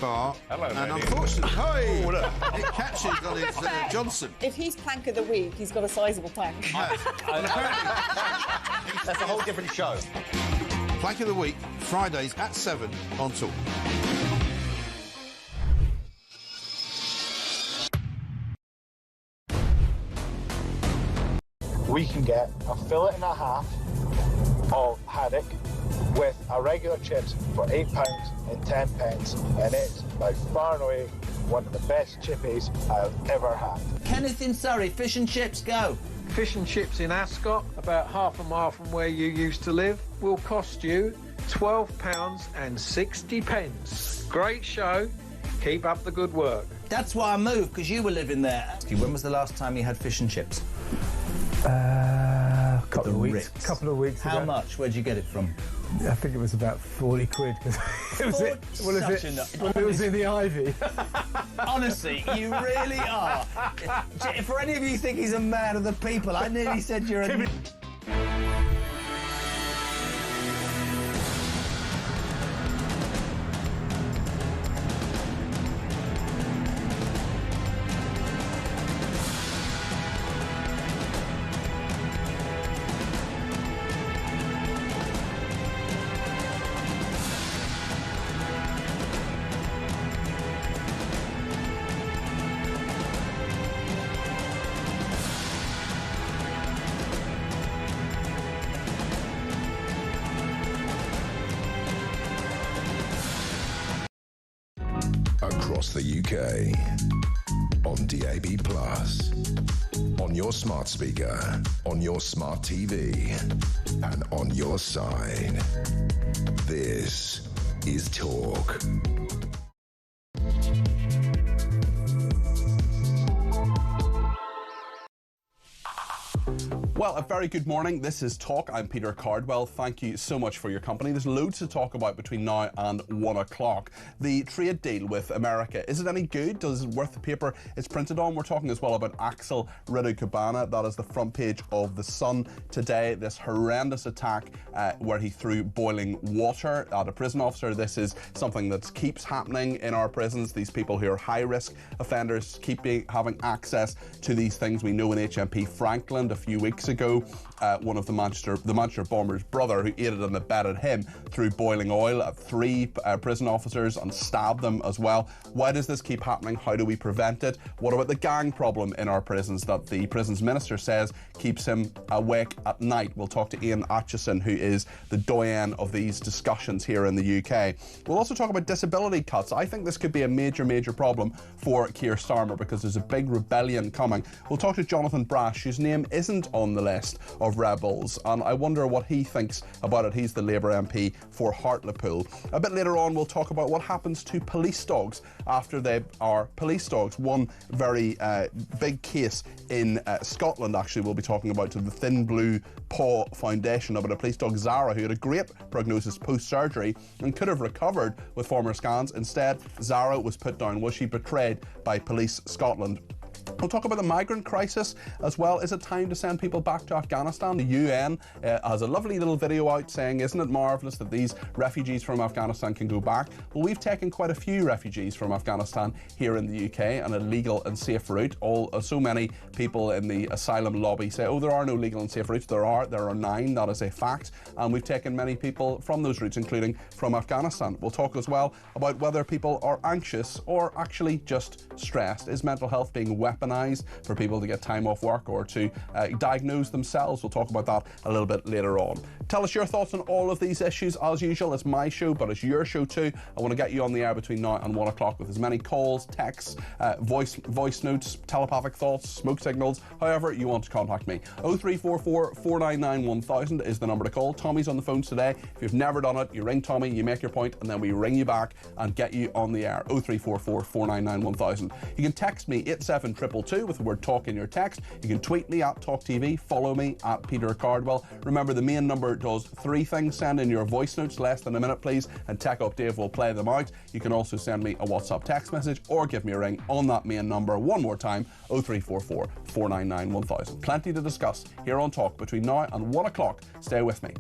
bar. Hello, and lady. unfortunately, it catches on his Johnson. If he's plank of the week, he's got a sizable plank. That's a whole different show. Plank of the week, Fridays at 7 on Talk. We can get a fillet and a half of haddock with a regular chips for £8 and 10p, and it's by far and away one of the best chippies I've ever had. Kenneth in Surrey, fish and chips, go. Fish and chips in Ascot, about half a mile from where you used to live, will cost you £12 and 60p. Great show. Keep up the good work. That's why I moved, because you were living there. When was the last time you had fish and chips? Couple of weeks ago. How much? Where'd you get it from? I think it was about 40 quid. It was in the Ivy. Honestly, you really are. For any of you who think he's a man of the people, I nearly said you're a... Across the UK, on DAB+, on your smart speaker, on your smart TV, and on your side. This is Talk. Well, a very good morning. This is Talk. I'm Peter Cardwell. Thank you so much for your company. There's loads to talk about between now and 1 o'clock. The trade deal with America, is it any good? Does it worth the paper it's printed on? We're talking as well about Axel Riddu-Cabana. That is the front page of The Sun today. This horrendous attack where he threw boiling water at a prison officer. This is something that keeps happening in our prisons. These people who are high-risk offenders keep having access to these things. We know in HMP Frankland a few weeks ago, one of the Manchester bomber's brother, who aided and abetted him, threw boiling oil at 3 prison officers and stabbed them as well. Why does this keep happening? How do we prevent it? What about the gang problem in our prisons that the prisons minister says keeps him awake at night? We'll talk to Ian Atchison, who is the doyen of these discussions here in the UK. We'll also talk about disability cuts. I think this could be a major problem for Keir Starmer because there's a big rebellion coming. We'll talk to Jonathan Brash, whose name isn't on the list of rebels, and I wonder what he thinks about it. He's the Labour MP for Hartlepool. A bit later on, we'll talk about what happens to police dogs after they are police dogs. One very big case in Scotland, actually, we'll be talking about to the Thin Blue Paw Foundation about a police dog, Zara, who had a great prognosis post-surgery and could have recovered with former scans. Instead, Zara was put down. Was she betrayed by Police Scotland? We'll talk about the migrant crisis as well. Is it time to send people back to Afghanistan? The UN has a lovely little video out saying, isn't it marvellous that these refugees from Afghanistan can go back? Well, we've taken quite a few refugees from Afghanistan here in the UK, an illegal and safe route. So many people in the asylum lobby say, oh, there are no legal and safe routes. There are 9, that is a fact. And we've taken many people from those routes, including from Afghanistan. We'll talk as well about whether people are anxious or actually just stressed. Is mental health being weaponized for people to get time off work or to diagnose themselves? We'll talk about that a little bit later on. Tell us your thoughts on all of these issues. As usual, it's my show, but it's your show too. I want to get you on the air between now and 1 o'clock with as many calls, texts, voice notes, telepathic thoughts, smoke signals, however you want to contact me. 0344 499 1000 is the number to call. Tommy's on the phones today. If you've never done it, you ring Tommy, you make your point, and then we ring you back and get you on the air. 0344 499 1000. You can text me 87222 with the word talk in your text. You can tweet me at talkTV, follow me at Peter Cardwell. Remember, the main number does 3 things. Send in your voice notes, less than a minute please, and Tech Up Dave will play them out. You can also send me a WhatsApp text message or give me a ring on that main number one more time, 0344 499 1000. Plenty to discuss here on Talk between now and 1 o'clock. Stay with me.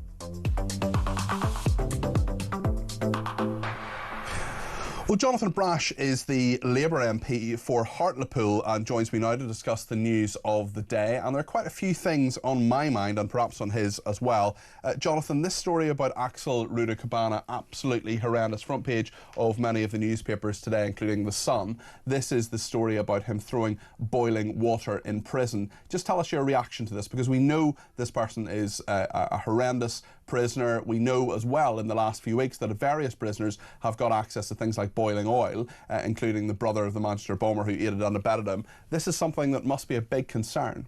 Well, Jonathan Brash is the Labour MP for Hartlepool and joins me now to discuss the news of the day. And there are quite a few things on my mind and perhaps on his as well. Jonathan, this story about Axel Rudakabana, absolutely horrendous. Front page of many of the newspapers today, including The Sun. This is the story about him throwing boiling water in prison. Just tell us your reaction to this, because we know this person is a horrendous prisoner. We know as well in the last few weeks that various prisoners have got access to things like boiling oil, including the brother of the Manchester bomber who aided and abetted him. This is something that must be a big concern.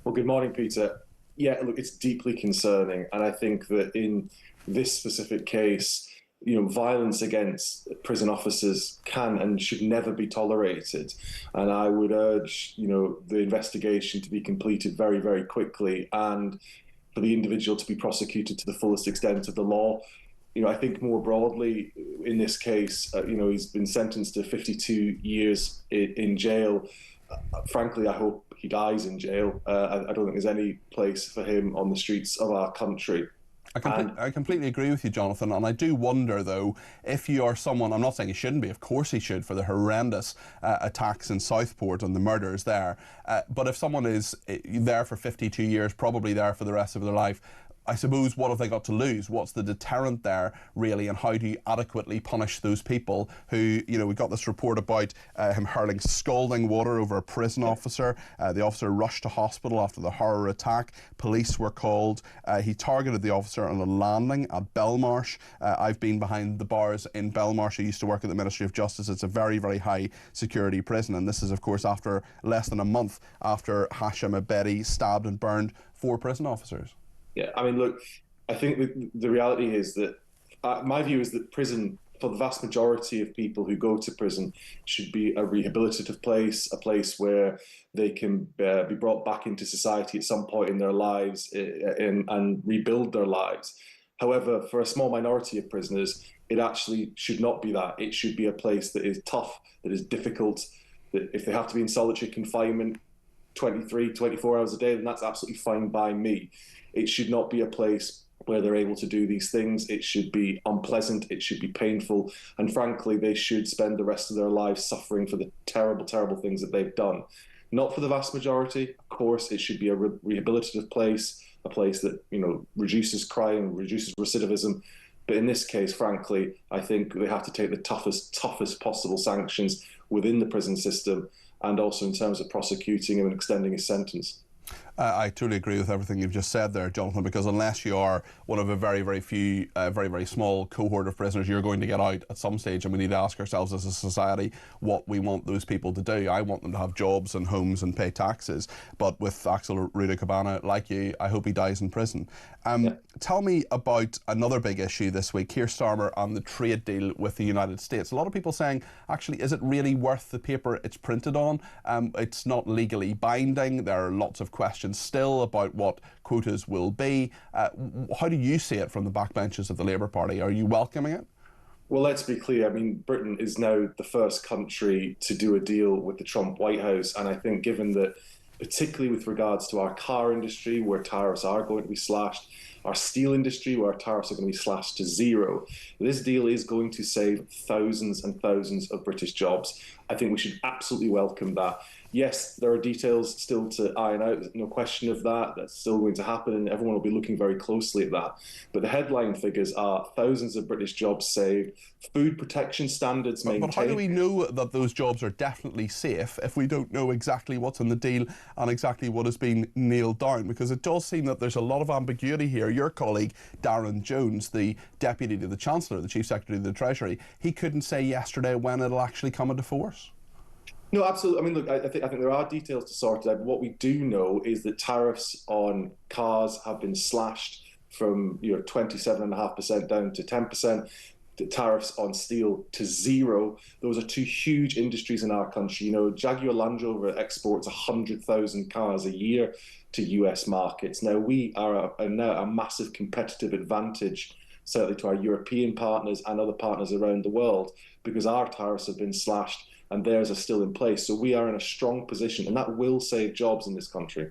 Well, good morning, Peter. Yeah, look, it's deeply concerning, and I think that in this specific case, violence against prison officers can and should never be tolerated. And I would urge, the investigation to be completed very, very quickly, and for the individual to be prosecuted to the fullest extent of the law. I think more broadly in this case, he's been sentenced to 52 years in jail. Frankly, I hope he dies in jail. I don't think there's any place for him on the streets of our country. I completely agree with you, Jonathan, and I do wonder, though, if you are someone, I'm not saying he shouldn't be, of course he should, for the horrendous attacks in Southport and the murders there, but if someone is there for 52 years, probably there for the rest of their life, I suppose, what have they got to lose? What's the deterrent there, really, and how do you adequately punish those people who, we got this report about him hurling scalding water over a prison officer. The officer rushed to hospital after the horror attack. Police were called. He targeted the officer on a landing at Belmarsh. I've been behind the bars in Belmarsh. I used to work at the Ministry of Justice. It's a very, very high security prison, and this is, of course, after less than a month after Hashim Abedi stabbed and burned 4 prison officers. Yeah, I mean, look, I think the reality is that my view is that prison, for the vast majority of people who go to prison, should be a rehabilitative place, a place where they can be brought back into society at some point in their lives and rebuild their lives. However, for a small minority of prisoners, it actually should not be that. It should be a place that is tough, that is difficult, that if they have to be in solitary confinement 23, 24 hours a day, then that's absolutely fine by me. It should not be a place where they're able to do these things. It should be unpleasant. It should be painful. And frankly, they should spend the rest of their lives suffering for the terrible, terrible things that they've done. Not for the vast majority. Of course, it should be a rehabilitative place, a place that, reduces crime, reduces recidivism. But in this case, frankly, I think they have to take the toughest possible sanctions within the prison system, and also in terms of prosecuting him and extending his sentence. I totally agree with everything you've just said there, Jonathan, because unless you are one of a very, very few, very, very small cohort of prisoners, you're going to get out at some stage, and we need to ask ourselves as a society what we want those people to do. I want them to have jobs and homes and pay taxes, but with Axel Rudakabana, like you, I hope he dies in prison. Tell me about another big issue this week, Keir Starmer and the trade deal with the United States. A lot of people saying, actually, is it really worth the paper it's printed on? It's not legally binding. There are lots of questions still about what quotas will be. How do you see it from the backbenches of the Labour Party? Are you welcoming it? Well, let's be clear. I mean, Britain is now the first country to do a deal with the Trump White House. And I think given that, particularly with regards to our car industry, where tariffs are going to be slashed, our steel industry, where our tariffs are going to be slashed to zero, this deal is going to save thousands and thousands of British jobs. I think we should absolutely welcome that. Yes, there are details still to iron out, no question of that. That's still going to happen, and everyone will be looking very closely at that. But the headline figures are thousands of British jobs saved, food protection standards maintained. But how do we know that those jobs are definitely safe if we don't know exactly what's in the deal and exactly what has been nailed down? Because it does seem that there's a lot of ambiguity here. Your colleague, Darren Jones, the Deputy to the Chancellor, the Chief Secretary of the Treasury, he couldn't say yesterday when it'll actually come into force. No, absolutely. I mean, look, I think there are details to sort out. What we do know is that tariffs on cars have been slashed from 27.5% down to 10%. The tariffs on steel to zero. Those are two huge industries in our country. Jaguar Land Rover exports 100,000 cars a year to US markets. Now, we are now a massive competitive advantage, certainly to our European partners and other partners around the world, because our tariffs have been slashed and theirs are still in place. So we are in a strong position, and that will save jobs in this country.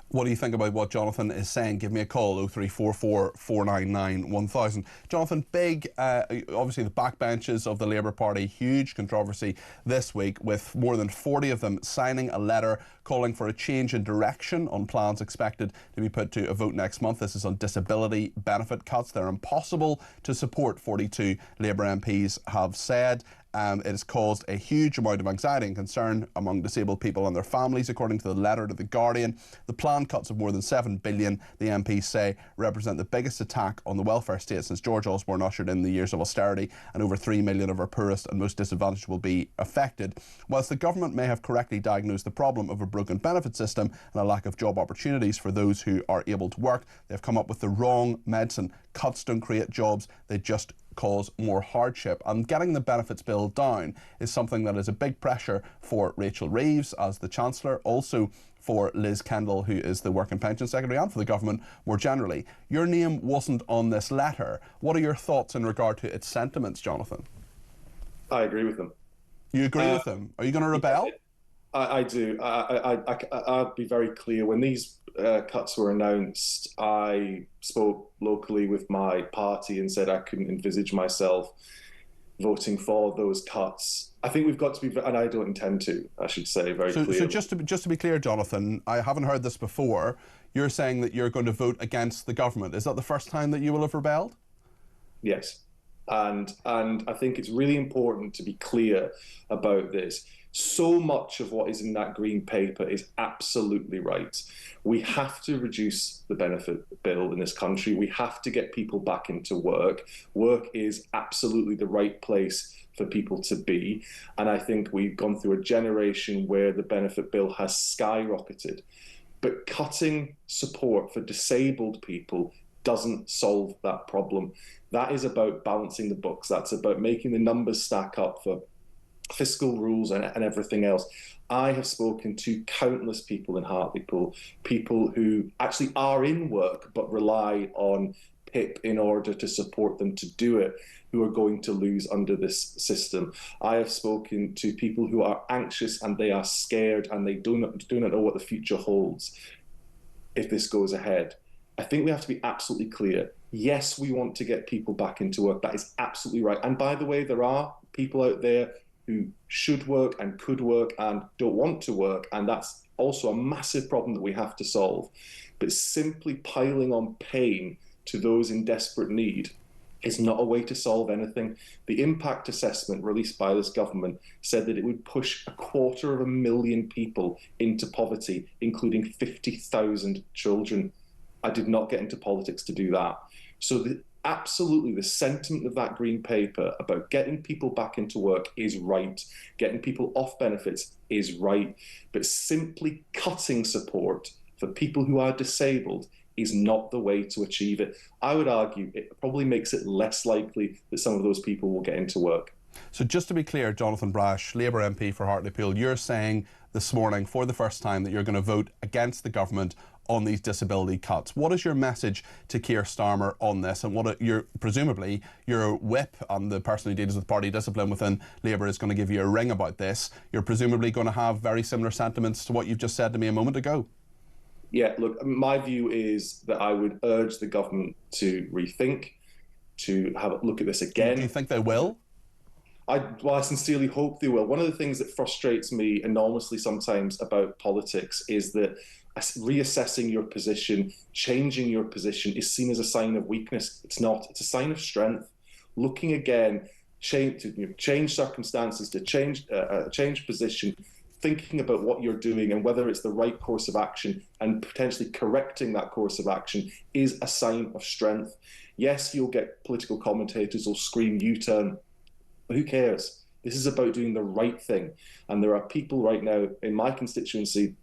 What do you think about what Jonathan is saying? Give me a call, 0344 499 1000. Jonathan, big, obviously the backbenches of the Labour Party, huge controversy this week with more than 40 of them signing a letter calling for a change in direction on plans expected to be put to a vote next month. This is on disability benefit cuts. They're impossible to support, 42 Labour MPs have said. It has caused a huge amount of anxiety and concern among disabled people and their families, according to the letter to The Guardian. The planned cuts of more than $7 billion, the MPs say, represent the biggest attack on the welfare state since George Osborne ushered in the years of austerity, and over 3 million of our poorest and most disadvantaged will be affected. Whilst the government may have correctly diagnosed the problem of a broken benefit system and a lack of job opportunities for those who are able to work, they've come up with the wrong medicine. Cuts don't create jobs, they just cause more hardship. And getting the benefits bill down is something that is a big pressure for Rachel Reeves as the Chancellor, also for Liz Kendall, who is the Work and Pension Secretary, and for the government more generally. Your name wasn't on this letter. What are your thoughts in regard to its sentiments, Jonathan? I agree with them. You agree with them? Are you going to rebel? I do. I'll be very clear. When these cuts were announced, I spoke locally with my party and said I couldn't envisage myself voting for those cuts. I think we've got to be, and I don't intend to, I should say very clearly. So just to be clear, Jonathan, I haven't heard this before. You're saying that you're going to vote against the government. Is that the first time that you will have rebelled? Yes. And I think it's really important to be clear about this. So much of what is in that green paper is absolutely right. We have to reduce the benefit bill in this country. We have to get people back into work. Work is absolutely the right place for people to be. And I think we've gone through a generation where the benefit bill has skyrocketed. But cutting support for disabled people doesn't solve that problem. That is about balancing the books. That's about making the numbers stack up for fiscal rules and everything else. I have spoken to countless people in Hartlepool, people who actually are in work but rely on PIP in order to support them to do it, who are going to lose under this system. I have spoken to people who are anxious and they are scared and they do not know what the future holds if this goes ahead. I think we have to be absolutely clear. Yes, we want to get people back into work. That is absolutely right. And by the way, there are people out there who should work and could work and don't want to work, and that's also a massive problem that we have to solve. But simply piling on pain to those in desperate need is not a way to solve anything. The impact assessment released by this government said that it would push 250,000 people into poverty, including 50,000 children. I did not get into politics to do that. So absolutely, the sentiment of that green paper about getting people back into work is right. Getting people off benefits is right. But simply cutting support for people who are disabled is not the way to achieve it. I would argue it probably makes it less likely that some of those people will get into work. So just to be clear, Jonathan Brash, Labour MP for Hartlepool, you're saying this morning for the first time that you're going to vote against the government on these disability cuts. What is your message to Keir Starmer on this, and what presumably your whip and the person who deals with party discipline within Labour is going to give you a ring about this? You're presumably going to have very similar sentiments to what you've just said to me a moment ago. Yeah, look, my view is that I would urge the government to rethink, to have a look at this again. Do you think they will? I sincerely hope they will. One of the things that frustrates me enormously sometimes about politics is that reassessing your position, changing your position is seen as a sign of weakness. It's not. It's a sign of strength. Looking again, change circumstances, to change position, thinking about what you're doing and whether it's the right course of action and potentially correcting that course of action is a sign of strength. Yes, you'll get political commentators who'll scream U-turn, but who cares? This is about doing the right thing. And there are people right now in my constituency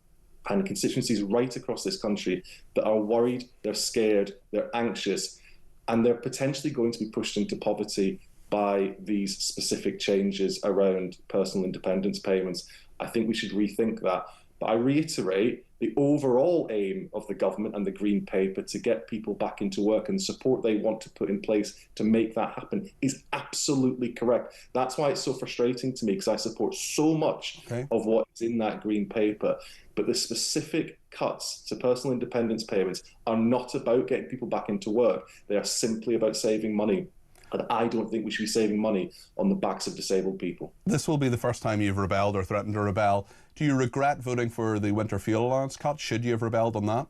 and constituencies right across this country that are worried, they're scared, they're anxious, and they're potentially going to be pushed into poverty by these specific changes around personal independence payments. I think we should rethink that. But I reiterate, the overall aim of the government and the Green Paper to get people back into work and the support they want to put in place to make that happen is absolutely correct. That's why it's so frustrating to me, because I support so much of what is in that Green Paper. But the specific cuts to personal independence payments are not about getting people back into work. They are simply about saving money. And I don't think we should be saving money on the backs of disabled people. This will be the first time you've rebelled or threatened to rebel. Do you regret voting for the winter fuel allowance cut? Should you have rebelled on that?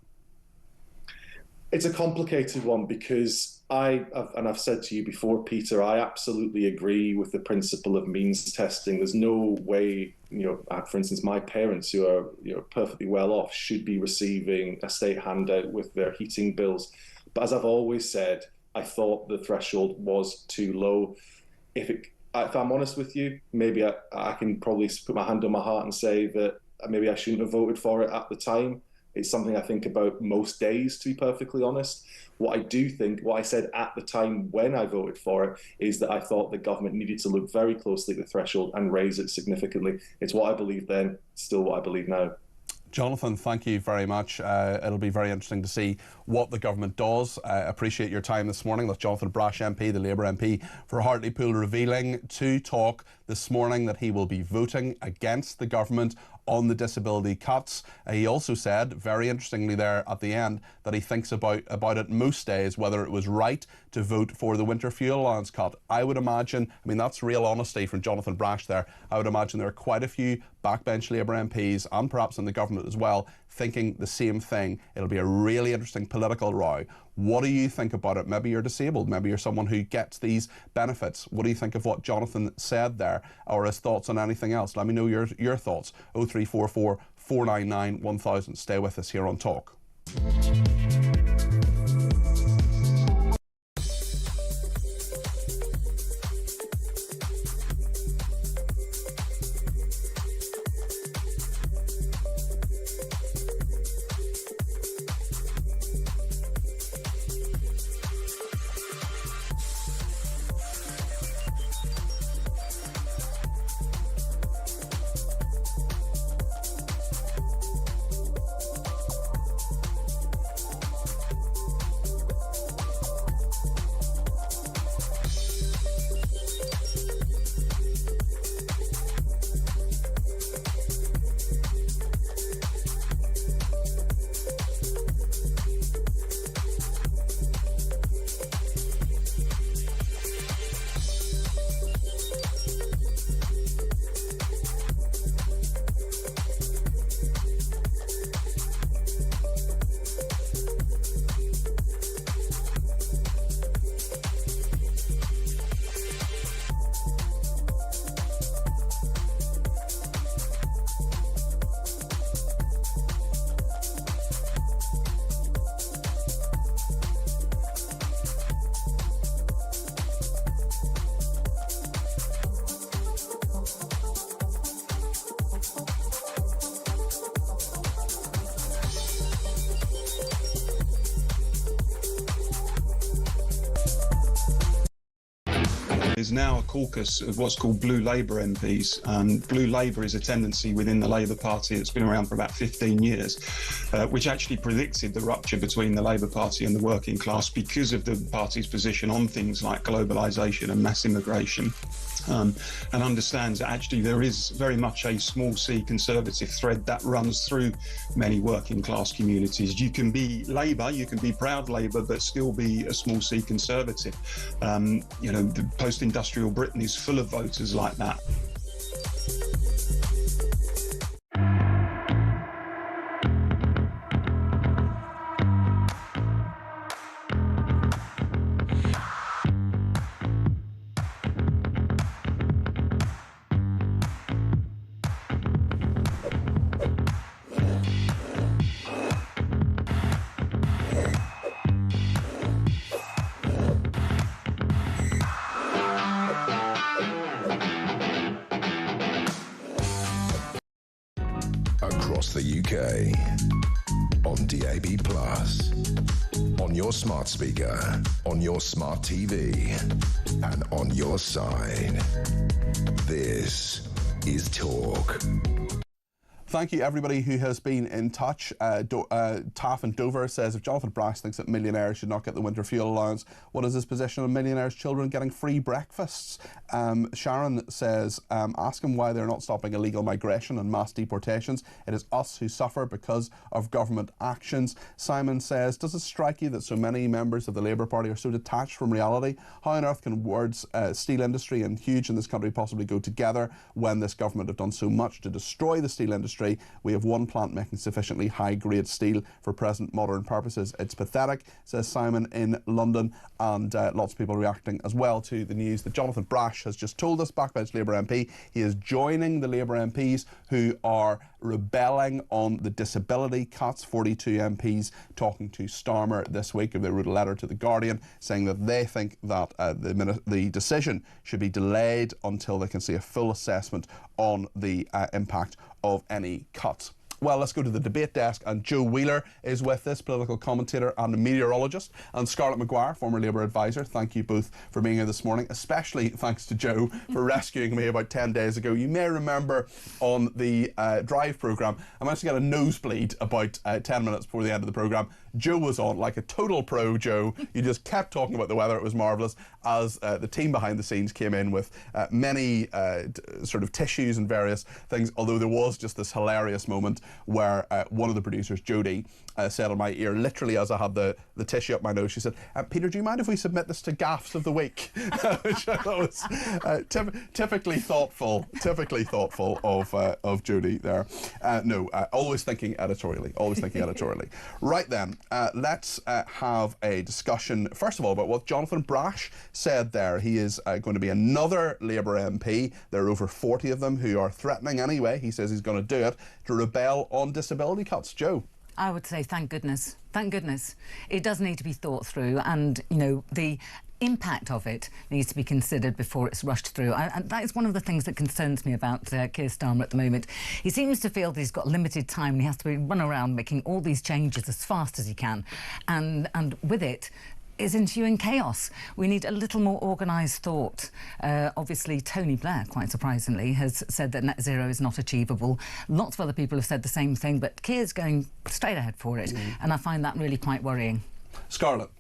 It's a complicated one because I've said to you before, Peter, I absolutely agree with the principle of means testing. There's no way, for instance, my parents who are perfectly well off should be receiving a state handout with their heating bills. But as I've always said, I thought the threshold was too low. If I'm honest with you, maybe I can probably put my hand on my heart and say that maybe I shouldn't have voted for it at the time. It's something I think about most days, to be perfectly honest. What I said at the time when I voted for it, is that I thought the government needed to look very closely at the threshold and raise it significantly. It's what I believed then, still what I believe now. Jonathan, thank you very much. It'll be very interesting to see what the government does. Appreciate your time this morning. That's Jonathan Brash MP, the Labour MP for Hartlepool, revealing to Talk this morning that he will be voting against the government on the disability cuts. He also said, very interestingly there at the end, that he thinks about it most days, whether it was right to vote for the winter fuel allowance cut. I would imagine, that's real honesty from Jonathan Brash there, I would imagine there are quite a few backbench Labour MPs and perhaps in the government as well thinking the same thing. It'll be a really interesting political row. What do you think about it? Maybe you're disabled, maybe you're someone who gets these benefits. What do you think of what Jonathan said there, or his thoughts on anything else? Let me know your thoughts. 0344 499 1000. Stay with us here on Talk. There's now a caucus of what's called Blue Labour MPs. Blue Labour is a tendency within the Labour Party that's been around for about 15 years, which actually predicted the rupture between the Labour Party and the working class because of the party's position on things like globalisation and mass immigration. And understands that actually there is very much a small c conservative thread that runs through many working class communities. You can be Labour, you can be proud Labour, but still be a small c conservative. The post-industrial Britain is full of voters like that. Across the UK, on DAB+, on your smart speaker, on your smart TV, and on your side. This is Talk. Thank you, everybody who has been in touch. Taff in Dover says, if Jonathan Brash thinks that millionaires should not get the winter fuel allowance, what is his position on millionaires' children getting free breakfasts? Sharon says, ask him why they're not stopping illegal migration and mass deportations. It is us who suffer because of government actions. Simon says, does it strike you that so many members of the Labour Party are so detached from reality? How on earth can words, steel industry and huge in this country possibly go together when this government have done so much to destroy the steel industry? We have one plant making sufficiently high-grade steel for present modern purposes. It's pathetic, says Simon in London, and lots of people reacting as well to the news that Jonathan Brash has just told us, backbench Labour MP. He is joining the Labour MPs who are rebelling on the disability cuts. 42 MPs talking to Starmer this week. They wrote a letter to The Guardian saying that they think that the decision should be delayed until they can see a full assessment on the impact of any cuts. Well, let's go to the debate desk, and Joe Wheeler is with us, political commentator and meteorologist, and Scarlett Maguire, former Labour advisor. Thank you both for being here this morning, especially thanks to Joe for rescuing me about 10 days ago. You may remember on the Drive programme, I managed to get a nosebleed about 10 minutes before the end of the programme. Joe was on like a total pro, Joe. You just kept talking about the weather. It was marvellous as the team behind the scenes came in with many sort of tissues and various things, although there was just this hilarious moment where one of the producers, Jodie, said on my ear, literally as I had the tissue up my nose, she said, Peter, do you mind if we submit this to Gaffs of the Week? Which I thought was typically thoughtful of Jodie there. No, always thinking editorially, Right then, let's have a discussion, first of all, about what Jonathan Brash said there. He is going to be another Labour MP. There are over 40 of them who are threatening anyway, he says he's going to do it, to rebel on disability cuts. Joe? I would say thank goodness. Thank goodness. It does need to be thought through, and, you know, the impact of it needs to be considered before it's rushed through. And that is one of the things that concerns me about Keir Starmer at the moment. He seems to feel that he's got limited time and he has to run around making all these changes as fast as he can. And with it is ensuing chaos. We need a little more organised thought. Obviously, Tony Blair, quite surprisingly, has said that net zero is not achievable. Lots of other people have said the same thing, but Keir's going straight ahead for it, and I find that really quite worrying. Scarlett?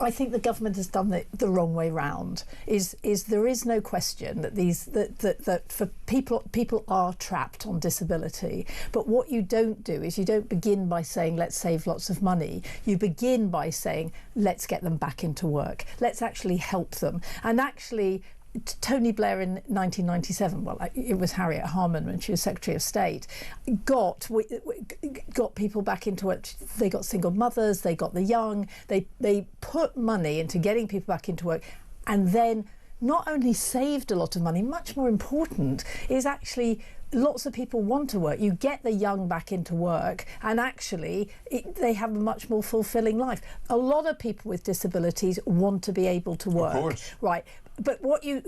I think the government has done it the wrong way round. There is no question that that for people are trapped on disability. But what you don't do is you don't begin by saying let's save lots of money. You begin by saying let's get them back into work. Let's actually help them. And actually, Tony Blair in 1997, well, it was Harriet Harman when she was Secretary of State, got people back into work. They got single mothers, they got the young, they put money into getting people back into work, and then not only saved a lot of money, much more important is actually lots of people want to work. You get the young back into work, and actually they have a much more fulfilling life. A lot of people with disabilities want to be able to work. Of course. Right. But what you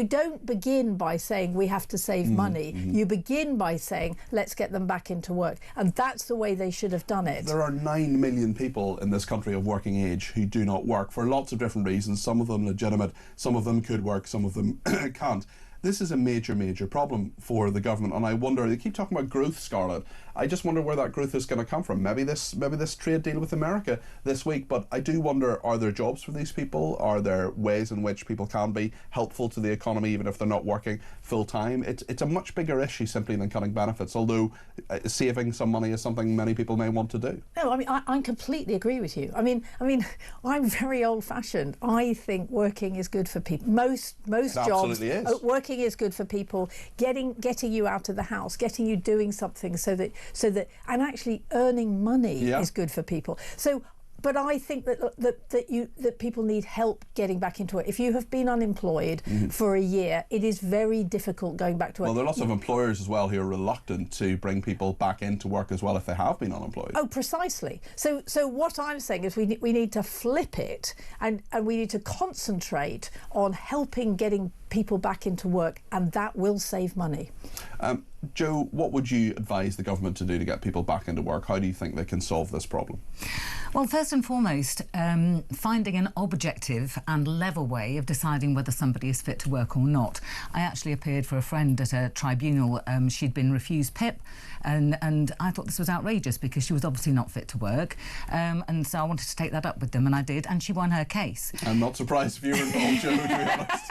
don't begin by saying we have to save money. You begin by saying let's get them back into work, and that's the way they should have done it. There are 9 million people in this country of working age who do not work for lots of different reasons. Some of them legitimate, some of them could work, some of them can't. This is a major, major problem for the government, and I wonder, they keep talking about growth, Scarlett. I just wonder where that growth is going to come from. Maybe this trade deal with America this week, but I do wonder, are there jobs for these people? Are there ways in which people can be helpful to the economy even if they're not working full time? It's a much bigger issue simply than cutting benefits, although saving some money is something many people may want to do. No, I mean, I completely agree with you. I mean, I'm very old-fashioned. I think working is good for people. Most jobs, absolutely is. Working is good for people. Getting you out of the house, getting you doing something so that and actually earning money is good for people. So, but I think that people need help getting back into it. If you have been unemployed for a year, it is very difficult going back to work. Well, there are lots of employers as well who are reluctant to bring people back into work as well if they have been unemployed. Oh, precisely. So what I'm saying is we need to flip it, and we need to concentrate on getting people back into work, and that will save money. Joe, what would you advise the government to do to get people back into work? How do you think they can solve this problem? Well, first and foremost, finding an objective and level way of deciding whether somebody is fit to work or not. I actually appeared for a friend at a tribunal. She'd been refused PIP, and I thought this was outrageous because she was obviously not fit to work. And so I wanted to take that up with them, and I did, and she won her case. I'm not surprised if you were involved, Joe, to be honest.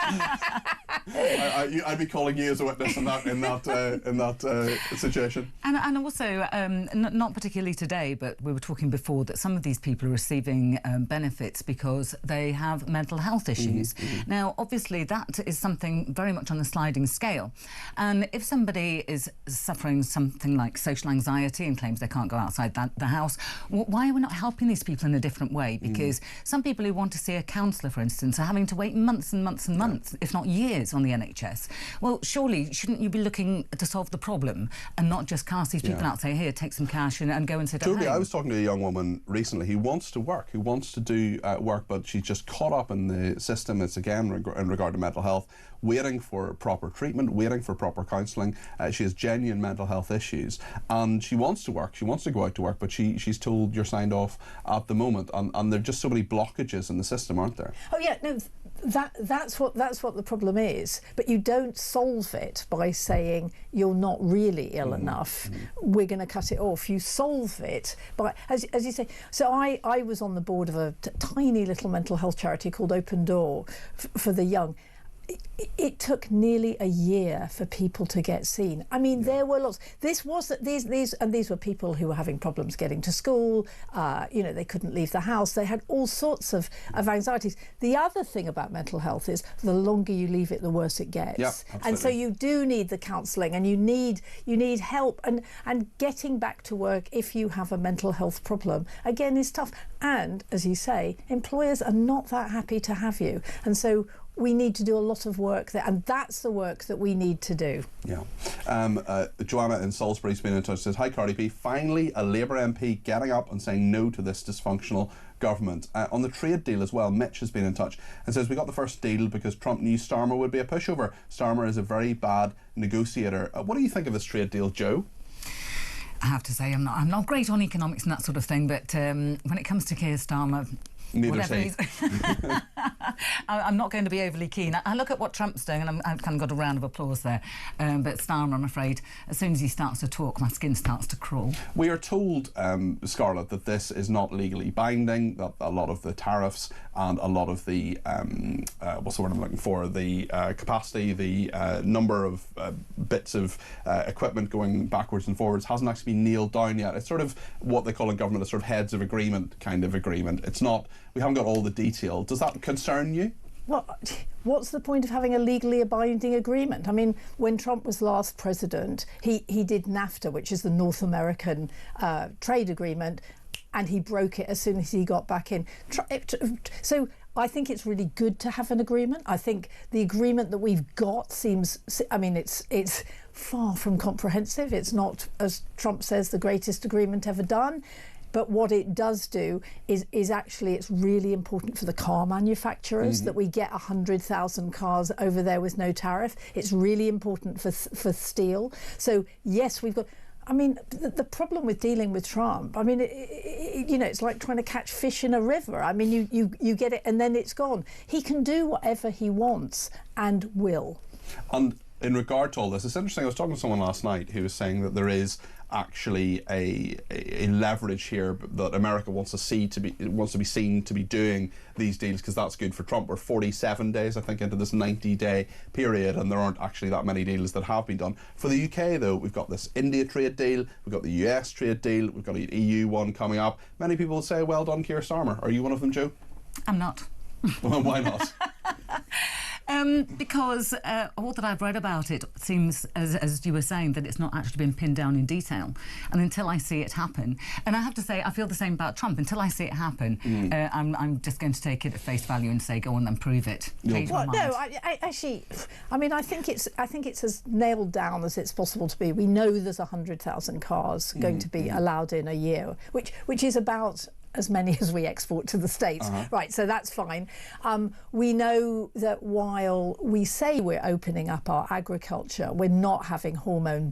I'd be calling you as a witness in that situation. And also, not particularly today, but we were talking before that some of these people are receiving benefits because they have mental health issues. Now, obviously, that is something very much on a sliding scale. And if somebody is suffering something like social anxiety and claims they can't go outside the house, why are we not helping these people in a different way? Because some people who want to see a counsellor, for instance, are having to wait months and months and months, if not years, on the NHS. Well, surely, shouldn't you be looking to solve the problem and not just cast these people out, say, here, take some cash and go and sit at home? I was talking to a young woman recently who wants to work, who wants to do work, but she's just caught up in the system. It's again in regard to mental health, waiting for proper treatment, waiting for proper counselling. She has genuine mental health issues and she wants to work, she wants to go out to work, but she's told you're signed off at the moment, and there are just so many blockages in the system, aren't there? Oh yeah, no, that's what the problem is. But you don't solve it by saying you're not really ill enough, we're going to cut it off. You solve it by, as you say. So I was on the board of a tiny little mental health charity called Open Door for the young. It took nearly a year for people to get seen. I mean, there were lots. These were people who were having problems getting to school. You know, they couldn't leave the house. They had all sorts of anxieties. The other thing about mental health is the longer you leave it, the worse it gets. Yeah, and so you do need the counselling, and you need help. And getting back to work if you have a mental health problem again is tough. And as you say, employers are not that happy to have you, and so we need to do a lot of work there, and that's the work that we need to do. Yeah. Joanna in Salisbury's been in touch, says, hi Cardi B, finally a Labour MP getting up and saying no to this dysfunctional government. On the trade deal as well, Mitch has been in touch and says, we got the first deal because Trump knew Starmer would be a pushover. Starmer is a very bad negotiator. What do you think of this trade deal, Joe? I have to say, I'm not great on economics and that sort of thing, but when it comes to Keir Starmer, neither is he. I'm not going to be overly keen. I look at what Trump's doing and I've kind of got a round of applause there. But Starmer, I'm afraid, as soon as he starts to talk, my skin starts to crawl. We are told, Scarlett, that this is not legally binding, that a lot of the tariffs and a lot of the, what's the word I'm looking for, the capacity, the number of bits of equipment going backwards and forwards hasn't actually been nailed down yet. It's sort of what they call in government a sort of heads of agreement kind of agreement. It's not, we haven't got all the detail. Does that concern you? Well, what's the point of having a legally binding agreement? I mean, when Trump was last president, he did NAFTA, which is the North American trade agreement, and he broke it as soon as he got back in. So I think it's really good to have an agreement. I think the agreement that we've got seems, I mean, it's far from comprehensive. It's not, as Trump says, the greatest agreement ever done. But what it does do is actually, it's really important for the car manufacturers that we get 100,000 cars over there with no tariff. It's really important for steel. So yes, we've got, I mean, the problem with dealing with Trump, I mean, you know, it's like trying to catch fish in a river. I mean, you get it and then it's gone. He can do whatever he wants and will. And in regard to all this, it's interesting, I was talking to someone last night who was saying that there is actually a leverage here that America wants to be seen to be doing these deals because that's good for Trump. We're 47 days, I think, into this 90-day period, and there aren't actually that many deals that have been done. For the UK, though, we've got this India trade deal, we've got the US trade deal, we've got an EU one coming up. Many people will say, well done, Keir Starmer. Are you one of them, Joe? I'm not. Well, why not? Because all that I've read about it seems, as you were saying, that it's not actually been pinned down in detail. And until I see it happen, and I have to say, I feel the same about Trump. Until I see it happen, I'm just going to take it at face value and say, go on and prove it. Well, no, I actually, I mean, I think it's as nailed down as it's possible to be. We know there's 100,000 cars going to be allowed in a year, which is about as many as we export to the States. Right, so that's fine. We know that while we say we're opening up our agriculture, we're not having hormone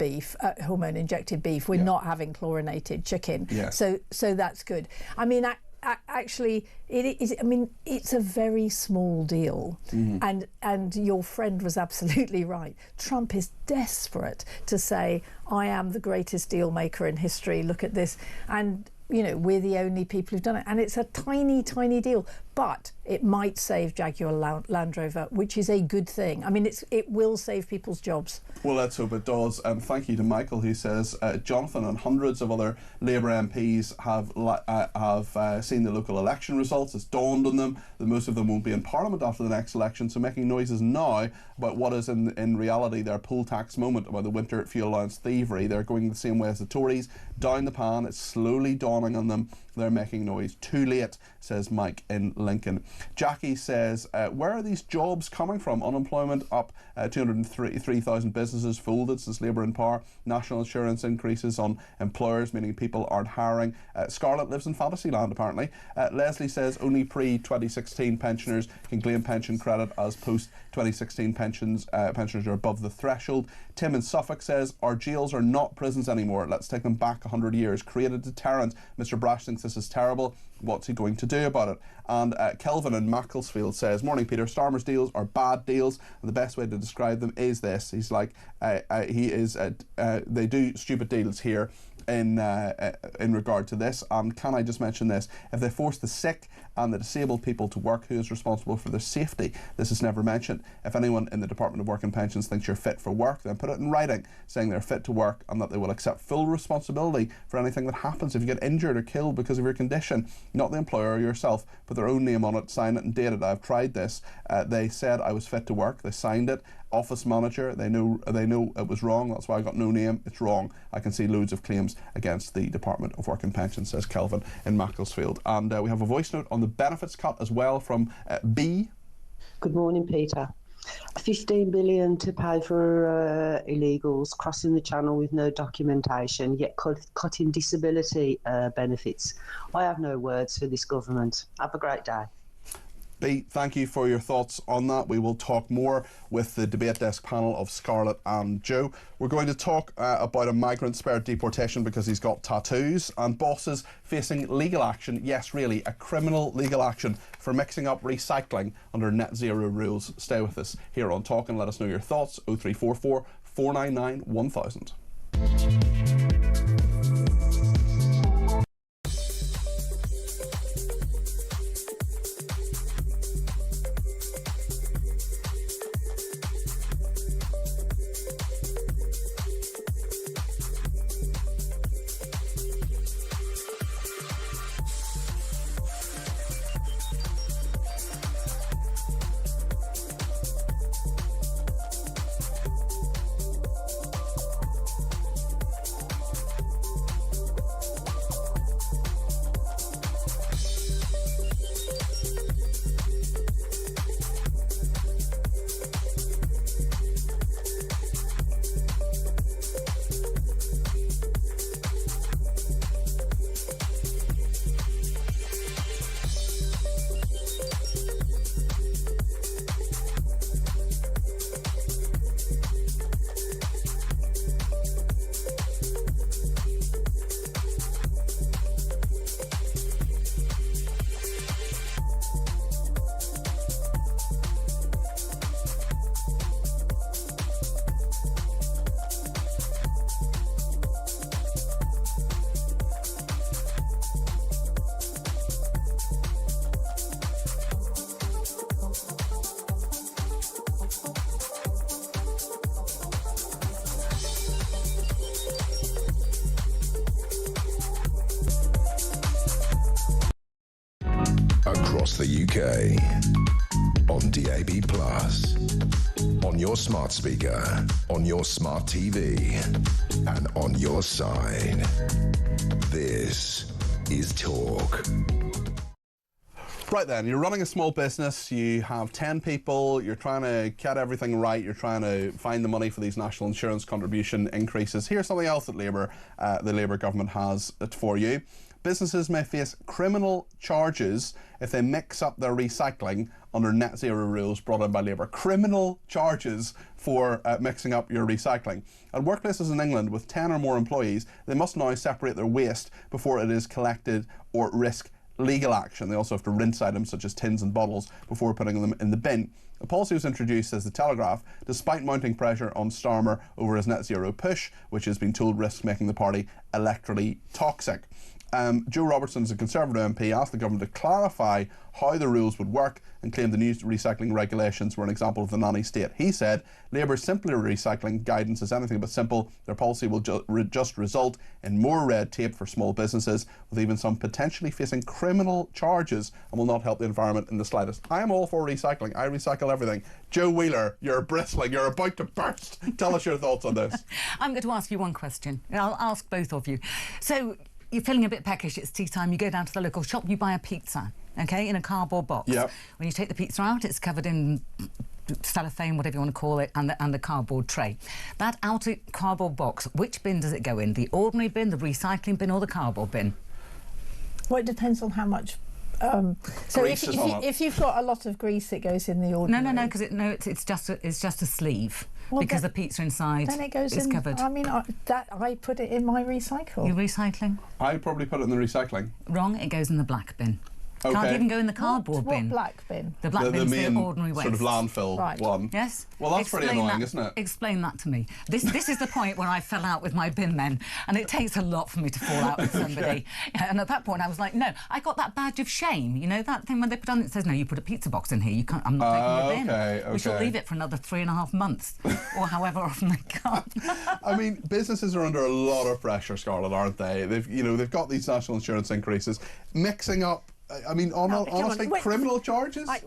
injected beef, we're not having chlorinated chicken. So that's good. I mean, actually, it is. I mean, it's a very small deal, and your friend was absolutely right. Trump is desperate to say, "I am the greatest deal maker in history. Look at this," and you know, we're the only people who've done it, and it's a tiny, tiny deal, but it might save Jaguar Land Rover, which is a good thing. I mean, it will save people's jobs. Well, let's hope it does. Thank you to Michael, who says Jonathan and hundreds of other Labour MPs have seen the local election results. It's dawned on them that most of them won't be in Parliament after the next election, so making noises now about what is in reality their poll tax moment about the winter fuel allowance thievery. They're going the same way as the Tories, down the pan. It's slowly dawning on them. They're making noise. Too late, says Mike in Lincoln. Jackie says, where are these jobs coming from? Unemployment up, 203,000 businesses folded since Labour in power. National insurance increases on employers, meaning people aren't hiring. Scarlett lives in Fantasyland, apparently. Leslie says only pre-2016 pensioners can claim pension credit, as post-2016 pensioners are above the threshold. Tim in Suffolk says, our jails are not prisons anymore. Let's take them back 100 years. Create a deterrent. Mr Brash thinks this is terrible. What's he going to do about it? And Kelvin in Macclesfield says, morning Peter, Starmer's deals are bad deals, and the best way to describe them is this. He's like, they do stupid deals here in regard to this. And can I just mention this? If they force the sick and the disabled people to work, who is responsible for their safety? This is never mentioned. If anyone in the Department of Work and Pensions thinks you're fit for work, then put it in writing, saying they're fit to work and that they will accept full responsibility for anything that happens if you get injured or killed because of your condition. Not the employer or yourself. Put their own name on it, sign it and date it. I've tried this. They said I was fit to work. They signed it. Office manager, they know it was wrong. That's why I got no name. It's wrong. I can see loads of claims against the Department of Work and Pensions, says Kelvin in Macclesfield. And we have a voice note on the benefits cut as well from B. Good morning, Peter. 15 billion to pay for illegals crossing the channel with no documentation, yet cutting disability benefits. I have no words for this government. Have a great day. B, thank you for your thoughts on that. We will talk more with the debate desk panel of Scarlett and Joe. We're going to talk about a migrant spared deportation because he's got tattoos, and bosses facing legal action, yes really, a criminal legal action for mixing up recycling under net zero rules. Stay with us here on Talk and let us know your thoughts. 0344 499 1000. Across the UK, on DAB+, on your smart speaker, on your smart TV, and on your side. This is Talk. Right then, you're running a small business, you have 10 people, you're trying to get everything right, you're trying to find the money for these national insurance contribution increases. Here's something else that the Labour government has for you. businesses may face criminal charges if they mix up their recycling under net zero rules brought in by Labour. Criminal charges for mixing up your recycling. At workplaces in England with 10 or more employees, they must now separate their waste before it is collected or risk legal action. They also have to rinse items such as tins and bottles before putting them in the bin. The policy was introduced, says the Telegraph, despite mounting pressure on Starmer over his net zero push, which has been told risks making the party electorally toxic. Joe Robertson, as a Conservative MP, asked the government to clarify how the rules would work and claimed the new recycling regulations were an example of the nanny state. He said Labour's simpler recycling guidance is anything but simple. Their policy will just result in more red tape for small businesses, with even some potentially facing criminal charges, and will not help the environment in the slightest. I am all for recycling. I recycle everything. Joe Wheeler, you're bristling. You're about to burst. Tell us your thoughts on this. I'm going to ask you one question. I'll ask both of you. So, you're feeling a bit peckish, it's tea time, you go down to the local shop, you buy a pizza, okay, in a cardboard box. Yep. When you take the pizza out, it's covered in cellophane, whatever you want to call it, and the cardboard tray. That outer cardboard box, which bin does it go in? The ordinary bin, the recycling bin, or the cardboard bin? Well, it depends on how much. So if you've got a lot of grease, it goes in the ordinary. No, because it's just a sleeve. Well, because the pizza inside then it goes is in, covered. I mean, I put it in my recycle. You're recycling? I probably put it in the recycling. Wrong, it goes in the black bin. Okay. Can't even go in the cardboard bin. What black bin? The black bin's the ordinary waste. Sort of landfill one. Yes. Well, that's pretty annoying, isn't it? Explain that to me. This is the point where I fell out with my bin men, and it takes a lot for me to fall out with somebody. And at that point, I was like, no, I got that badge of shame. You know that thing when they put on it says, no, you put a pizza box in here. You can't. I'm not taking your bin. Okay. We shall leave it for another 3.5 months, or however often they come. I mean, businesses are under a lot of pressure, Scarlett, aren't they? They've got these national insurance increases, mixing up. I mean, honestly, criminal charges? I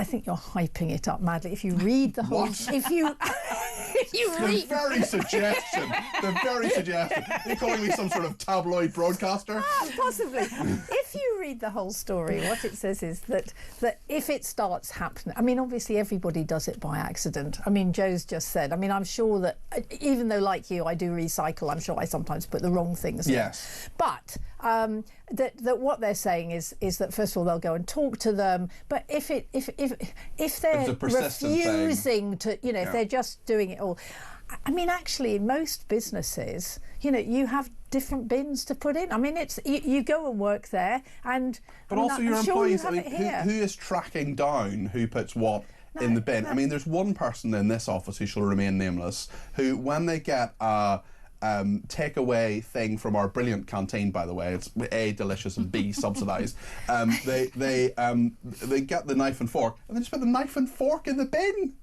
think you're hyping it up madly. If you read the whole... If you read... The very suggestion. You're calling me some sort of tabloid broadcaster? Possibly. If you read the whole story, what it says is that if it starts happening... I mean, obviously, everybody does it by accident. I mean, Joe's just said... I mean, I'm sure that, even though, like you, I do recycle, I'm sure I sometimes put the wrong things in. Yes. But... that what they're saying is that first of all they'll go and talk to them, but if they're refusing to, if they're just doing it all, I mean, actually, in most businesses, you have different bins to put in. I mean, it's you go and work there, and but also your employees. Who is tracking down who puts what in the bin? I mean, there's one person in this office who shall remain nameless, who when they get a takeaway thing from our brilliant canteen, by the way, it's A, delicious, and B, subsidised. They get the knife and fork, and they just put the knife and fork in the bin.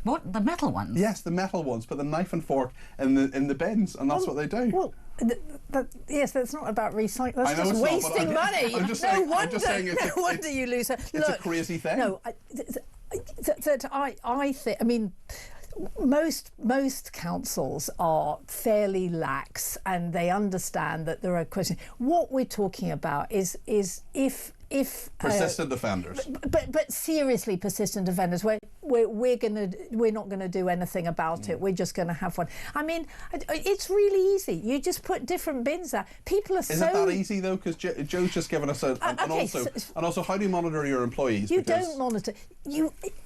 What, the metal ones? Yes, the metal ones. Put the knife and fork in the bins, and that's what they do. Well, yes, that's not about recycling. That's just wasting money. No wonder you lose it. It's a crazy thing. No, I think. I mean. Most councils are fairly lax, and they understand that there are questions. What we're talking about is if persistent offenders, but seriously persistent offenders, we're not going to do anything about it. We're just going to have fun. I mean, it's really easy. You just put different bins there. People are Isn't that easy though? Because Joe's just given us and also, how do you monitor your employees? You don't monitor.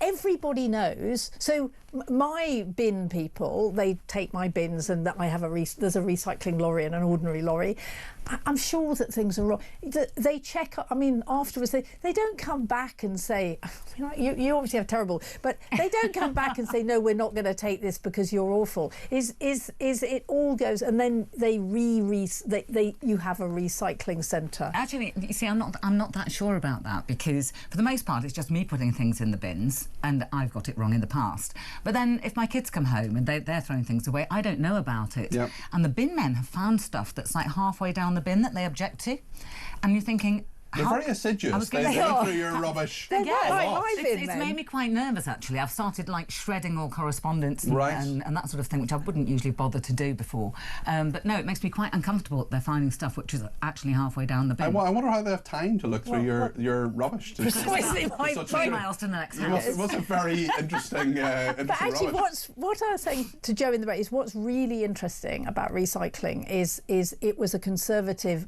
Everybody knows. So my bin people, they take my bins, and that I have there's a recycling lorry and an ordinary lorry. I'm sure that things are wrong. They check. I mean, afterwards they don't come back and say, you obviously have terrible, but they don't come back and say, no, we're not going to take this because you're awful. Is it all goes, and then you have a recycling centre. Actually, you see, I'm not that sure about that, because for the most part it's just me putting things in the bins, and I've got it wrong in the past. But then if my kids come home and they're throwing things away, I don't know about it. Yep. And the bin men have found stuff that's like halfway down the bin that they object to, and you're thinking, They're very assiduous. They go through your rubbish. It's made me quite nervous, actually. I've started, like, shredding all correspondence and that sort of thing, which I wouldn't usually bother to do before. But no, it makes me quite uncomfortable that they're finding stuff which is actually halfway down the bin. I wonder how they have time to look through your rubbish. Precisely my point. Miles to the next It was a very interesting But actually, rubbish. what I was saying to Joe in the break is what's really interesting about recycling is it was a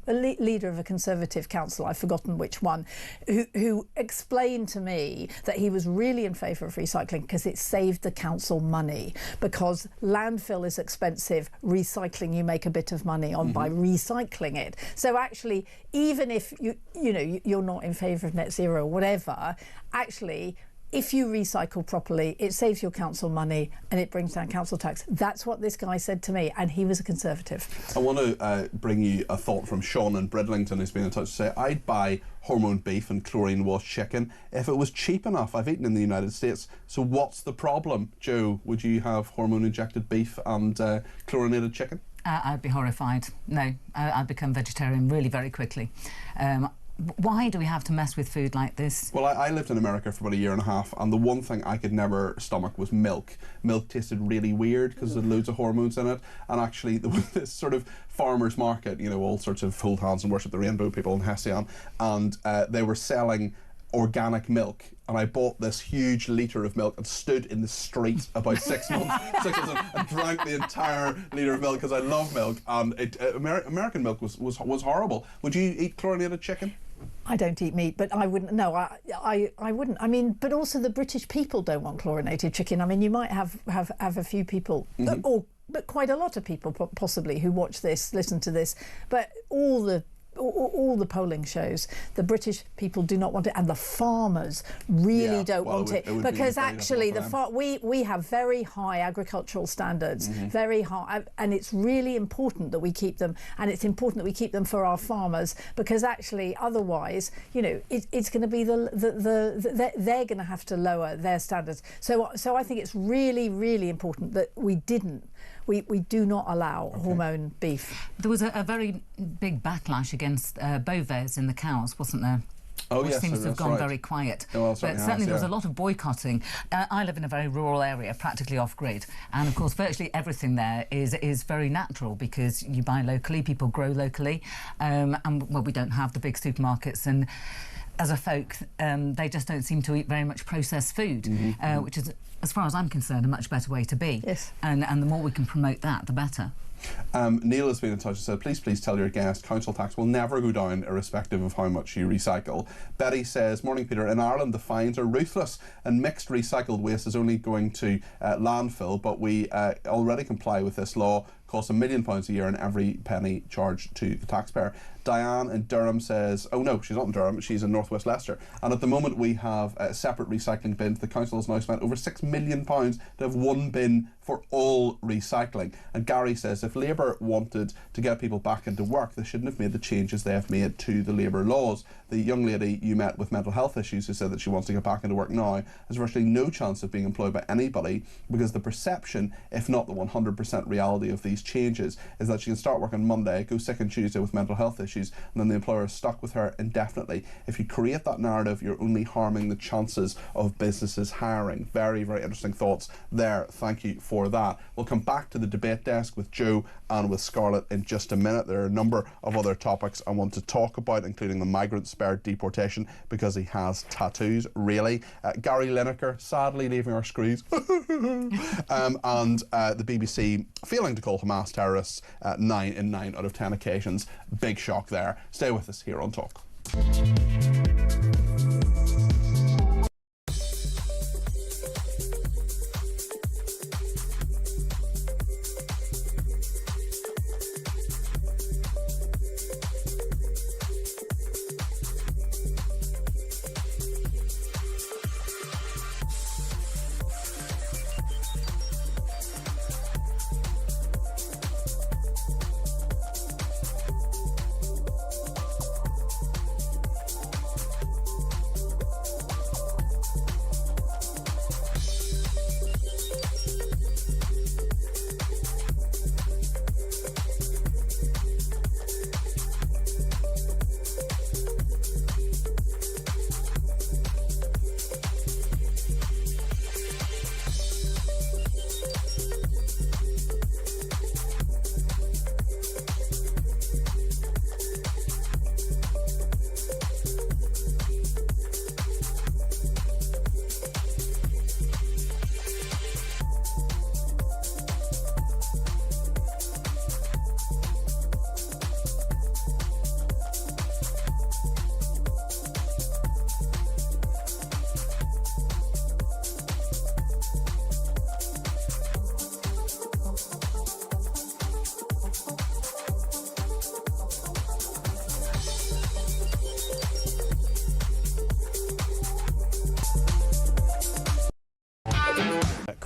leader of a Conservative council, I've forgotten which one, who explained to me that he was really in favour of recycling because it saved the council money, because landfill is expensive, recycling you make a bit of money on by recycling it. So actually, even if you're not in favour of net zero or whatever, actually, if you recycle properly, it saves your council money and it brings down council tax. That's what this guy said to me, and he was a Conservative. I want to bring you a thought from Sean in Bridlington, who's been in touch to say, I'd buy hormone beef and chlorine-washed chicken if it was cheap enough. I've eaten in the United States, so what's the problem? Joe, would you have hormone-injected beef and chlorinated chicken? I'd be horrified. No, I'd become vegetarian really very quickly. Why do we have to mess with food like this? Well, I lived in America for about a year and a half, and the one thing I could never stomach was milk. Milk tasted really weird because there had loads of hormones in it, and actually there was this sort of farmer's market, all sorts of hold hands and worship the rainbow people in Hessian, and they were selling organic milk, and I bought this huge litre of milk and stood in the street about 6 months and drank the entire litre of milk because I love milk, and American milk was horrible. Would you eat chlorinated chicken? I don't eat meat, but I wouldn't. No, I wouldn't. I mean, but also the British people don't want chlorinated chicken. I mean, you might have a few people, but quite a lot of people possibly who watch this, listen to this. But all the polling shows the people do not want it, and the farmers really don't want it because actually we have very high agricultural standards, very high, and it's really important that we keep them, and it's important that we keep them for our farmers, because actually otherwise it's going to be they're going to have to lower their standards. So I think it's really, really important that we do not allow hormone beef. There was a very big backlash against Boves in the cows, wasn't there? Which seems to have gone very quiet. But certainly there was a lot of boycotting. I live in a very rural area, practically off-grid, and of course virtually everything there is very natural because you buy locally, people grow locally, and we don't have the big supermarkets, and as a folk, they just don't seem to eat very much processed food, which is, as far as I'm concerned, a much better way to be. Yes. And the more we can promote that, the better. Neil has been in touch and said, please tell your guest council tax will never go down irrespective of how much you recycle. Betty says, morning Peter, in Ireland the fines are ruthless and mixed recycled waste is only going to landfill, but we already comply with this law. Costs £1 million a year and every penny charged to the taxpayer. Diane in Durham says, oh no, she's not in Durham, she's in North West Leicester, and at the moment we have separate recycling bins. The council has now spent over £6 million to have one bin for all recycling. And Gary says, if Labour wanted to get people back into work, they shouldn't have made the changes they have made to the Labour laws. The young lady you met with mental health issues who said that she wants to get back into work now has virtually no chance of being employed by anybody, because the perception, if not the 100% reality of these changes, is that she can start work on Monday, go sick on Tuesday with mental health issues, and then the employer is stuck with her indefinitely. If you create that narrative, you're only harming the chances of businesses hiring. Very, very interesting thoughts there. Thank you for that. We'll come back to the debate desk with Joe and with Scarlett in just a minute. There are a number of other topics I want to talk about, including the migrant spared deportation because he has tattoos, really. Gary Lineker sadly leaving our screws. And the BBC failing to call Hamas terrorists 9 in 9 out of 10 occasions. Big shock there. Stay with us here on Talk.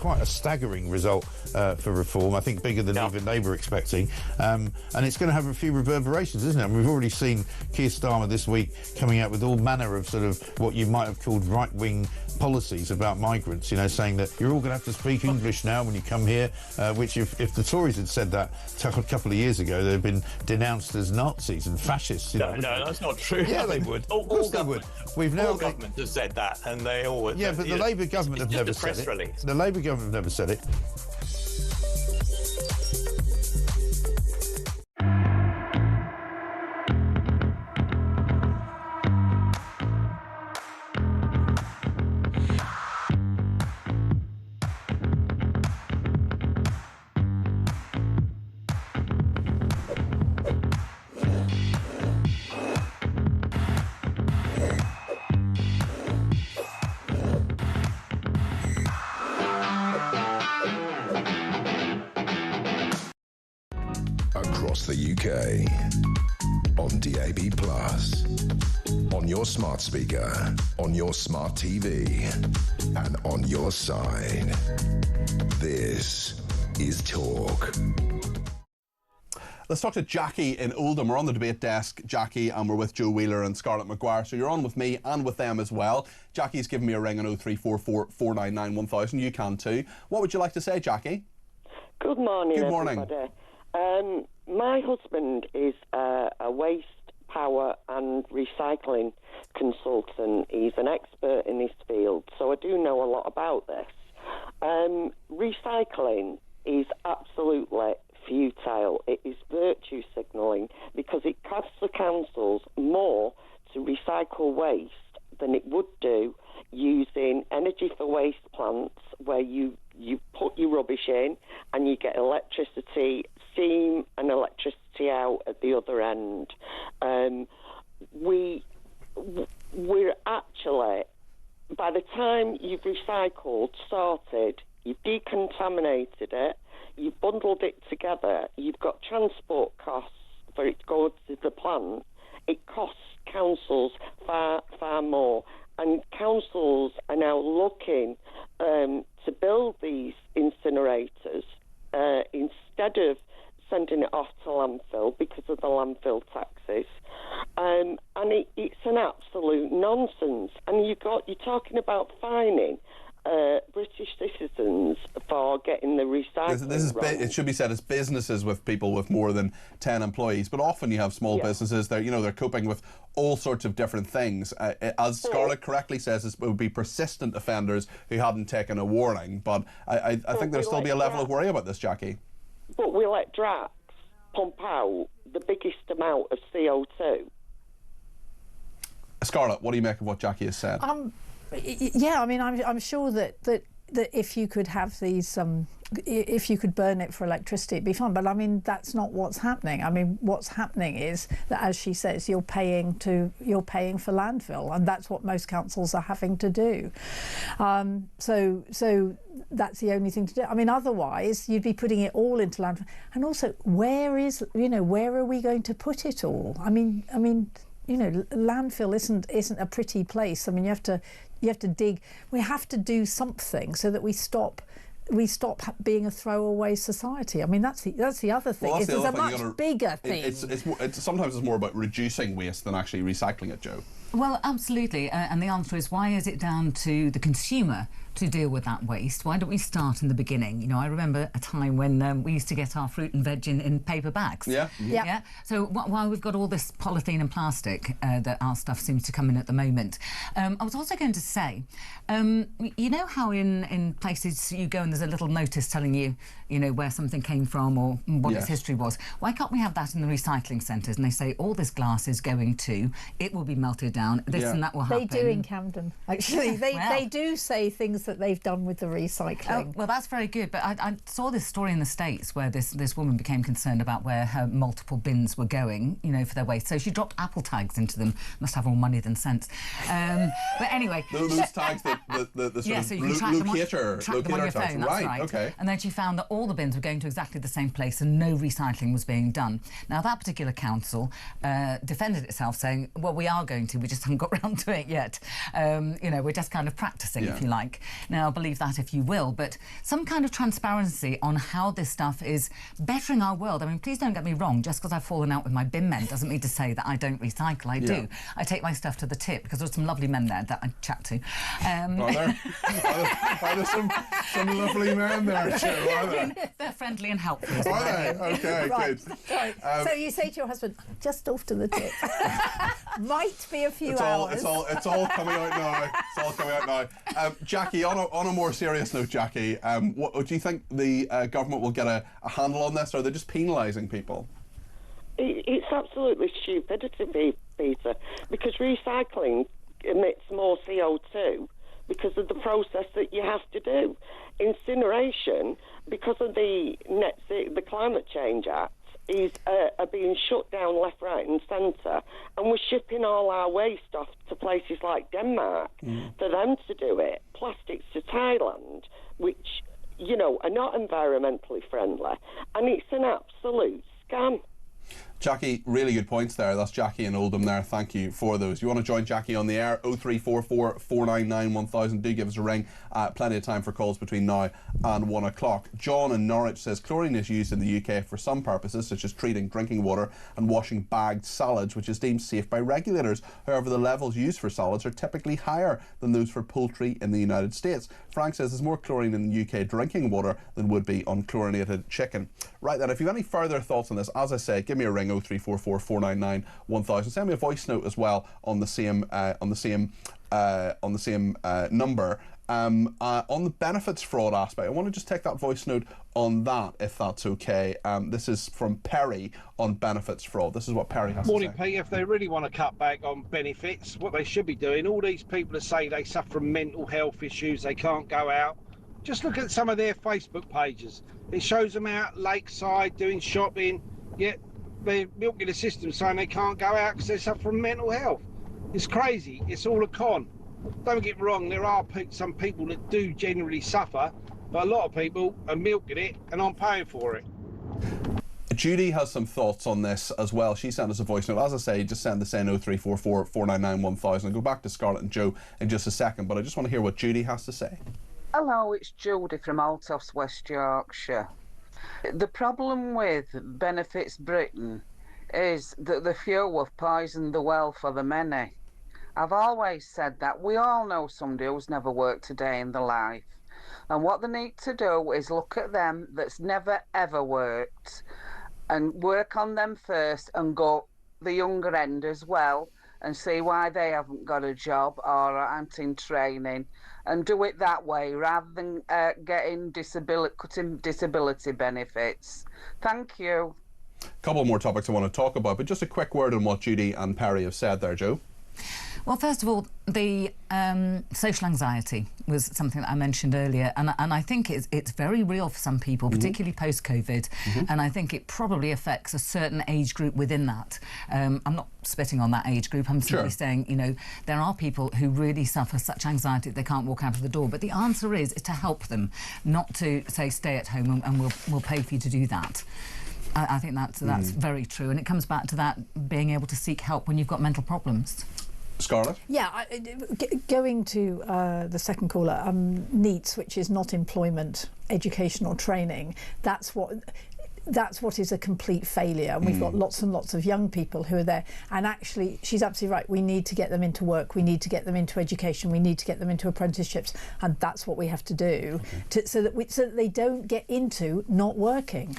quite a staggering result for reform. I think bigger than even they were expecting. And it's going to have a few reverberations, isn't it? And we've already seen Keir Starmer this week coming out with all manner of sort of what you might have called right-wing policies about migrants, you know, saying that you're all going to have to speak English now when you come here, which if the Tories had said that a couple of years ago, they'd have been denounced as Nazis and fascists. No, that's not true. Yeah, they would. Of course they would. We've now all governments have said that, and they all would. Yeah, but the Labour government have never said it. Release. The Labour government have never said it. Across the UK, on DAB+, on your smart speaker, on your smart TV, and on your side. This is Talk. Let's talk to Jackie in Oldham. We're on the debate desk, Jackie, and we're with Joe Wheeler and Scarlett Maguire. So you're on with me and with them as well. Jackie's given me a ring on 0344 499 1000. You can too. What would you like to say, Jackie? Good morning, Good morning. everybody. My husband is a waste, power and recycling consultant. He's an expert in this field, so I do know a lot about this. Recycling is absolutely futile. It is virtue signalling because it costs the councils more to recycle waste than it would do using energy for waste plants where you put your rubbish in and you get electricity, steam and electricity out at the other end. We're actually, by the time you've recycled, sorted, you've decontaminated it, you've bundled it together, you've got transport costs for it to go to the plant, it costs councils far, far more. And councils are now looking to build these incinerators instead of sending it off to landfill because of the landfill taxes. And it's an absolute nonsense. And you're talking about fining British citizens for getting the recycling wrong. It should be said, it's businesses with people with more than 10 employees, but often you have small businesses that, they're coping with all sorts of different things. As Scarlett correctly says, it would be persistent offenders who hadn't taken a warning, but I think there'll still be a level of worry about this, Jackie. But we let Drax pump out the biggest amount of CO2. Scarlett, what do you make of what Jackie has said? Yeah, I mean, I'm sure that if you could have these, if you could burn it for electricity, it'd be fine. But I mean, that's not what's happening. I mean, what's happening is that, as she says, you're paying for landfill, and that's what most councils are having to do. So that's the only thing to do. I mean, otherwise you'd be putting it all into landfill. And also, where are we going to put it all? I mean. Landfill isn't a pretty place. I mean, you have to dig. We have to do something so that we stop being a throwaway society. I mean, that's the other thing. It's a much bigger thing. Sometimes it's more about reducing waste than actually recycling it, Joe. Well, absolutely. And the answer is, why is it down to the consumer to deal with that waste? Why don't we start in the beginning? I remember a time when we used to get our fruit and veg in paper bags. Yeah. So while we've got all this polythene and plastic that our stuff seems to come in at the moment, I was also going to say, you know how in places you go and there's a little notice telling you, where something came from or what its history was. Why can't we have that in the recycling centres? And they say all this glass is going to, it will be melted down, this and that will happen. They do in Camden, actually. They do say things that they've done with the recycling. Oh, well, that's very good. But I saw this story in the States where this woman became concerned about where her multiple bins were going, for their waste. So she dropped Apple tags into them. Must have more money than sense. But anyway, those tags that the sort so of you can track locator them on your tags. phone. That's right. Okay. And then she found that all the bins were going to exactly the same place and no recycling was being done. Now that particular council defended itself, saying, "Well, we are going to. We're just haven't got round to it yet. We're just kind of practicing, if you like. Now, believe that if you will, but some kind of transparency on how this stuff is bettering our world. I mean, please don't get me wrong, just because I've fallen out with my bin men doesn't mean to say that I don't recycle. I do. I take my stuff to the tip because there's some lovely men there that I chat to. Are there some lovely men there too, are there? They're friendly and helpful. Are they? Okay, right. good. Right. So you say to your husband, just off to the tip. Might be a few hours. It's all coming out now. It's all coming out now. Jackie, on a more serious note, Jackie, what do you think the government will get a handle on this, or are they just penalising people? It's absolutely stupidity, Peter, because recycling emits more CO2 because of the process that you have to do. Incineration, because of the Climate Change Act, are being shut down left, right and centre, and we're shipping all our waste off to places like Denmark for them to do it. Plastics to Thailand, which, are not environmentally friendly, and it's an absolute scam. Jackie, really good points there. That's Jackie in Oldham there. Thank you for those. You want to join Jackie on the air? 0344 499 1000. Do give us a ring. Plenty of time for calls between now and 1 o'clock. John in Norwich says chlorine is used in the UK for some purposes, such as treating drinking water and washing bagged salads, which is deemed safe by regulators. However, the levels used for salads are typically higher than those for poultry in the United States. Frank says there's more chlorine in the UK drinking water than would be on chlorinated chicken. Right then, if you have any further thoughts on this, as I say, give me a ring. 0344 499 1000. Send me a voice note as well on the same number. On the benefits fraud aspect, I want to just take that voice note on that, if that's okay. This is from Perry on benefits fraud. This is what Perry has to say. Morning, Pete. If they really want to cut back on benefits, what they should be doing, all these people that say they suffer from mental health issues, they can't go out, just look at some of their Facebook pages. It shows them out lakeside doing shopping, yet they're milking the system saying they can't go out because they suffer from mental health. It's crazy. It's all a con. Don't get me wrong, there are some people that do generally suffer, but a lot of people are milking it and I'm paying for it. Judy has some thoughts on this as well. She sent us a voice note. As I say, just send us in 0344 499 1000. I'll go back to Scarlett and Joe in just a second, but I just want to hear what Judy has to say. Hello, it's Judy from Altos, West Yorkshire. The problem with Benefits Britain is that the few have poisoned the well for the many. I've always said that we all know somebody who's never worked a day in their life. And what they need to do is look at them that's never ever worked and work on them first and go the younger end as well and see why they haven't got a job or aren't in training, and do it that way rather than cutting disability benefits. Thank you. A couple more topics I want to talk about, but just a quick word on what Judy and Perry have said there, Joe. Well, first of all, the social anxiety was something that I mentioned earlier, and I think it's very real for some people, particularly post-COVID, and I think it probably affects a certain age group within that. I'm not spitting on that age group, I'm simply saying, there are people who really suffer such anxiety that they can't walk out of the door, but the answer is to help them, not to say stay at home and we'll pay for you to do that. I think that's very true, and it comes back to that being able to seek help when you've got mental problems. Scarlett? Yeah, going to the second caller, NEETs, which is not employment, education or training, that's what is a complete failure, and we've got lots and lots of young people who are there, and actually she's absolutely right, we need to get them into work, we need to get them into education, we need to get them into apprenticeships, and that's what we have to do so that they don't get into not working.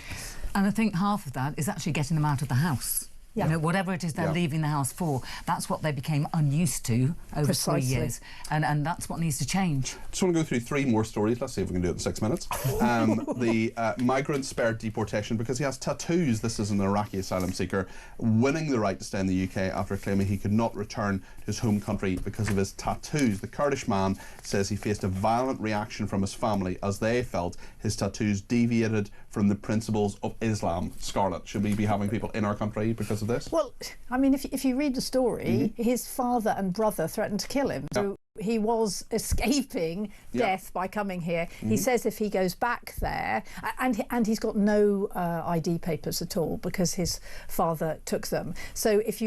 And I think half of that is actually getting them out of the house. Yeah. Whatever it is they're leaving the house for, that's what they became unused to over 3 years. And that's what needs to change. Just want to go through 3 more stories. Let's see if we can do it in 6 minutes. The migrant spared deportation because he has tattoos. This is an Iraqi asylum seeker winning the right to stay in the UK after claiming he could not return to his home country because of his tattoos. The Kurdish man says he faced a violent reaction from his family as they felt his tattoos deviated from the principles of Islam. Scarlett, should we be having people in our country because of this? Well, I mean, if you read the story, his father and brother threatened to kill him. So he was escaping death by coming here. He says if he goes back there, and he's got no ID papers at all because his father took them. So it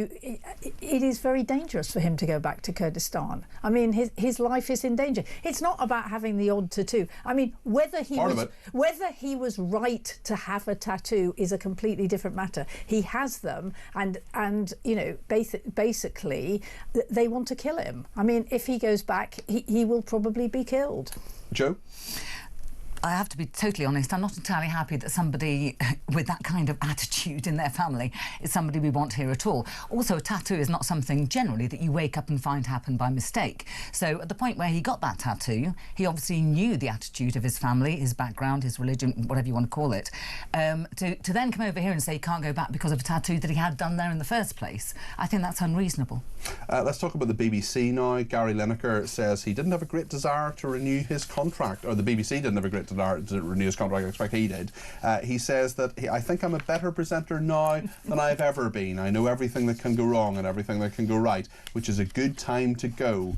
is very dangerous for him to go back to Kurdistan. I mean, his life is in danger. It's not about having the odd tattoo. I mean, whether he was right to have a tattoo is a completely different matter. He has them, and you know, basically they want to kill him. I mean, if he goes back, he will probably be killed. Joe? I have to be totally honest, I'm not entirely happy that somebody with that kind of attitude in their family is somebody we want here at all. Also, a tattoo is not something generally that you wake up and find happen by mistake. So at the point where he got that tattoo, he obviously knew the attitude of his family, his background, his religion, whatever you want to call it. To then come over here and say he can't go back because of a tattoo that he had done there in the first place, I think that's unreasonable. Let's talk about the BBC now. Gary Lineker says he didn't have a great desire to renew his contract, or the BBC didn't have a great desire to renew his contract. I expect he did. He says that I think I'm a better presenter now than I've ever been. I know everything that can go wrong and everything that can go right, which is a good time to go.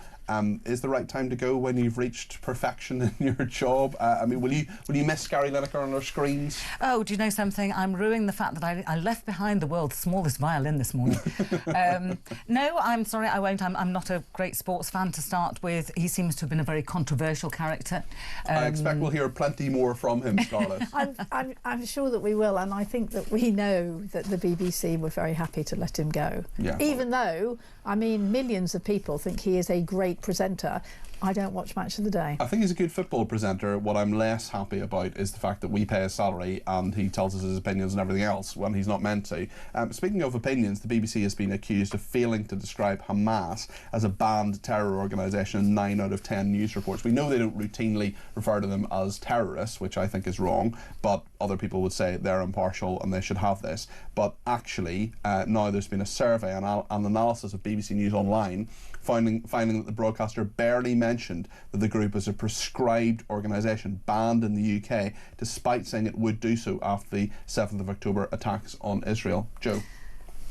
Is the right time to go when you've reached perfection in your job? I mean, will you miss Gary Lineker on our screens? Oh, do you know something? I'm ruining the fact that I left behind the world's smallest violin this morning. No, I'm sorry, I won't. I'm not a great sports fan to start with. He seems to have been a very controversial character. I expect we'll hear plenty more from him, Scarlett. I'm sure that we will, and I think that we know that the BBC were very happy to let him go. Yeah. Even though, I mean, millions of people think he is a great presenter. I don't watch Match of the Day. I think he's a good football presenter. What I'm less happy about is the fact that we pay his salary and he tells us his opinions and everything else when he's not meant to. Speaking of opinions, the BBC has been accused of failing to describe Hamas as a banned terror organisation in 9 out of 10 news reports. We know they don't routinely refer to them as terrorists, which I think is wrong, but other people would say they're impartial and they should have this. But actually, now there's been a survey and an analysis of BBC News Online finding that the broadcaster barely mentioned that the group is a proscribed organisation banned in the UK, despite saying it would do so after the 7th of October attacks on Israel. Joe?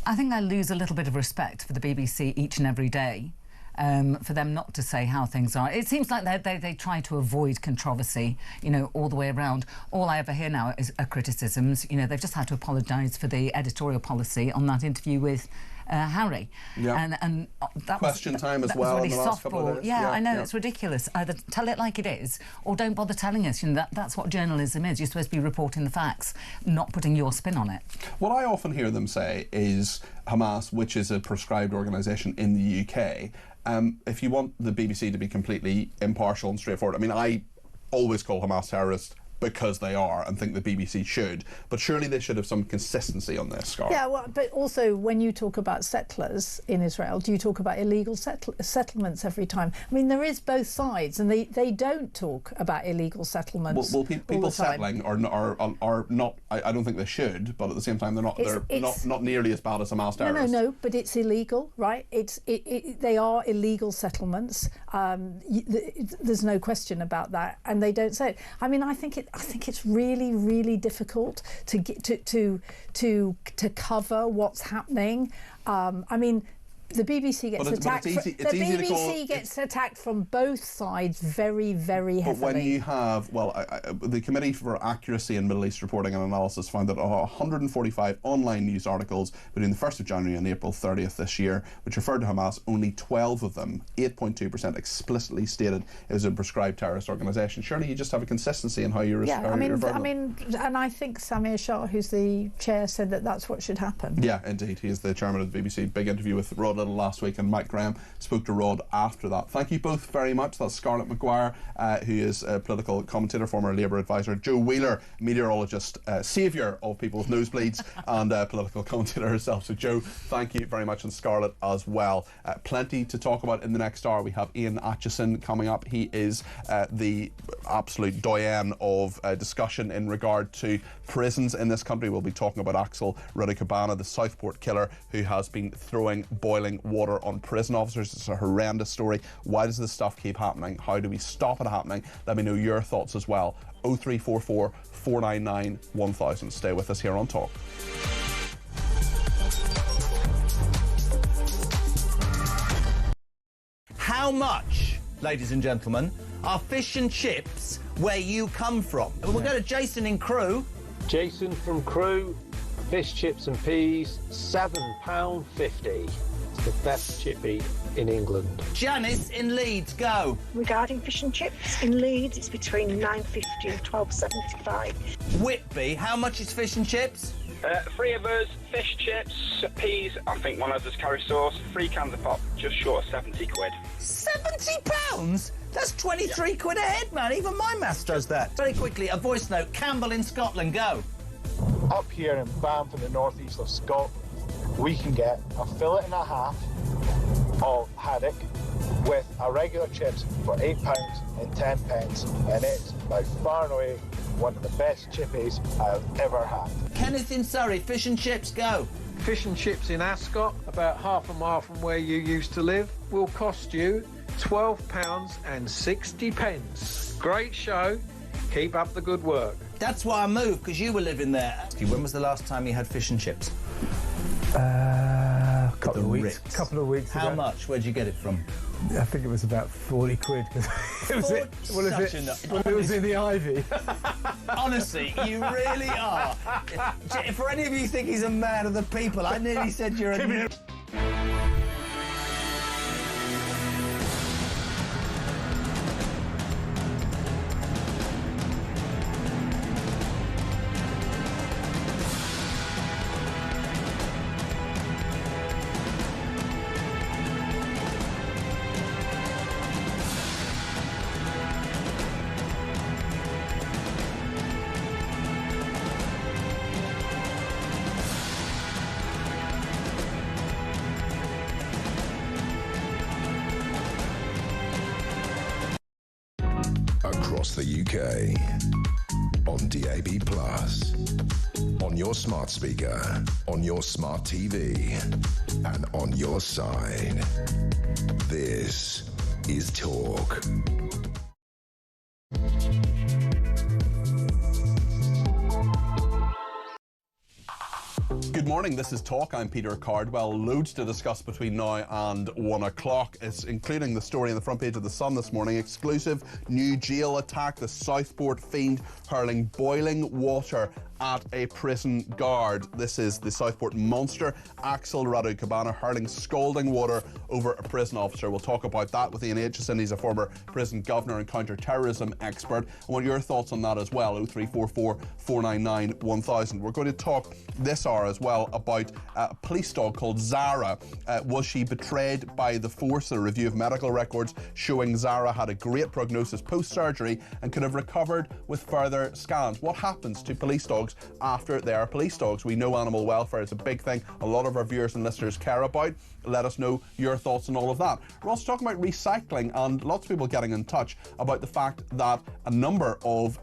I think I lose a little bit of respect for the BBC each and every day. For them not to say how things are. It seems like they try to avoid controversy, you know, all the way around. All I ever hear now are criticisms. You know, they've just had to apologise for the editorial policy on that interview with Harry. Yeah. And that question was, time as that well was really in the last couple of days. Yeah, I know, it's ridiculous. Either tell it like it is or don't bother telling us. You know, that's what journalism is. You're supposed to be reporting the facts, not putting your spin on it. What I often hear them say is Hamas, which is a proscribed organisation in the UK, if you want the BBC to be completely impartial and straightforward, I mean, I always call Hamas terrorists because they are, and think the BBC should, but surely they should have some consistency on this, Scar. Yeah, well, but also when you talk about settlers in Israel, do you talk about illegal settlements every time? I mean, there is both sides, and they don't talk about illegal settlements. Well, people settling are not. I don't think they should, but at the same time, they're not nearly as bad as Hamas terrorists. No, but it's illegal, right? They are illegal settlements. There's no question about that, and they don't say it. I mean, I think it's really, really difficult to get to cover what's happening. I mean, the BBC gets attacked. The BBC gets attacked from both sides very, very heavily. But when you have, the Committee for Accuracy in Middle East Reporting and Analysis found that 145 online news articles between the 1st of January and April 30th this year, which referred to Hamas, only 12 of them, 8.2%, explicitly stated it was a prescribed terrorist organisation. Surely you just have a consistency in how you refer to them. And I think Samir Shah, who's the chair, said that that's what should happen. Yeah, indeed. He's the chairman of the BBC. Big interview with Rod Little last week, and Mike Graham spoke to Rod after that. Thank you both very much. That's Scarlett Maguire, who is a political commentator, former Labour advisor, Joe Wheeler, meteorologist, saviour of people's nosebleeds, and political commentator herself. So Joe, thank you very much, and Scarlett as well. Plenty to talk about in the next hour. We have Ian Atchison coming up. He is the absolute doyen of discussion in regard to prisons in this country. We'll be talking about Axel Rudikabana, the Southport killer, who has been throwing boiling water on prison officers. It's a horrendous story. Why does this stuff keep happening? How do we stop it happening? Let me know your thoughts as well. 0344 499 1000. Stay with us here on Talk. How much ladies and gentlemen, are fish and chips where you come from? We'll go to Jason in Crewe. Jason from Crewe, fish, chips and peas, £7.50. It's the best chippy in England. Janice in Leeds, go. Regarding fish and chips in Leeds, it's between £9.50 and £12.75. Whitby, how much is fish and chips? 3 of us, fish, chips, peas, I think one of us curry sauce, 3 cans of pop, just short of 70 quid. £70? That's 23 quid a head, man. Even my maths does that. Very quickly, a voice note. Campbell in Scotland, go. Up here in Banff in the northeast of Scotland, we can get a fillet and a half of haddock with a regular chips for £8 and 10 pence, and it's by far and away one of the best chippies I've ever had. Kenneth in Surrey, fish and chips, go. Fish and chips in Ascot, about half a mile from where you used to live, will cost you £12.60. Great show. Keep up the good work. That's why I moved, because you were living there. When was the last time you had fish and chips? Couple of weeks ago. How much? Where'd you get it from? I think it was about 40 quid. It was in the Ivy. Honestly, you really are. For any of you who think he's a man of the people, I nearly said you're a... Across the UK, on DAB+, on your smart speaker, on your smart TV, and on your side. This is Talk. Good morning, this is Talk. I'm Peter Cardwell. Loads to discuss between now and 1 o'clock. It's including the story on the front page of The Sun this morning. Exclusive new jail attack. The Southport fiend hurling boiling water at a prison guard. This is the Southport monster, Axel Raducabana, hurling scalding water over a prison officer. We'll talk about that with Ian Aitchison. He's a former prison governor and counter-terrorism expert. I want your thoughts on that as well. 0344 499 1000. We're going to talk this hour as well about a police dog called Zara. Was she betrayed by the force? A review of medical records showing Zara had a great prognosis post-surgery and could have recovered with further scans. What happens to police dogs after they are police dogs? We know animal welfare is a big thing a lot of our viewers and listeners care about. Let us know your thoughts on all of that. We're also talking about recycling, and lots of people getting in touch about the fact that a number of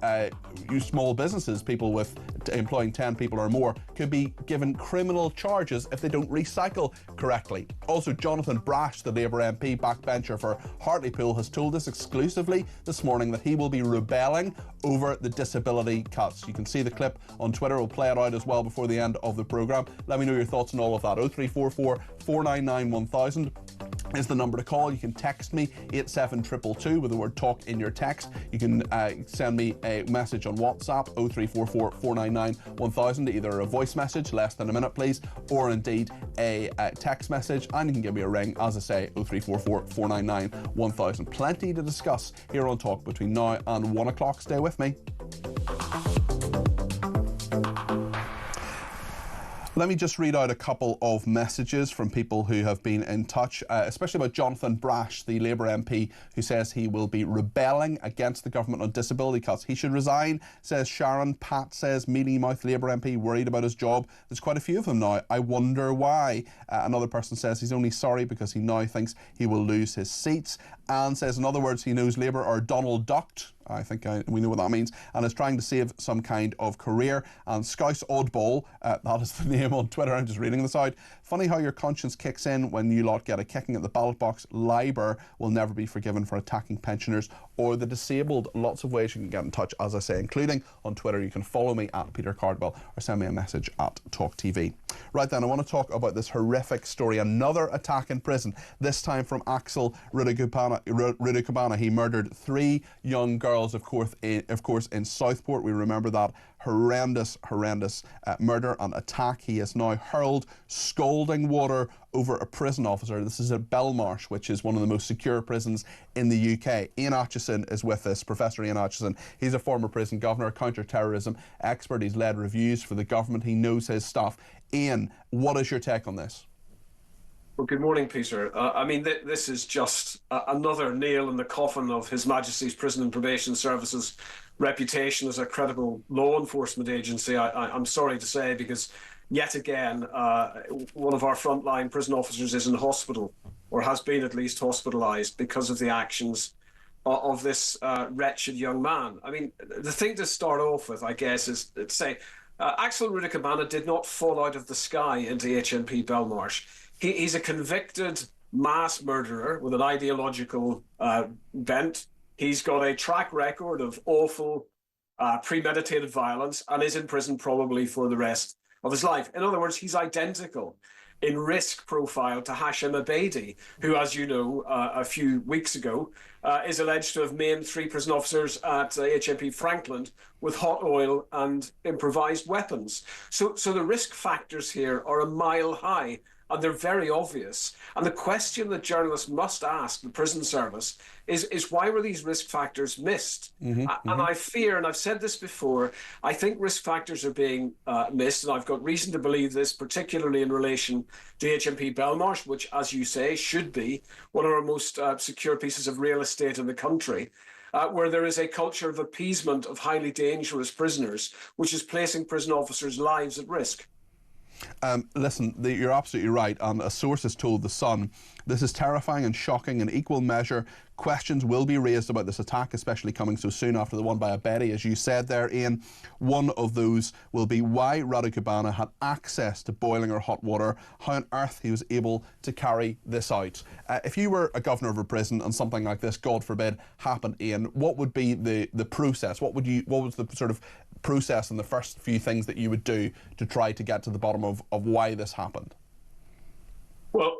small businesses, people with employing 10 people or more, could be given criminal charges if they don't recycle correctly. Also, Jonathan Brash, the Labour MP backbencher for Hartlepool, has told us exclusively this morning that he will be rebelling over the disability cuts. You can see the clip on Twitter. We'll play it out as well before the end of the programme. Let me know your thoughts on all of that. 0344 499 1000 is the number to call. You can text me 87222 with the word talk in your text. You can send me a message on WhatsApp 0344 499 1000, either a voice message, less than a minute please, or indeed a text message, and you can give me a ring, as I say, 0344 499 1000. Plenty to discuss here on Talk between now and 1 o'clock. Stay with me. Let me just read out a couple of messages from people who have been in touch, especially about Jonathan Brash, the Labour MP, who says he will be rebelling against the government on disability cuts. He should resign, says Sharon. Pat says mealy-mouthed Labour MP worried about his job. There's quite a few of them now. I wonder why. Another person says he's only sorry because he now thinks he will lose his seats. Anne says, in other words, he knows Labour are Donald Ducked I think we know what that means, and is trying to save some kind of career. And Scouse Oddball, that is the name on Twitter, I'm just reading this out. Funny how your conscience kicks in when you lot get a kicking at the ballot box. Labour will never be forgiven for attacking pensioners or the disabled. Lots of ways you can get in touch, as I say, including on Twitter. You can follow me at Peter Cardwell or send me a message at talkTV. Right then, I want to talk about this horrific story. Another attack in prison, this time from Axel Rudikabana. He murdered 3 young girls, of course, in Southport. We remember that horrendous murder and attack. He has now hurled scalding water over a prison officer. This is at Belmarsh, which is one of the most secure prisons in the UK. Ian Atchison is with us, Professor Ian Atchison. He's a former prison governor, counter-terrorism expert. He's led reviews for the government. He knows his stuff. Ian, what is your take on this? Well, good morning, Peter. I mean, this is just another nail in the coffin of His Majesty's Prison and Probation Service's reputation as a credible law enforcement agency. I'm sorry to say, because yet again, one of our frontline prison officers is in hospital, or has been at least hospitalised, because of the actions of this wretched young man. I mean, the thing to start off with, I guess, is to say Axel Rudikabana did not fall out of the sky into HMP Belmarsh. He's a convicted mass murderer with an ideological bent. He's got a track record of awful, premeditated violence and is in prison probably for the rest of his life. In other words, he's identical in risk profile to Hashim Abedi, who, as you know, a few weeks ago, is alleged to have maimed 3 prison officers at HMP Frankland with hot oil and improvised weapons. So the risk factors here are a mile high, and they're very obvious. And the question that journalists must ask the prison service is why were these risk factors missed? And I fear, and I've said this before, I think risk factors are being missed, and I've got reason to believe this, particularly in relation to HMP Belmarsh, which, as you say, should be one of our most secure pieces of real estate in the country, where there is a culture of appeasement of highly dangerous prisoners, which is placing prison officers' lives at risk. Listen, you're absolutely right, and a source has told The Sun, this is terrifying and shocking in equal measure. Questions will be raised about this attack, especially coming so soon after the one by Abedi, as you said there, Ian. One of those will be why Rudikabana had access to boiling or hot water, how on earth he was able to carry this out. If you were a governor of a prison and something like this, God forbid, happened, Ian, what would be the process? What was the sort of process and the first few things that you would do to try to get to the bottom of why this happened? Well,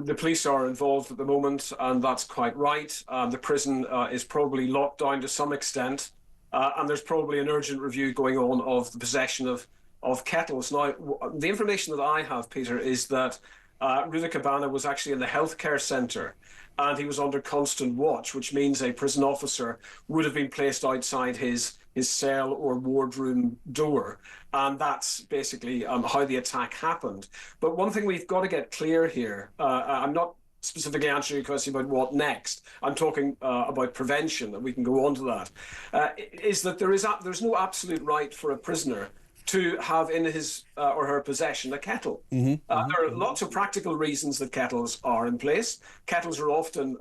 the police are involved at the moment, and that's quite right. The prison is probably locked down to some extent, and there's probably an urgent review going on of the possession of kettles. Now, the information that I have, Peter, is that Rudikabana was actually in the healthcare centre, and he was under constant watch, which means a prison officer would have been placed outside his cell or wardroom door. And that's basically how the attack happened. But one thing we've got to get clear here, I'm not specifically answering your question about what next, I'm talking about prevention, and we can go on to that, is that there's no absolute right for a prisoner to have in his or her possession a kettle. There are lots of practical reasons that kettles are in place. Kettles are often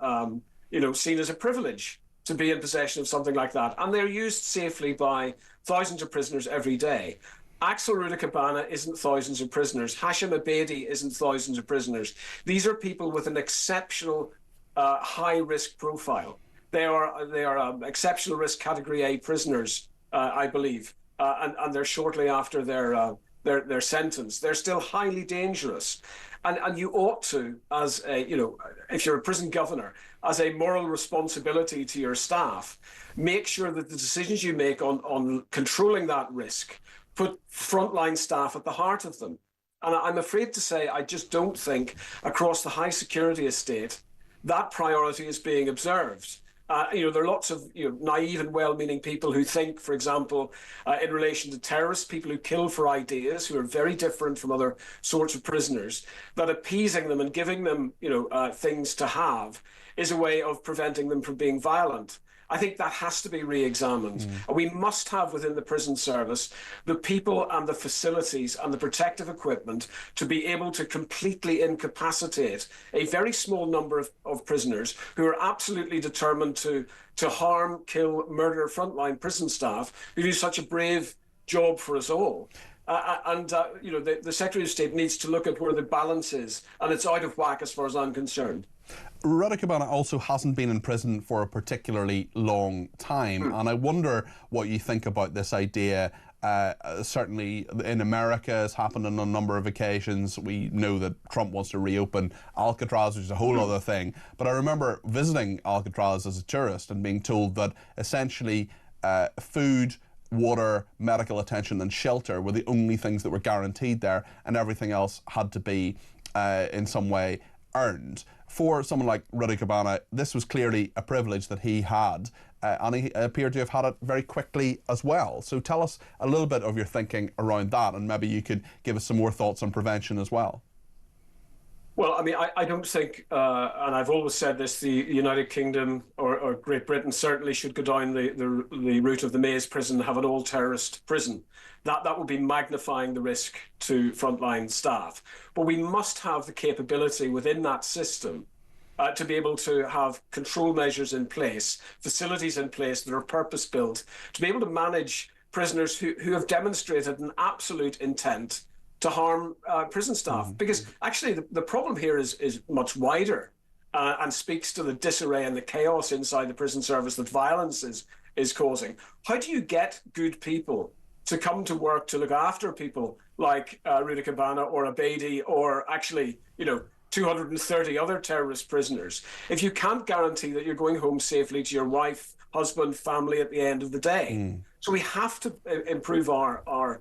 seen as a privilege to be in possession of something like that, and they're used safely by thousands of prisoners every day. Axel Rudikabana isn't thousands of prisoners. Hashim Abedi isn't thousands of prisoners. These are people with an exceptional high risk profile. They are exceptional risk category A prisoners, I believe, and they're shortly after their sentence. They're still highly dangerous, and you ought to, as if you're a prison governor, as a moral responsibility to your staff, make sure that the decisions you make on controlling that risk put frontline staff at the heart of them. And I'm afraid to say, I just don't think across the high security estate that priority is being observed. There are lots of naive and well-meaning people who think, for example, in relation to terrorists, people who kill for ideas, who are very different from other sorts of prisoners, that appeasing them and giving them things to have is a way of preventing them from being violent. I think that has to be re-examined. We must have within the prison service the people and the facilities and the protective equipment to be able to completely incapacitate a very small number of prisoners who are absolutely determined to harm, kill, murder frontline prison staff who do such a brave job for us all. You know, the Secretary of State needs to look at where the balance is, and it's out of whack as far as I'm concerned. Rudakabana also hasn't been in prison for a particularly long time, and I wonder what you think about this idea. Certainly in America, it's happened on a number of occasions. We know that Trump wants to reopen Alcatraz, which is a whole other thing. But I remember visiting Alcatraz as a tourist and being told that essentially food, water, medical attention and shelter were the only things that were guaranteed there, and everything else had to be in some way earned. For someone like Rudakabana, this was clearly a privilege that he had, and he appeared to have had it very quickly as well. So tell us a little bit of your thinking around that, and maybe you could give us some more thoughts on prevention as well. Well, I mean, I don't think, and I've always said this, the United Kingdom or Great Britain certainly should go down the route of the Maze prison, have an all-terrorist prison. That would be magnifying the risk to frontline staff. But we must have the capability within that system to be able to have control measures in place, facilities in place that are purpose-built, to be able to manage prisoners who have demonstrated an absolute intent to harm prison staff. Because actually the problem here is much wider and speaks to the disarray and the chaos inside the prison service that violence is causing. How do you get good people to come to work to look after people like Rudakabana or Abedi or actually, you know, 230 other terrorist prisoners, if you can't guarantee that you're going home safely to your wife, husband, family at the end of the day? So we have to improve our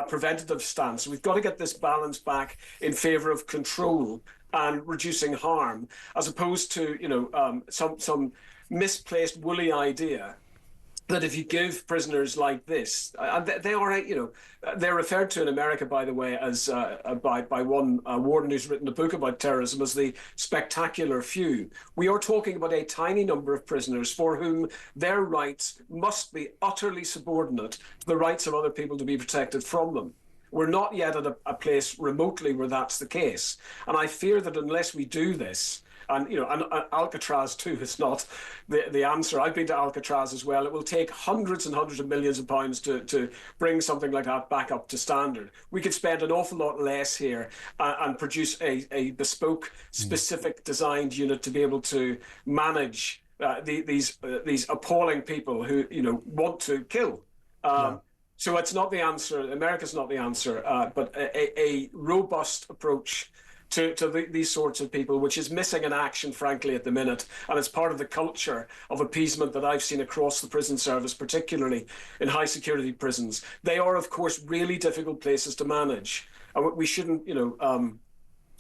preventative stance. We've got to get this balance back in favour of control and reducing harm, as opposed to, you know, some misplaced woolly idea that if you give prisoners like this, and they are, you know, they're referred to in America, by the way, as by one warden who's written a book about terrorism as the spectacular few. We are talking about a tiny number of prisoners for whom their rights must be utterly subordinate to the rights of other people to be protected from them. We're not yet at a place remotely where that's the case. And I fear that unless we do this, and, you know, and Alcatraz too is not the answer. I've been to Alcatraz as well. It will take hundreds and hundreds of millions of pounds to bring something like that back up to standard. We could spend an awful lot less here and produce a bespoke, specific designed unit to be able to manage these appalling people who, you know, want to kill. So it's not the answer. America's not the answer, but a robust approach to these sorts of people, which is missing in action, frankly, at the minute. And it's part of the culture of appeasement that I've seen across the prison service, particularly in high security prisons. They are, of course, really difficult places to manage. And we shouldn't, you know,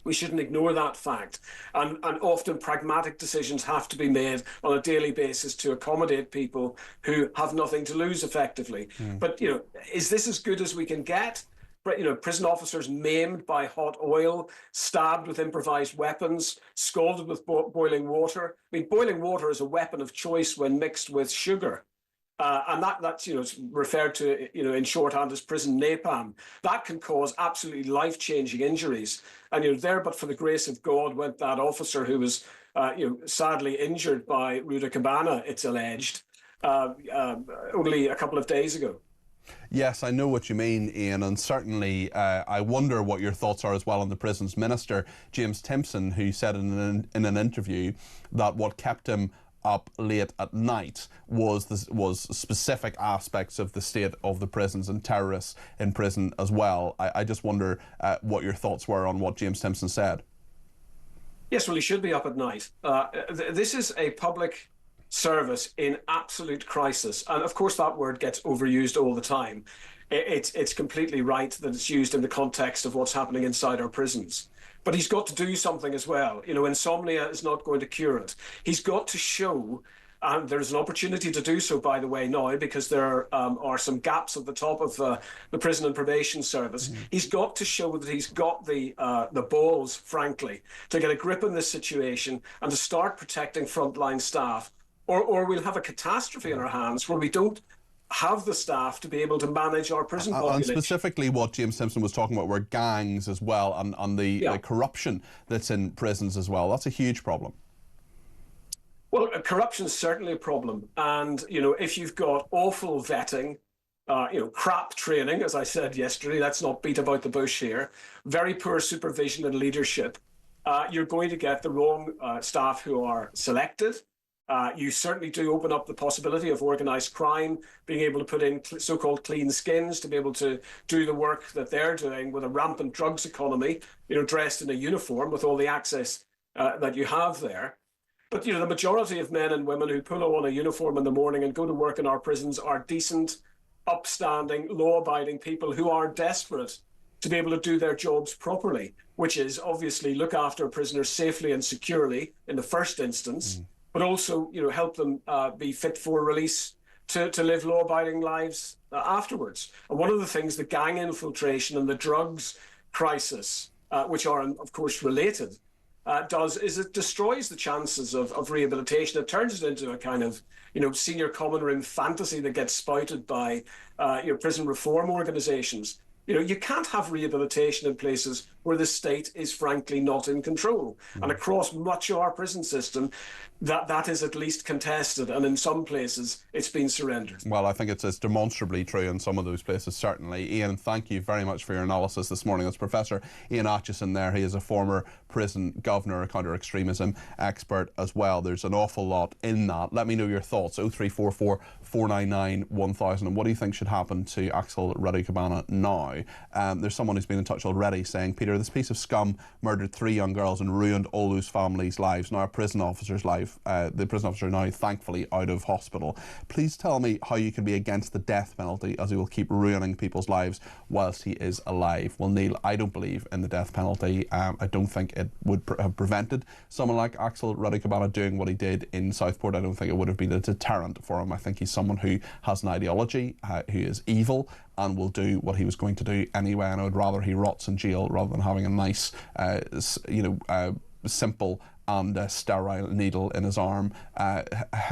we shouldn't ignore that fact. And often pragmatic decisions have to be made on a daily basis to accommodate people who have nothing to lose effectively. But, you know, is this as good as we can get? You know, prison officers maimed by hot oil, stabbed with improvised weapons, scalded with boiling water. I mean, boiling water is a weapon of choice when mixed with sugar. And that's, you know, it's referred to, you know, in shorthand as prison napalm. That can cause absolutely life-changing injuries. And, you know, there, but for the grace of God, went that officer who was, you know, sadly injured by Rudakabana, it's alleged, only a couple of days ago. Yes, I know what you mean, Ian, and certainly I wonder what your thoughts are as well on the prisons minister, James Timpson, who said in an interview that what kept him up late at night was specific aspects of the state of the prisons and terrorists in prison as well. I just wonder what your thoughts were on what James Timpson said. Yes, well, he should be up at night. This is a public service in absolute crisis, and of course that word gets overused all the time. It's completely right that it's used in the context of what's happening inside our prisons, but he's got to do something as well. You know, insomnia is not going to cure it. He's got to show, and there's an opportunity to do so, by the way, now, because there are some gaps at the top of the prison and probation service. He's got to show that he's got the balls, frankly, to get a grip on this situation and to start protecting frontline staff or we'll have a catastrophe in our hands where we don't have the staff to be able to manage our prison population. And specifically what James Simpson was talking about were gangs as well, and the corruption that's in prisons as well. That's a huge problem. Well, corruption is certainly a problem. And, you know, if you've got awful vetting, you know, crap training, as I said yesterday, let's not beat about the bush here, very poor supervision and leadership, you're going to get the wrong staff who are selected. You certainly do open up the possibility of organised crime, being able to put in so-called clean skins to be able to do the work that they're doing with a rampant drugs economy, you know, dressed in a uniform with all the access that you have there. But, you know, the majority of men and women who pull on a uniform in the morning and go to work in our prisons are decent, upstanding, law-abiding people who are desperate to be able to do their jobs properly, which is obviously look after prisoners safely and securely in the first instance, but also, you know, help them be fit for release to live law-abiding lives afterwards. And one of the things the gang infiltration and the drugs crisis, which are, of course, related, does is it destroys the chances of rehabilitation. It turns it into a kind of, you know, senior common room fantasy that gets spouted by prison reform organisations. You know, you can't have rehabilitation in places where the state is frankly not in control. And across much of our prison system, that is at least contested, and in some places it's been surrendered. Well, I think it's demonstrably true in some of those places, certainly. Ian, thank you very much for your analysis this morning. That's Professor Ian Acheson there. He is a former prison governor, a counter-extremism expert as well. There's an awful lot in that. Let me know your thoughts. 0344 499 1000. And what do you think should happen to Axel Radikabana now? There's someone who's been in touch already saying, Peter, this piece of scum murdered 3 young girls and ruined all those families' lives. Now a prison officer's life. The prison officer now thankfully out of hospital. Please tell me how you can be against the death penalty, as he will keep ruining people's lives whilst he is alive. Well, Neil, I don't believe in the death penalty. I don't think it would have prevented someone like Axel Radikabana doing what he did in Southport. I don't think it would have been a deterrent for him. I think he's someone who has an ideology, who is evil, and will do what he was going to do anyway. And I would rather he rots in jail rather than having a nice, simple and a sterile needle in his arm,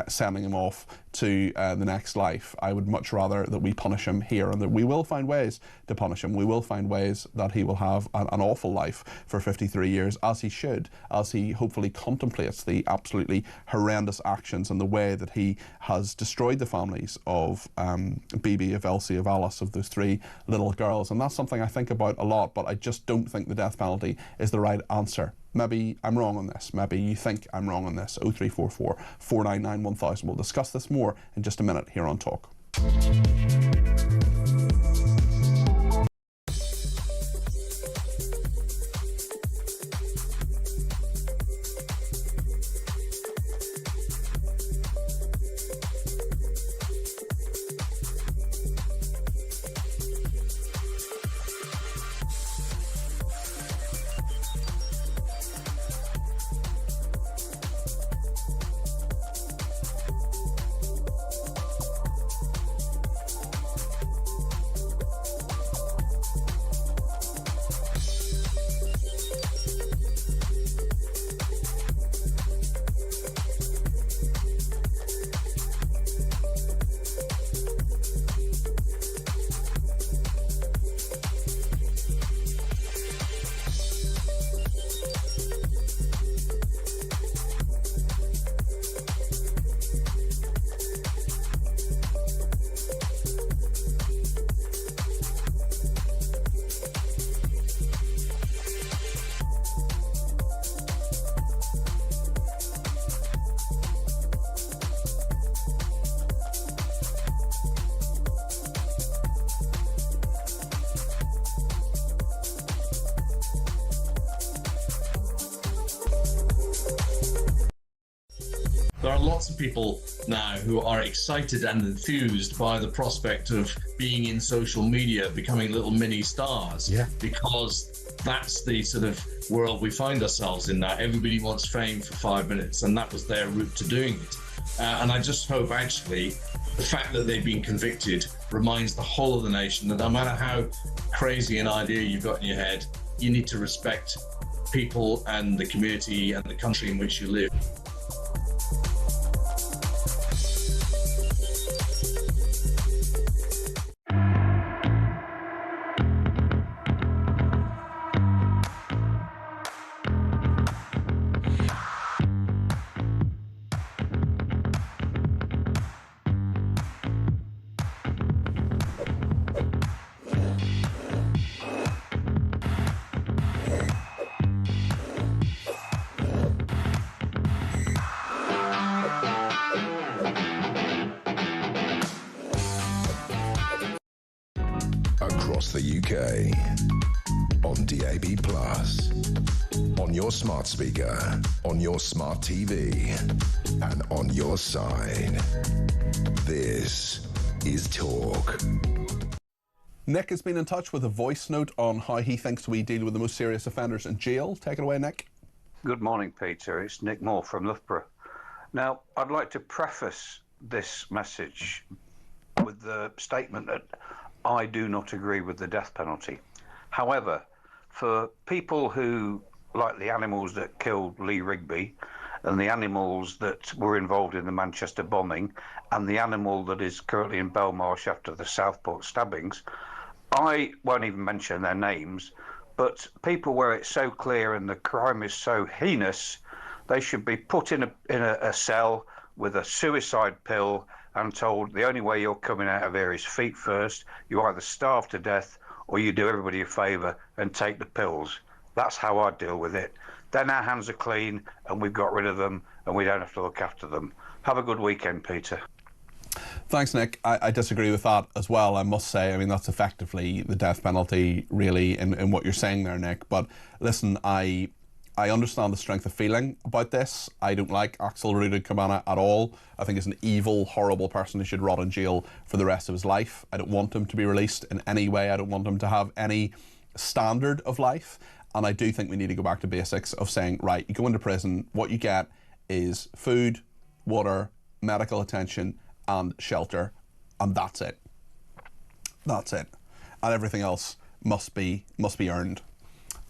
sending him off to the next life. I would much rather that we punish him here, and that we will find ways to punish him. We will find ways that he will have an awful life for 3 years, as he should, as he hopefully contemplates the absolutely horrendous actions and the way that he has destroyed the families of Bibi, of Elsie, of Alice, of those 3 little girls. And that's something I think about a lot, but I just don't think the death penalty is the right answer. Maybe I'm wrong on this. Maybe you think I'm wrong on this. 0344 499 1000. We'll discuss this more in just a minute here on Talk. There are lots of people now who are excited and enthused by the prospect of being in social media, becoming little mini stars, because that's the sort of world we find ourselves in now. Everybody wants fame for 5 minutes, and that was their route to doing it. And I just hope, actually, the fact that they've been convicted reminds the whole of the nation that no matter how crazy an idea you've got in your head, you need to respect people and the community and the country in which you live. UK. On DAB+, on your smart speaker, on your smart TV, and on your side. This is Talk. Nick has been in touch with a voice note on how he thinks we deal with the most serious offenders in jail. Take it away, Nick. Good morning, Peter. It's Nick Moore from Loughborough. Now, I'd like to preface this message with the statement that I do not agree with the death penalty. However, for people who, like the animals that killed Lee Rigby and the animals that were involved in the Manchester bombing and the animal that is currently in Belmarsh after the Southport stabbings, I won't even mention their names, but people where it's so clear and the crime is so heinous, they should be put in a cell with a suicide pill and told the only way you're coming out of here is feet first. You either starve to death or you do everybody a favour and take the pills. That's how I deal with it. Then our hands are clean and we've got rid of them and we don't have to look after them. Have a good weekend, Peter. Thanks, Nick. I disagree with that as well, I must say. I mean, that's effectively the death penalty, really, in what you're saying there, Nick. But listen, I understand the strength of feeling about this. I don't like Axel Ruud Cabana at all. I think he's an evil, horrible person who should rot in jail for the rest of his life. I don't want him to be released in any way. I don't want him to have any standard of life. And I do think we need to go back to basics of saying, right, you go into prison, what you get is food, water, medical attention, and shelter, and that's it. That's it. And everything else must be earned.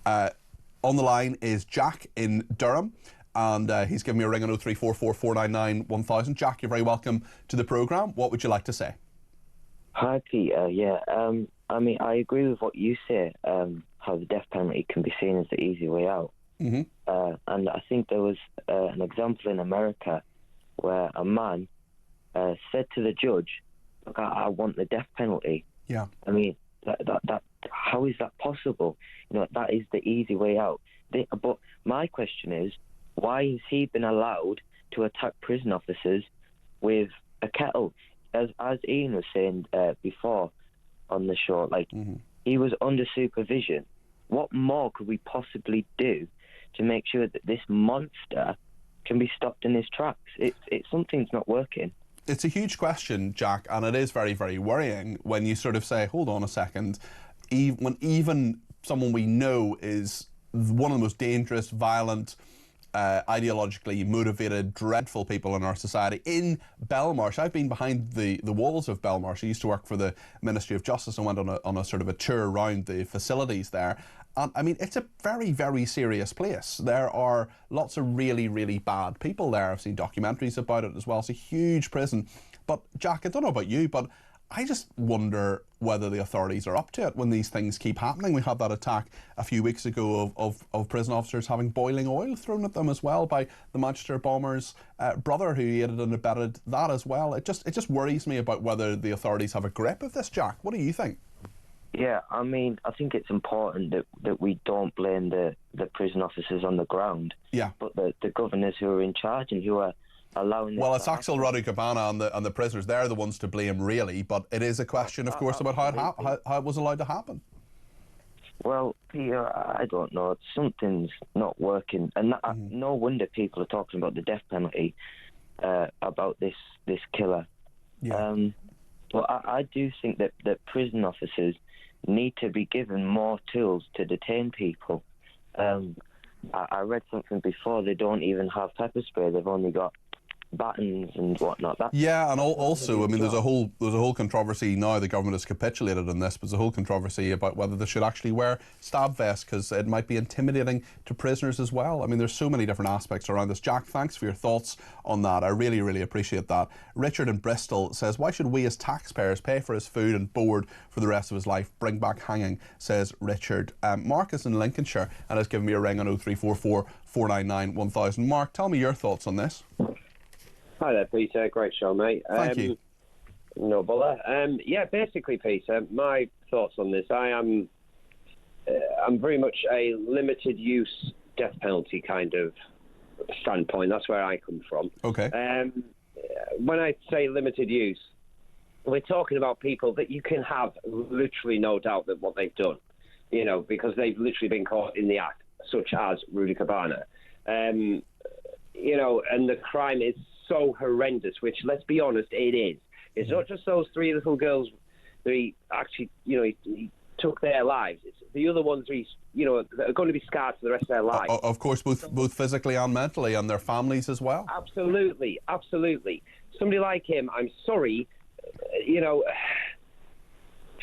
On the line is Jack in Durham, and he's given me a ring on 0344 499 1000. Jack, you're very welcome to the programme. What would you like to say? Hi, Peter. Yeah, I mean, I agree with what you say, how the death penalty can be seen as the easy way out. Mm-hmm. And I think there was an example in America where a man said to the judge, look, I want the death penalty. Yeah. I mean, that how is that possible? You know, that is the easy way out. But my question is, why has he been allowed to attack prison officers with a kettle? As Ian was saying before on the show, like, he was under supervision. What more could we possibly do to make sure that this monster can be stopped in his tracks? Something's not working. It's a huge question, Jack, and it is very, very worrying when you sort of say, hold on a second, when even someone we know is one of the most dangerous, violent, ideologically motivated, dreadful people in our society in Belmarsh. I've been behind the walls of Belmarsh. I used to work for the Ministry of Justice and went on a sort of a tour around the facilities there. And I mean, it's a very, very serious place. There are lots of really, really bad people there. I've seen documentaries about it as well. It's a huge prison. But Jack, I don't know about you, but I just wonder whether the authorities are up to it when these things keep happening. We had that attack a few weeks ago of prison officers having boiling oil thrown at them as well by the Manchester bomber's brother, who aided and abetted that as well. It just worries me about whether the authorities have a grip of this, Jack. What do you think? Yeah, I mean, I think it's important that we don't blame the prison officers on the ground, yeah, but the governors who are in charge and who are allowing. Well, it's Axel Ruud Cabana and the prisoners. They're the ones to blame, really. But it is a question, of course, about how it was allowed to happen. Well, Peter, I don't know. Something's not working, and no wonder people are talking about the death penalty, about this killer. Yeah. But I do think that prison officers need to be given more tools to detain people. I read something before. They don't even have pepper spray. They've only got batons and whatnot. Yeah, and also, I mean, there's a whole controversy now. The government has capitulated on this, but there's a whole controversy about whether they should actually wear stab vests because it might be intimidating to prisoners as well. I mean, there's so many different aspects around this. Jack, thanks for your thoughts on that. I really, really appreciate that. Richard in Bristol says, why should we as taxpayers pay for his food and board for the rest of his life? Bring back hanging, says Richard. Mark is in Lincolnshire and has given me a ring on 0344 499 1000. Mark, tell me your thoughts on this. Hi there, Peter. Great show, mate. Thank you. No bother. Yeah, basically, Peter, my thoughts on this. I'm very much a limited use death penalty kind of standpoint. That's where I come from. Okay. When I say limited use, we're talking about people that you can have literally no doubt that what they've done, because they've literally been caught in the act, such as Rudy Cabana. And the crime is so horrendous, which, let's be honest, it is. It's not just those 3 little girls that he actually, he took their lives. It's the other ones that are going to be scarred for the rest of their lives. Of course, both physically and mentally, and their families as well. Absolutely. Somebody like him, I'm sorry,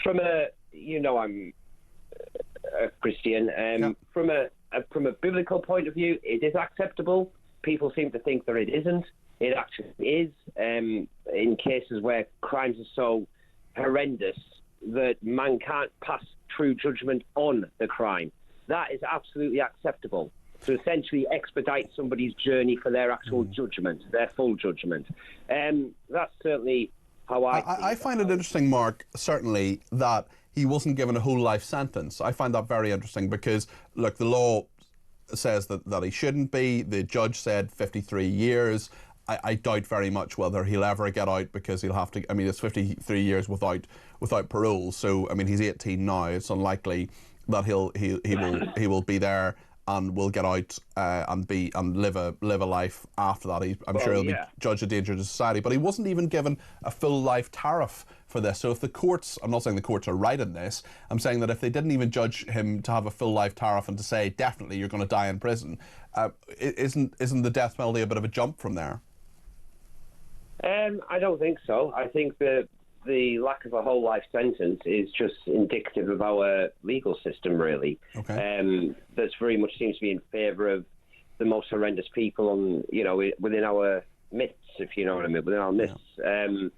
from I'm a Christian. From a biblical point of view, it is acceptable. People seem to think that it isn't. It actually is. In cases where crimes are so horrendous that man can't pass true judgment on the crime, that is absolutely acceptable. To essentially expedite somebody's journey for their actual judgment, their full judgment. That's certainly how I find it interesting, Mark, certainly, that he wasn't given a whole life sentence. I find that very interesting because, look, the law says that he shouldn't be. The judge said 53 years. I doubt very much whether he'll ever get out, because he'll have to. I mean, it's 53 years without parole. So I mean, he's 18 now. It's unlikely that he will be there and will get out and live a life after that. I'm sure he'll be judged a danger to society. But he wasn't even given a full life tariff for this. So if the courts, I'm not saying the courts are right in this, I'm saying that if they didn't even judge him to have a full life tariff and to say definitely you're going to die in prison, isn't the death penalty a bit of a jump from there? I don't think so. I think that the lack of a whole life sentence is just indicative of our legal system, really. Okay. That's very much seems to be in favour of the most horrendous people within our midst, if you know what I mean, within our midst. And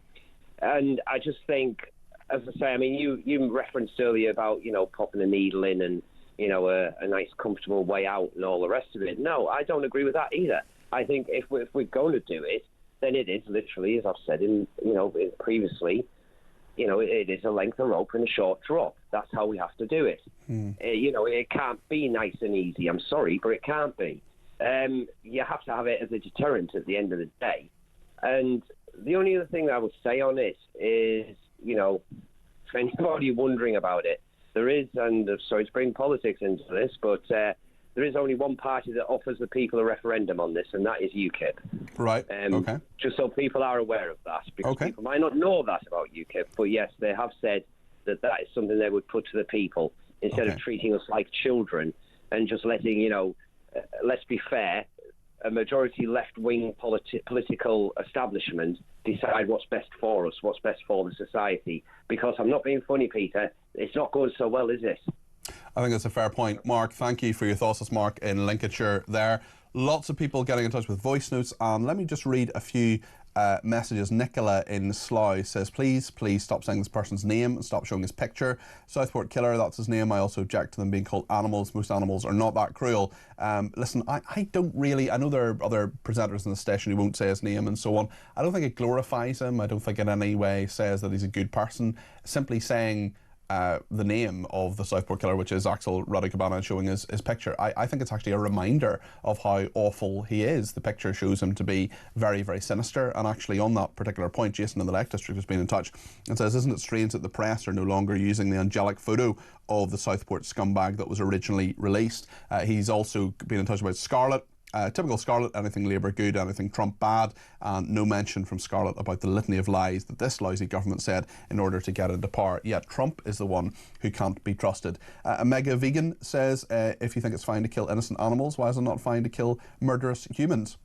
I just think, as I say, I mean, you referenced earlier about, popping a needle in and, a nice comfortable way out and all the rest of it. No, I don't agree with that either. I think if we're going to do it, then it is literally, as I've said previously, it is a length of rope and a short drop. That's how we have to do it. It can't be nice and easy. I'm sorry, but it can't be. You have to have it as a deterrent at the end of the day. And the only other thing I would say on it is, for anybody wondering about it, there is, and sorry to bring politics into this, but there is only one party that offers the people a referendum on this, and that is UKIP. Right, okay. Just so people are aware of that, because people might not know that about UKIP, but yes, they have said that is something they would put to the people, instead of treating us like children and just letting, let's be fair, a majority left-wing political establishment decide what's best for us, what's best for the society. Because I'm not being funny, Peter, it's not going so well, is it? I think that's a fair point. Mark, thank you for your thoughts. It's Mark in Lincolnshire there. Lots of people getting in touch with voice notes, and let me just read a few messages. Nicola in Slough says, please stop saying this person's name and stop showing his picture. Southport Killer, that's his name. I also object to them being called animals. Most animals are not that cruel. Listen, I don't really, I know there are other presenters in the station who won't say his name and so on. I don't think it glorifies him. I don't think in any way says that he's a good person. Simply saying the name of the Southport Killer, which is Axel Radicabana, showing his picture, I think it's actually a reminder of how awful he is. The picture shows him to be very, very sinister, and actually on that particular point, Jason in the Lake District has been in touch and says, isn't it strange that the press are no longer using the angelic photo of the Southport scumbag that was originally released? He's also been in touch about Scarlett. Typical Scarlett, anything Labour good, anything Trump bad, and no mention from Scarlett about the litany of lies that this lousy government said in order to get into power. Yet Trump is the one who can't be trusted. A mega vegan says, if you think it's fine to kill innocent animals, why is it not fine to kill murderous humans?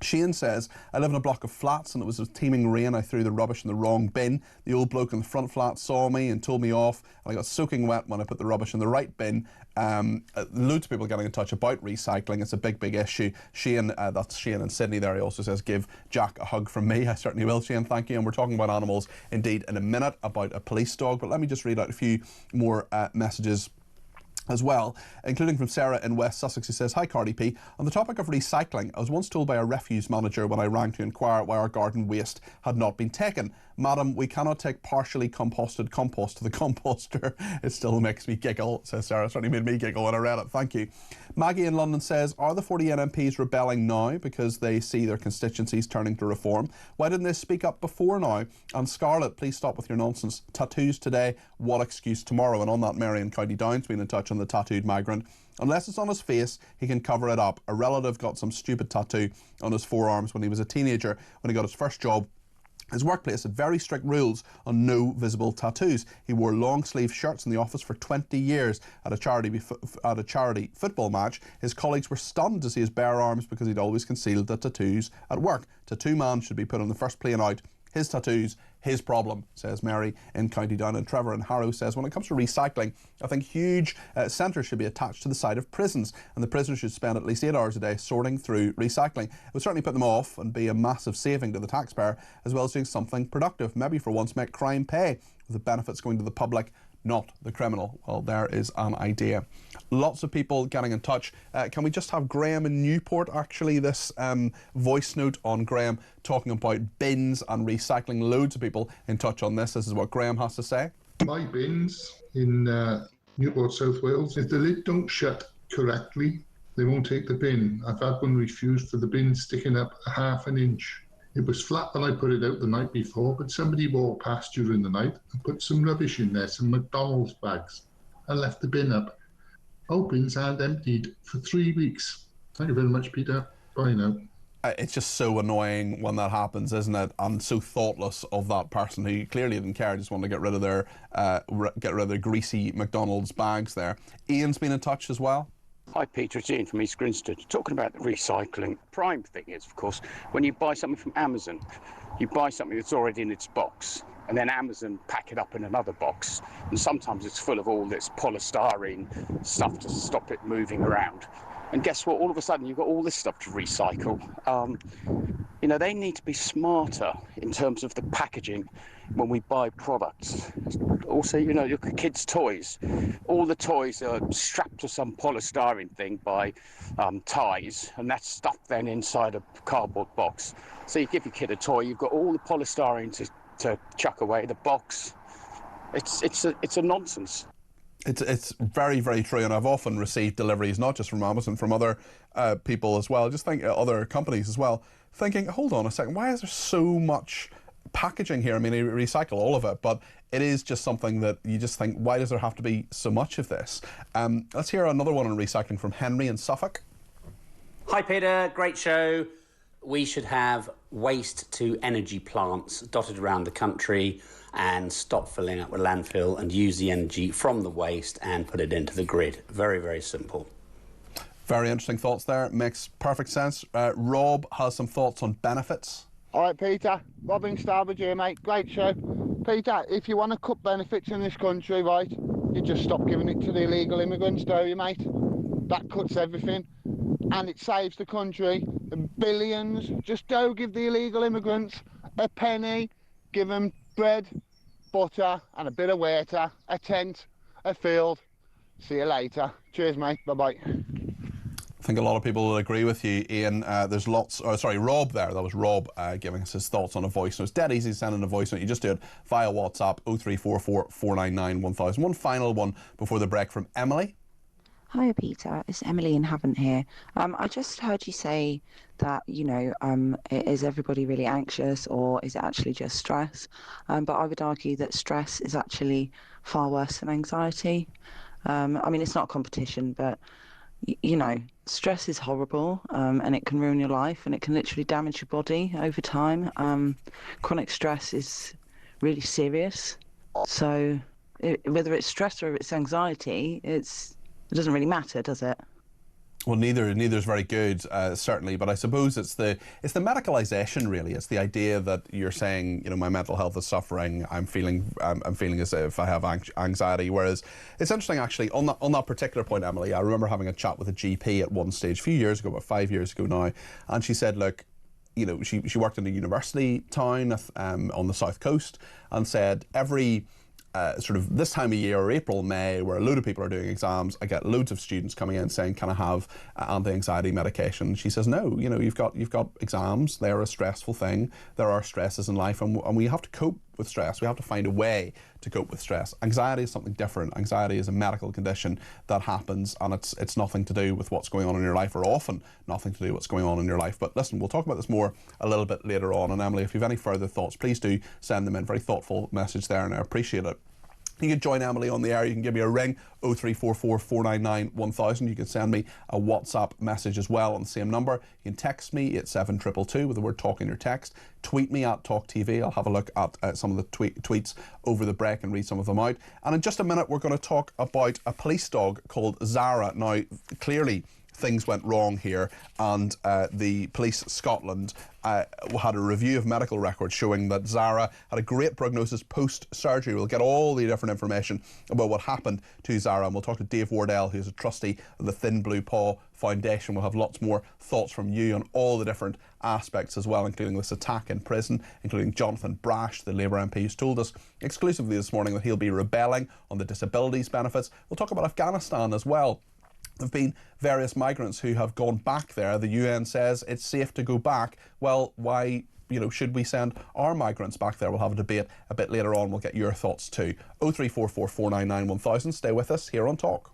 Shane says, I live in a block of flats and it was a teeming rain. I threw the rubbish in the wrong bin. The old bloke in the front flat saw me and told me off, and I got soaking wet when I put the rubbish in the right bin. Loads of people getting in touch about recycling. It's a big, big issue. Shane, that's Shane in Sydney there. He also says, give Jack a hug from me. I certainly will, Shane. Thank you. And we're talking about animals indeed in a minute, about a police dog. But let me just read out a few more messages. as well, including from Sarah in West Sussex, who says, "Hi Cardi P, on the topic of recycling, I was once told by a refuse manager when I rang to inquire why our garden waste had not been taken. Madam, we cannot take partially composted compost to the composter." It still makes me giggle, says Sarah. It certainly made me giggle when I read it. Thank you. Maggie in London says, "Are the 48 MPs rebelling now because they see their constituencies turning to reform? Why didn't they speak up before now? And Scarlett, please stop with your nonsense. Tattoos today, what excuse tomorrow?" And on that, Mary in County Down's been in touch on the tattooed migrant. "Unless it's on his face, he can cover it up. A relative got some stupid tattoo on his forearms when he was a teenager, when he got his first job. His workplace had very strict rules on no visible tattoos. He wore long sleeve shirts in the office for 20 years. At a charity football match, his colleagues were stunned to see his bare arms because he'd always concealed the tattoos at work. Tattoo man should be put on the first plane out. His tattoos, his problem," says Mary in County Down. And Trevor in Harrow says, "When it comes to recycling, I think huge centres should be attached to the side of prisons, and the prisoners should spend at least 8 hours a day sorting through recycling. It would certainly put them off and be a massive saving to the taxpayer, as well as doing something productive. Maybe for once make crime pay, with the benefits going to the public, not the criminal." Well, there is an idea. Lots of people getting in touch. Can we just have Graham in Newport, actually, this voice note on Graham talking about bins and recycling? Loads of people in touch on this. This is what Graham has to say. My bins in Newport, South Wales, if the lid don't shut correctly, they won't take the bin. I've had one refused for the bin sticking up a half an inch. It was flat when I put it out the night before, but somebody walked past during the night and put some rubbish in there, some McDonald's bags, and left the bin up. Our bins aren't emptied for 3 weeks. Thank you very much, Peter. Bye now. It's just so annoying when that happens, isn't it? And so thoughtless of that person who clearly didn't care, just wanted to get rid of their greasy McDonald's bags there. Ian's been in touch as well. Hi Peter, it's Ian from East Grinstead. Talking about the recycling, prime thing is, of course, when you buy something from Amazon, you buy something that's already in its box, and then Amazon pack it up in another box, and sometimes it's full of all this polystyrene stuff to stop it moving around. And guess what? All of a sudden, you've got all this stuff to recycle. You know, they need to be smarter in terms of the packaging when we buy products. Also, you know, look at kids' toys. All the toys are strapped to some polystyrene thing by ties, and that's stuffed then inside a cardboard box. So you give your kid a toy, you've got all the polystyrene to chuck away, the box. It's a nonsense. It's very, very true, and I've often received deliveries, not just from Amazon, from other people as well, just think other companies as well, thinking, hold on a second, why is there so much packaging here? I mean, I recycle all of it, but it is just something that you just think, why does there have to be so much of this? Let's hear another one on recycling from Henry in Suffolk. Hi Peter, great show. We should have waste to energy plants dotted around the country and stop filling up with landfill and use the energy from the waste and put it into the grid. Very, very simple. Very interesting thoughts there. Makes perfect sense. Rob has some thoughts on benefits. All right, Peter. Rob in Starbridge here, mate. Great show. Peter, if you want to cut benefits in this country, right, you just stop giving it to the illegal immigrants, don't you, mate? That cuts everything. And it saves the country billions. Just go give the illegal immigrants a penny, give them bread, butter and a bit of water, a tent, a field. See you later. Cheers, mate. Bye-bye. I think a lot of people will agree with you, Ian. There's lots... Oh, sorry, Rob there. That was Rob giving us his thoughts on a voice note. It's dead easy to send in a voice note. You just do it via WhatsApp, 0344 499 1000. One final one before the break from Emily. Hi, Peter. It's Emily in Havant here. I just heard you say that, you know, is everybody really anxious or is it actually just stress? But I would argue that stress is actually far worse than anxiety. I mean, it's not a competition, but, you know, stress is horrible and it can ruin your life and it can literally damage your body over time. Chronic stress is really serious. So whether it's stress or it's anxiety, it doesn't really matter, does it? Well, neither is very good, certainly. But I suppose it's the medicalisation, really. It's the idea that you're saying, you know, my mental health is suffering. I'm feeling as if I have anxiety. Whereas it's interesting, actually, on that particular point, Emily. I remember having a chat with a GP at one stage a few years ago, about 5 years ago now, and she said, look, you know, she worked in a university town on the south coast, and said every sort of this time of year, April, May, where a load of people are doing exams, I get loads of students coming in saying, can I have anti-anxiety medication? She says, no, you know, you've got exams, they're a stressful thing, there are stresses in life, and we have to cope with stress. We have to find a way to cope with stress. Anxiety is something different. Anxiety is a medical condition that happens, and it's nothing to do with what's going on in your life, or often nothing to do with what's going on in your life. But listen, we'll talk about this more a little bit later on. And Emily, if you have any further thoughts, please do send them in. Very thoughtful message there, and I appreciate it. You can join Emily on the air. You can give me a ring, 0344 499 1000. You can send me a WhatsApp message as well on the same number. You can text me at 7222 with the word talk in your text. Tweet me at talkTV. I'll have a look at some of the tweets over the break and read some of them out. And in just a minute, we're going to talk about a police dog called Zara. Now, clearly, things went wrong here, and the Police Scotland had a review of medical records showing that Zara had a great prognosis post-surgery. We'll get all the different information about what happened to Zara, and we'll talk to Dave Wardell, who's a trustee of the Thin Blue Paw Foundation. We'll have lots more thoughts from you on all the different aspects as well, including this attack in prison, including Jonathan Brash, the Labour MP, who's told us exclusively this morning that he'll be rebelling on the disabilities benefits. We'll talk about Afghanistan as well. There have been various migrants who have gone back there. The UN says it's safe to go back. Well, why, you know, should we send our migrants back there? We'll have a debate a bit later on. We'll get your thoughts too. 0344 499 1000. Stay with us here on Talk.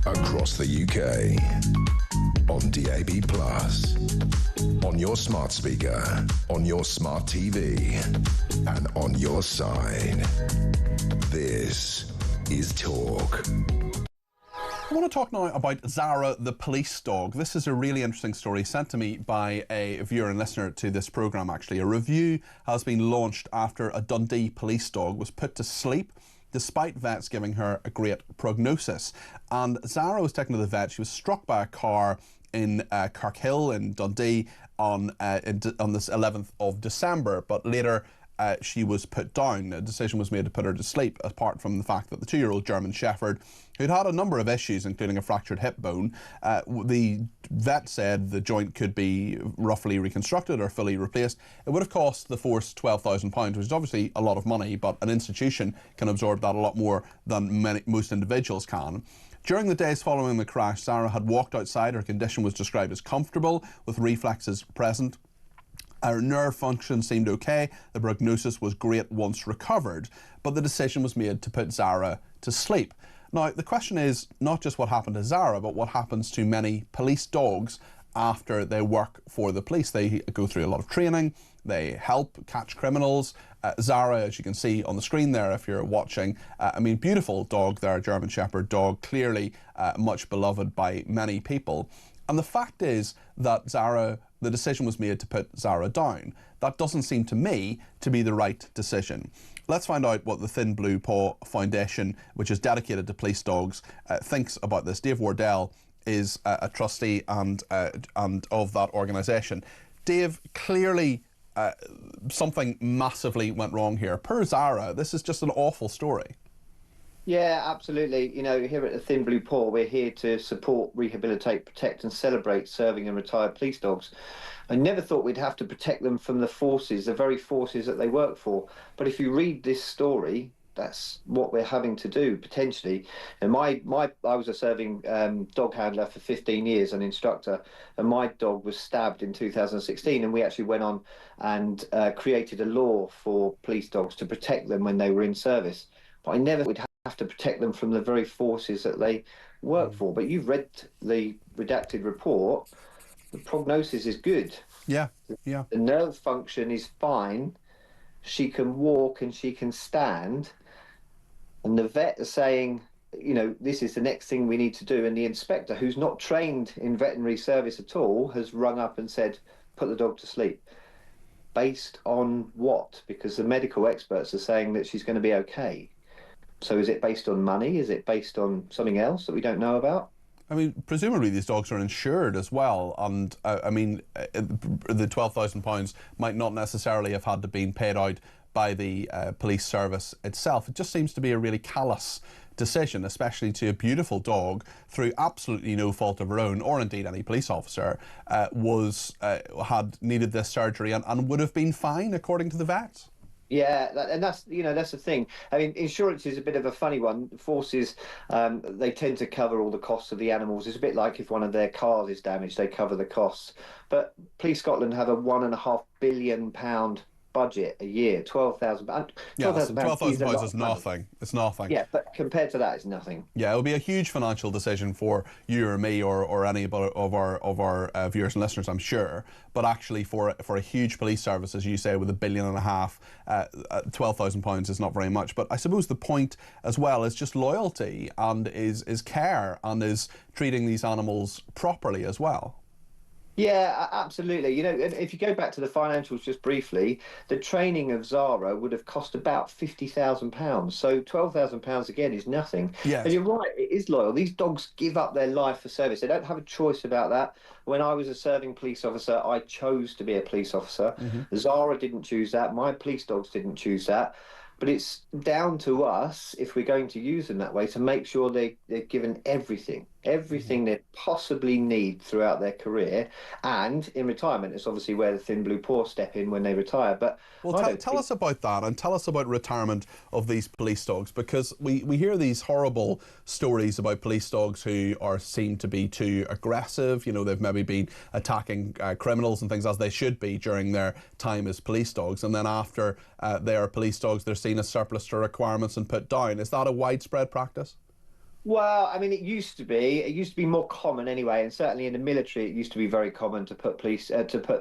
Across the UK, on DAB+, on your smart speaker, on your smart TV, and on your side. This is Talk. I want to talk now about Zara, the police dog. This is a really interesting story sent to me by a viewer and listener to this programme, actually. A review has been launched after a Dundee police dog was put to sleep despite vets giving her a great prognosis. And Zara was taken to the vet. She was struck by a car in Kirkhill in Dundee on this 11th of December, but later she was put down. A decision was made to put her to sleep, apart from the fact that the 2-year-old German Shepherd, who'd had a number of issues, including a fractured hip bone, the vet said the joint could be roughly reconstructed or fully replaced. It would have cost the force £12,000, which is obviously a lot of money, but an institution can absorb that a lot more than most individuals can. During the days following the crash, Zara had walked outside. Her condition was described as comfortable, with reflexes present. Her nerve function seemed okay. The prognosis was great once recovered, but the decision was made to put Zara to sleep. Now, the question is not just what happened to Zara, but what happens to many police dogs after they work for the police. They go through a lot of training, they help catch criminals. Zara, as you can see on the screen there if you're watching, beautiful dog there, German Shepherd dog, clearly much beloved by many people. And the fact is that the decision was made to put Zara down. That doesn't seem to me to be the right decision. Let's find out what the Thin Blue Paw Foundation, which is dedicated to police dogs, thinks about this. Dave Wardell is a trustee and of that organisation. Dave, clearly something massively went wrong here. Per Zara, this is just an awful story. Yeah, absolutely. You know, here at the Thin Blue Paw, we're here to support, rehabilitate, protect and celebrate serving and retired police dogs. I never thought we'd have to protect them from the forces, the very forces that they work for. But if you read this story, that's what we're having to do, potentially. And I was a serving dog handler for 15 years, an instructor, and my dog was stabbed in 2016, and we actually went on and created a law for police dogs to protect them when they were in service. But I never would have to protect them from the very forces that they work for. But you've read the redacted report. The prognosis is good. Yeah. The nerve function is fine. She can walk and she can stand. And the vet is saying, you know, this is the next thing we need to do. And the inspector, who's not trained in veterinary service at all, has rung up and said, put the dog to sleep. Based on what? Because the medical experts are saying that she's going to be okay. So is it based on money? Is it based on something else that we don't know about? I mean, presumably these dogs are insured as well, and I mean, the £12,000 might not necessarily have had to been paid out by the police service itself. It just seems to be a really callous decision, especially to a beautiful dog through absolutely no fault of her own, or indeed any police officer, had needed this surgery and would have been fine according to the vets. Yeah, and that's the thing. I mean, insurance is a bit of a funny one. Forces, they tend to cover all the costs of the animals. It's a bit like if one of their cars is damaged, they cover the costs. But Police Scotland have a £1.5 billion budget a year. £12,000. Yeah, £12,000 is nothing. It's nothing. Yeah, but compared to that, it's nothing. Yeah, it will be a huge financial decision for you or me or any of our viewers and listeners, I'm sure. But actually, for a huge police service, as you say, with £1.5 billion, £12,000 is not very much. But I suppose the point as well is just loyalty and is care and is treating these animals properly as well. Yeah, absolutely. You know, if you go back to the financials just briefly, the training of Zara would have cost about £50,000. So £12,000 again is nothing. Yes. And you're right, it is loyal. These dogs give up their life for service. They don't have a choice about that. When I was a serving police officer, I chose to be a police officer. Zara didn't choose that. My police dogs didn't choose that. But it's down to us, if we're going to use them that way, to make sure they're given everything they possibly need throughout their career. And in retirement, it's obviously where the Thin Blue Paw step in when they retire. But well, tell us about that, and tell us about retirement of these police dogs, because we hear these horrible stories about police dogs who seem to be too aggressive. You know, they've maybe been attacking criminals and things, as they should be during their time as police dogs, and then after they are police dogs, they're seen as surplus to requirements and put down. Is that a widespread practice? Well, I mean, it used to be more common anyway, and certainly in the military, it used to be very common to put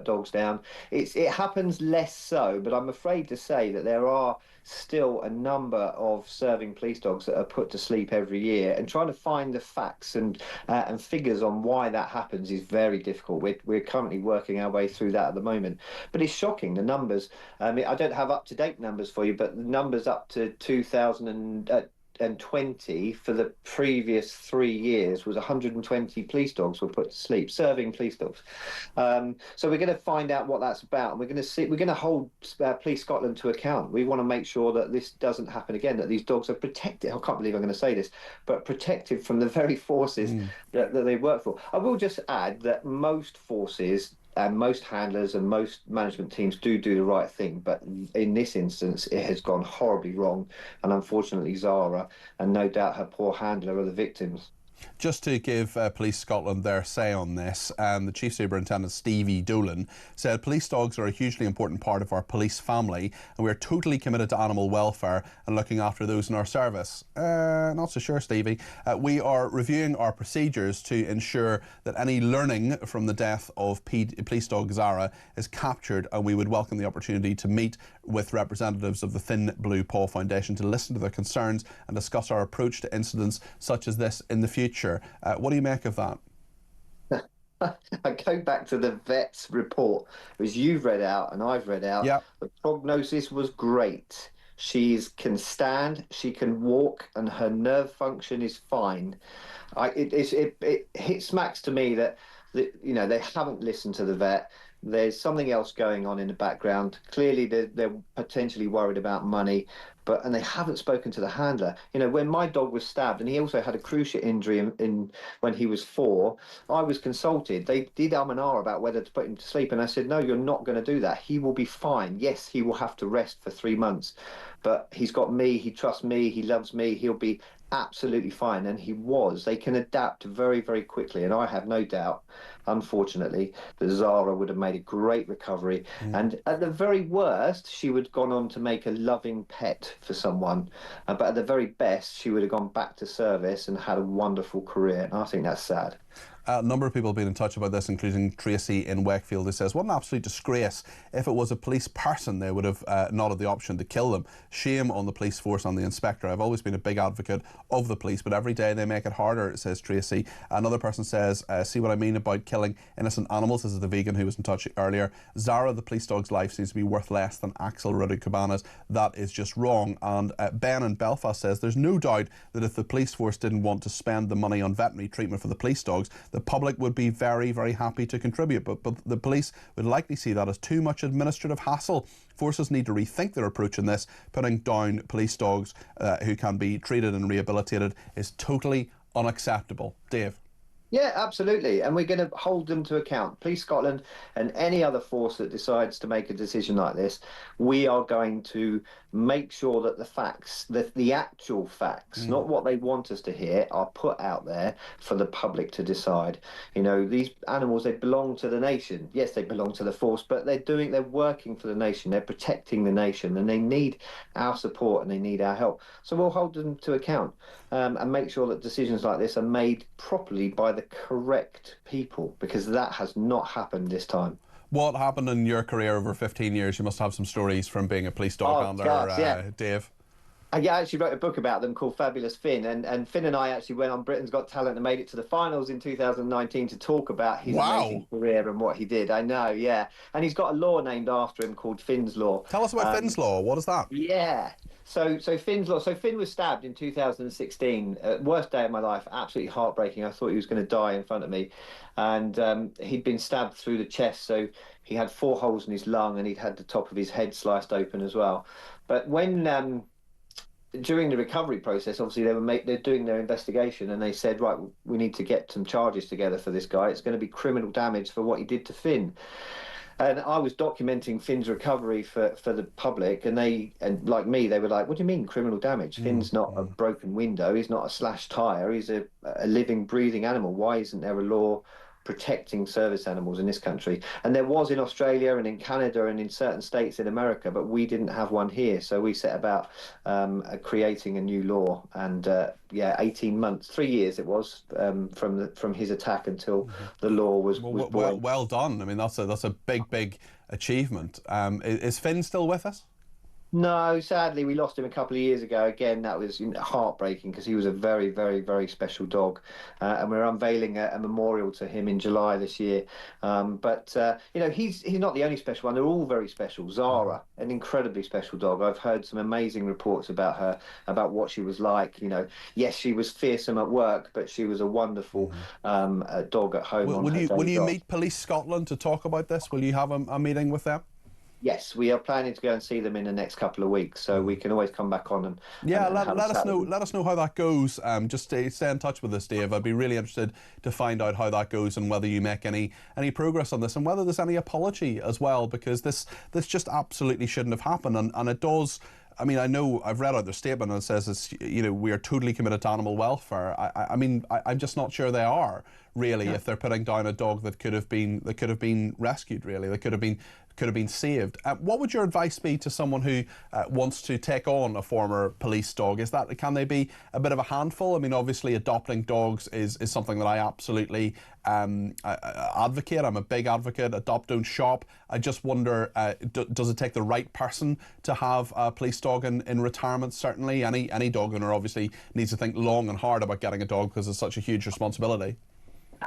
dogs down. It happens less so, but I'm afraid to say that there are still a number of serving police dogs that are put to sleep every year, and trying to find the facts and figures on why that happens is very difficult. We're currently working our way through that at the moment, but it's shocking, the numbers. I mean, I don't have up-to-date numbers for you, but the numbers up to 2020 for the previous 3 years was 120 police dogs were put to sleep, serving police dogs. So we're going to find out what that's about, and we're going to hold Police Scotland to account. We want to make sure that this doesn't happen again, that these dogs are protected. I can't believe I'm going to say this, but protected from the very forces that they work for. I will just add that most forces and most handlers and most management teams do the right thing, but in this instance it has gone horribly wrong, and unfortunately Zara and no doubt her poor handler are the victims. Just to give Police Scotland their say on this, the Chief Superintendent, Stevie Dolan, said police dogs are a hugely important part of our police family, and we are totally committed to animal welfare and looking after those in our service. Not so sure, Stevie. We are reviewing our procedures to ensure that any learning from the death of police dog Zara is captured, and we would welcome the opportunity to meet with representatives of the Thin Blue Paw Foundation to listen to their concerns and discuss our approach to incidents such as this in the future. What do you make of that? I go back to the vet's report, which you've read out and I've read out. Yep. The prognosis was great. She can stand, she can walk, and her nerve function is fine. It smacks to me that they haven't listened to the vet. There's something else going on in the background. Clearly, they're potentially worried about money, and they haven't spoken to the handler. You know, when my dog was stabbed, and he also had a cruciate injury in when he was 4, I was consulted. They did and ah about whether to put him to sleep, and I said, no, you're not going to do that. He will be fine. Yes, he will have to rest for 3 months, but he's got me. He trusts me. He loves me. He'll be absolutely fine, and he was. They can adapt very, very quickly, and I have no doubt, unfortunately, that Zara would have made a great recovery, and at the very worst she would have gone on to make a loving pet for someone, but at the very best she would have gone back to service and had a wonderful career, and I think that's sad. A number of people have been in touch about this, including Tracy in Wakefield, who says, what an absolute disgrace. If it was a police person, they would have not had the option to kill them. Shame on the police force and the inspector. I've always been a big advocate of the police, but every day they make it harder, says Tracy. Another person says, see what I mean about killing innocent animals. This is the vegan who was in touch earlier. Zara, the police dog's life seems to be worth less than Axel Rudy-Cabana's. That is just wrong. And Ben in Belfast says, there's no doubt that if the police force didn't want to spend the money on veterinary treatment for the police dogs, the public would be very, very happy to contribute, but the police would likely see that as too much administrative hassle. Forces need to rethink their approach in this. Putting down police dogs who can be treated and rehabilitated is totally unacceptable. Dave? Yeah, absolutely. And we're going to hold them to account. Police Scotland and any other force that decides to make a decision like this, we are going to make sure that the facts, that the actual facts, not what they want us to hear, are put out there for the public to decide. You know, these animals, they belong to the nation. Yes, they belong to the force, but they're working for the nation. They're protecting the nation, and they need our support and they need our help. So we'll hold them to account and make sure that decisions like this are made properly by the correct people, because that has not happened this time. What happened in your career over 15 years? You must have some stories from being a police dog handler, Dave. I actually wrote a book about them called Fabulous Finn, and Finn and I actually went on Britain's Got Talent and made it to the finals in 2019 to talk about his amazing career and what he did. I know, yeah. And he's got a law named after him called Finn's Law. Tell us about Finn's Law. What is that? Yeah. So Finn's Law. So Finn was stabbed in 2016. Worst day of my life. Absolutely heartbreaking. I thought he was going to die in front of me. And he'd been stabbed through the chest. So he had 4 holes in his lung, and he'd had the top of his head sliced open as well. But when during the recovery process, obviously they're doing their investigation, and they said, right, we need to get some charges together for this guy. It's going to be criminal damage for what he did to Finn. And I was documenting Finn's recovery for the public, and like me, they were like, what do you mean criminal damage? Finn's not a broken window, he's not a slashed tyre, he's a living, breathing animal. Why isn't there a law protecting service animals in this country? And there was in Australia and in Canada and in certain states in America, but we didn't have one here. So we set about creating a new law, and 18 months, 3 years it was from his attack until the law was born. Well done. I mean, that's a big achievement. Is Finn still with us? No, sadly, we lost him a couple of years ago. Again, that was heartbreaking, because he was a very, very, very special dog. And we're unveiling a memorial to him in July this year. But he's not the only special one. They're all very special. Zara, an incredibly special dog. I've heard some amazing reports about her, about what she was like. You know, yes, she was fearsome at work, but she was a wonderful dog at home. Will you meet Police Scotland to talk about this? Will you have a meeting with them? Yes, we are planning to go and see them in the next couple of weeks, so we can always come back on and let us know how that goes. Just stay in touch with us, Dave. I'd be really interested to find out how that goes and whether you make any progress on this, and whether there's any apology as well, because this just absolutely shouldn't have happened, and it does. I mean, I know I've read out their statement, and it says we are totally committed to animal welfare. I'm just not sure they are really, if they're putting down a dog that could have been rescued. Really, that could have been saved. What would your advice be to someone who wants to take on a former police dog? Can they be a bit of a handful? I mean, obviously adopting dogs is something that I absolutely advocate. I'm a big advocate. Adopt, don't shop. I just wonder, does it take the right person to have a police dog in retirement? Certainly, any dog owner obviously needs to think long and hard about getting a dog, because it's such a huge responsibility.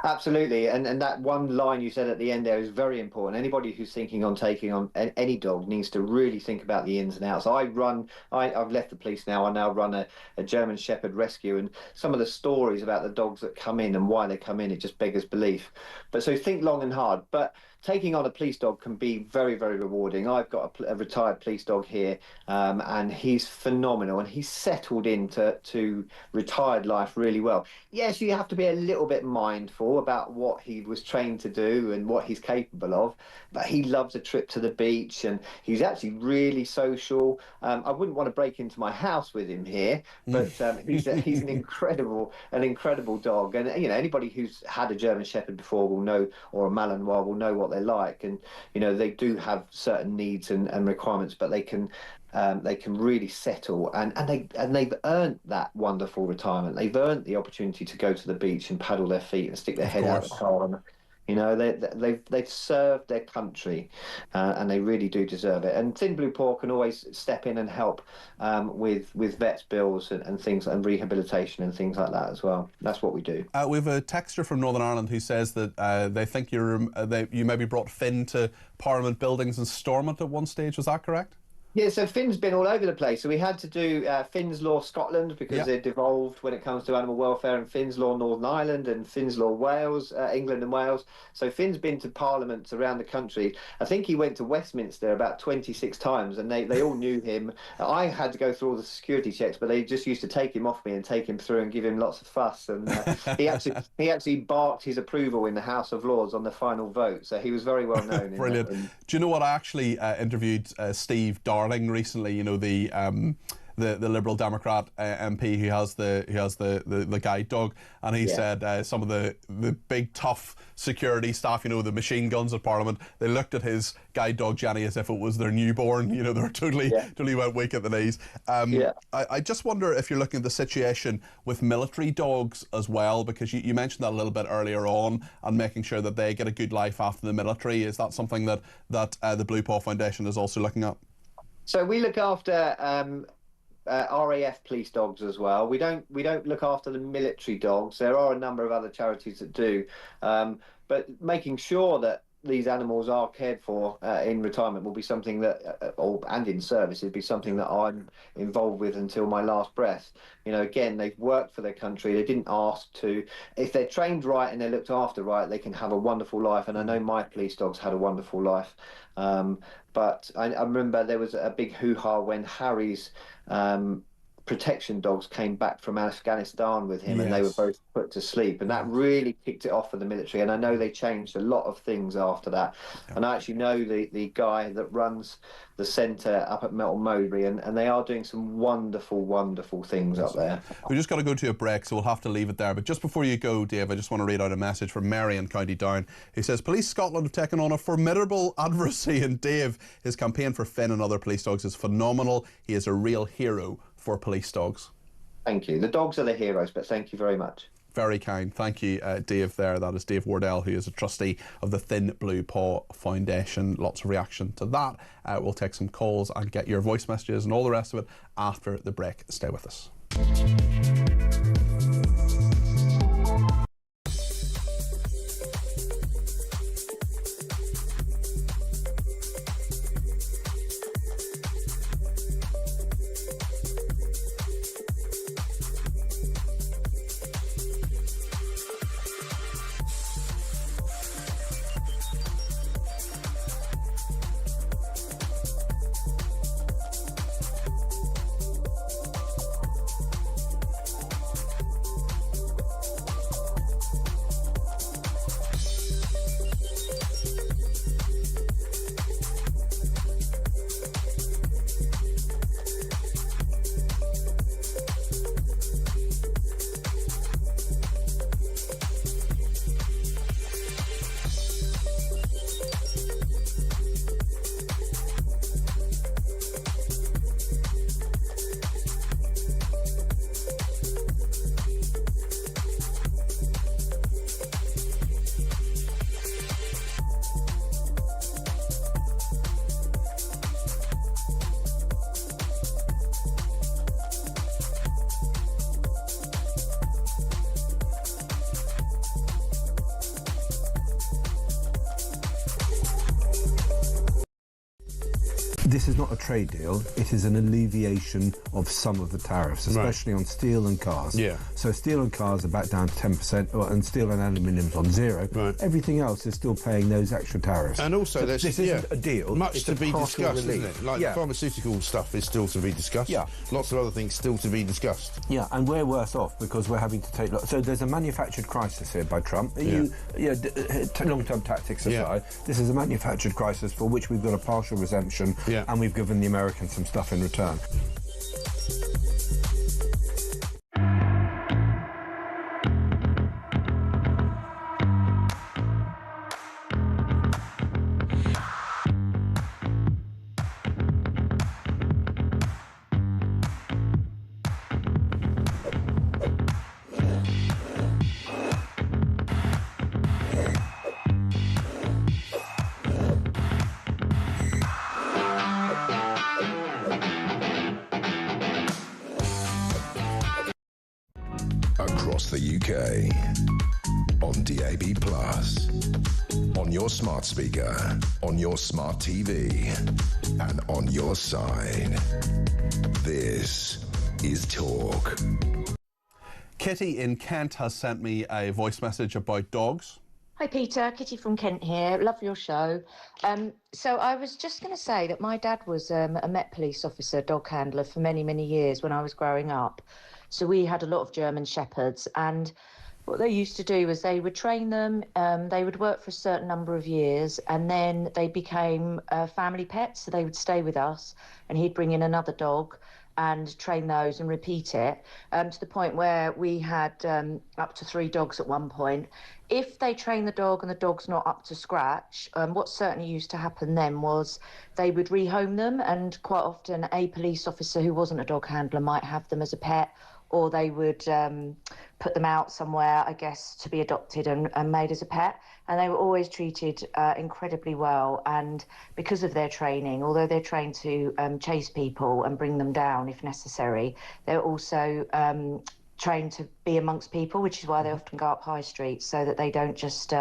Absolutely, and that one line you said at the end there is very important. Anybody who's thinking on taking on any dog needs to really think about the ins and outs. I've left the police now. I now run a German Shepherd rescue, and some of the stories about the dogs that come in and why they come in, it just beggars belief. But so think long and hard. But taking on a police dog can be very, very rewarding. I've got a retired police dog here, and he's phenomenal, and he's settled into retired life really well. Yes, you have to be a little bit mindful about what he was trained to do and what he's capable of, but he loves a trip to the beach, and he's actually really social. I wouldn't want to break into my house with him here, but he's an incredible dog, and anybody who's had a German Shepherd before will know, or a Malinois will know what they're like, and they do have certain needs and requirements, but they can really settle, and they've earned that wonderful retirement. They've earned the opportunity to go to the beach and paddle their feet and stick their head out the car. And, they've served their country, and they really do deserve it. And Thin Blue Paw can always step in and help with vets bills and things, and rehabilitation and things like that as well. That's what we do. We have a texter from Northern Ireland who says that they think you maybe brought Finn to Parliament buildings and Stormont at one stage. Was that correct? Yeah, so Finn's been all over the place. So we had to do Finn's Law Scotland, because they're devolved when it comes to animal welfare, and Finn's Law Northern Ireland, and Finn's Law Wales, England and Wales. So Finn's been to parliaments around the country. I think he went to Westminster about 26 times, and they all knew him. I had to go through all the security checks, but they just used to take him off me and take him through and give him lots of fuss. And he actually barked his approval in the House of Lords on the final vote. So he was very well known. Brilliant. Do you know what? I actually interviewed Steve Darling recently, the Liberal Democrat MP who has the guide dog, and he said some of the big tough security staff, the machine guns at Parliament, they looked at his guide dog Jenny as if it was their newborn. They were totally went weak at the knees. I just wonder if you're looking at the situation with military dogs as well, because you mentioned that a little bit earlier on, and making sure that they get a good life after the military. Is that something that the Blue Paw Foundation is also looking at? So we look after RAF police dogs as well. We don't look after the military dogs. There are a number of other charities that do, but making sure that these animals are cared for in retirement will be something that, and in service, it'd be something that I'm involved with until my last breath. Again, they've worked for their country. They didn't ask to. If they're trained right and they're looked after right, they can have a wonderful life. And I know my police dogs had a wonderful life. But I remember there was a big hoo-ha when Harry's protection dogs came back from Afghanistan with him, and they were both put to sleep, and that really kicked it off for the military. And I know they changed a lot of things after that. And I actually know the guy that runs the centre up at Melton Mowbray, and they are doing some wonderful things up there. We just got to go to a break, so we'll have to leave it there. But just before you go, Dave, I just want to read out a message from Mary in County Down, who says, Police Scotland have taken on a formidable adversary in Dave. His campaign for Finn and other police dogs is phenomenal. He is a real hero for police dogs. Thank you. The dogs are the heroes, but thank you very much. Very kind. Thank you, Dave there. That is Dave Wardell, who is a trustee of the Thin Blue Paw Foundation. Lots of reaction to that. We'll take some calls and get your voice messages and all the rest of it after the break. Stay with us. this is not a trade deal. It is an alleviation of some of the tariffs, especially on steel and cars. Yeah. So steel and cars are back down to 10%, and steel and aluminium's on 0. Right. Everything else is still paying those extra tariffs. And also, so this isn't a deal. Much it's to be discussed, relief. isn't it? Like the pharmaceutical stuff is still to be discussed. Yeah. Lots of other things still to be discussed. Yeah, and we're worse off because we're having to take... So there's a manufactured crisis here by Trump. Long-term tactics aside, this is a manufactured crisis for which we've got a partial exemption, and we've given the Americans some stuff in return. Across the UK, on DAB+, on your smart speaker, on your smart TV, and on your side. This is Talk. Kitty in Kent has sent me a voice message about dogs. Hi Peter, Kitty from Kent here. Love your show. So I was just going to say that my dad was a Met Police officer, dog handler for many, many years when I was growing up. So we had a lot of German Shepherds, and what they used to do was they would train them, they would work for a certain number of years, and then they became family pets, so they would stay with us, and he'd bring in another dog and train those and repeat it, to the point where we had up to 3 dogs at one point. If they train the dog and the dog's not up to scratch, what certainly used to happen then was they would rehome them, and quite often a police officer who wasn't a dog handler might have them as a pet, or they would put them out somewhere, I guess, to be adopted and made as a pet. And they were always treated incredibly well. And because of their training, although they're trained to chase people and bring them down if necessary, they're also trained to be amongst people, which is why they often go up high streets, so that they don't just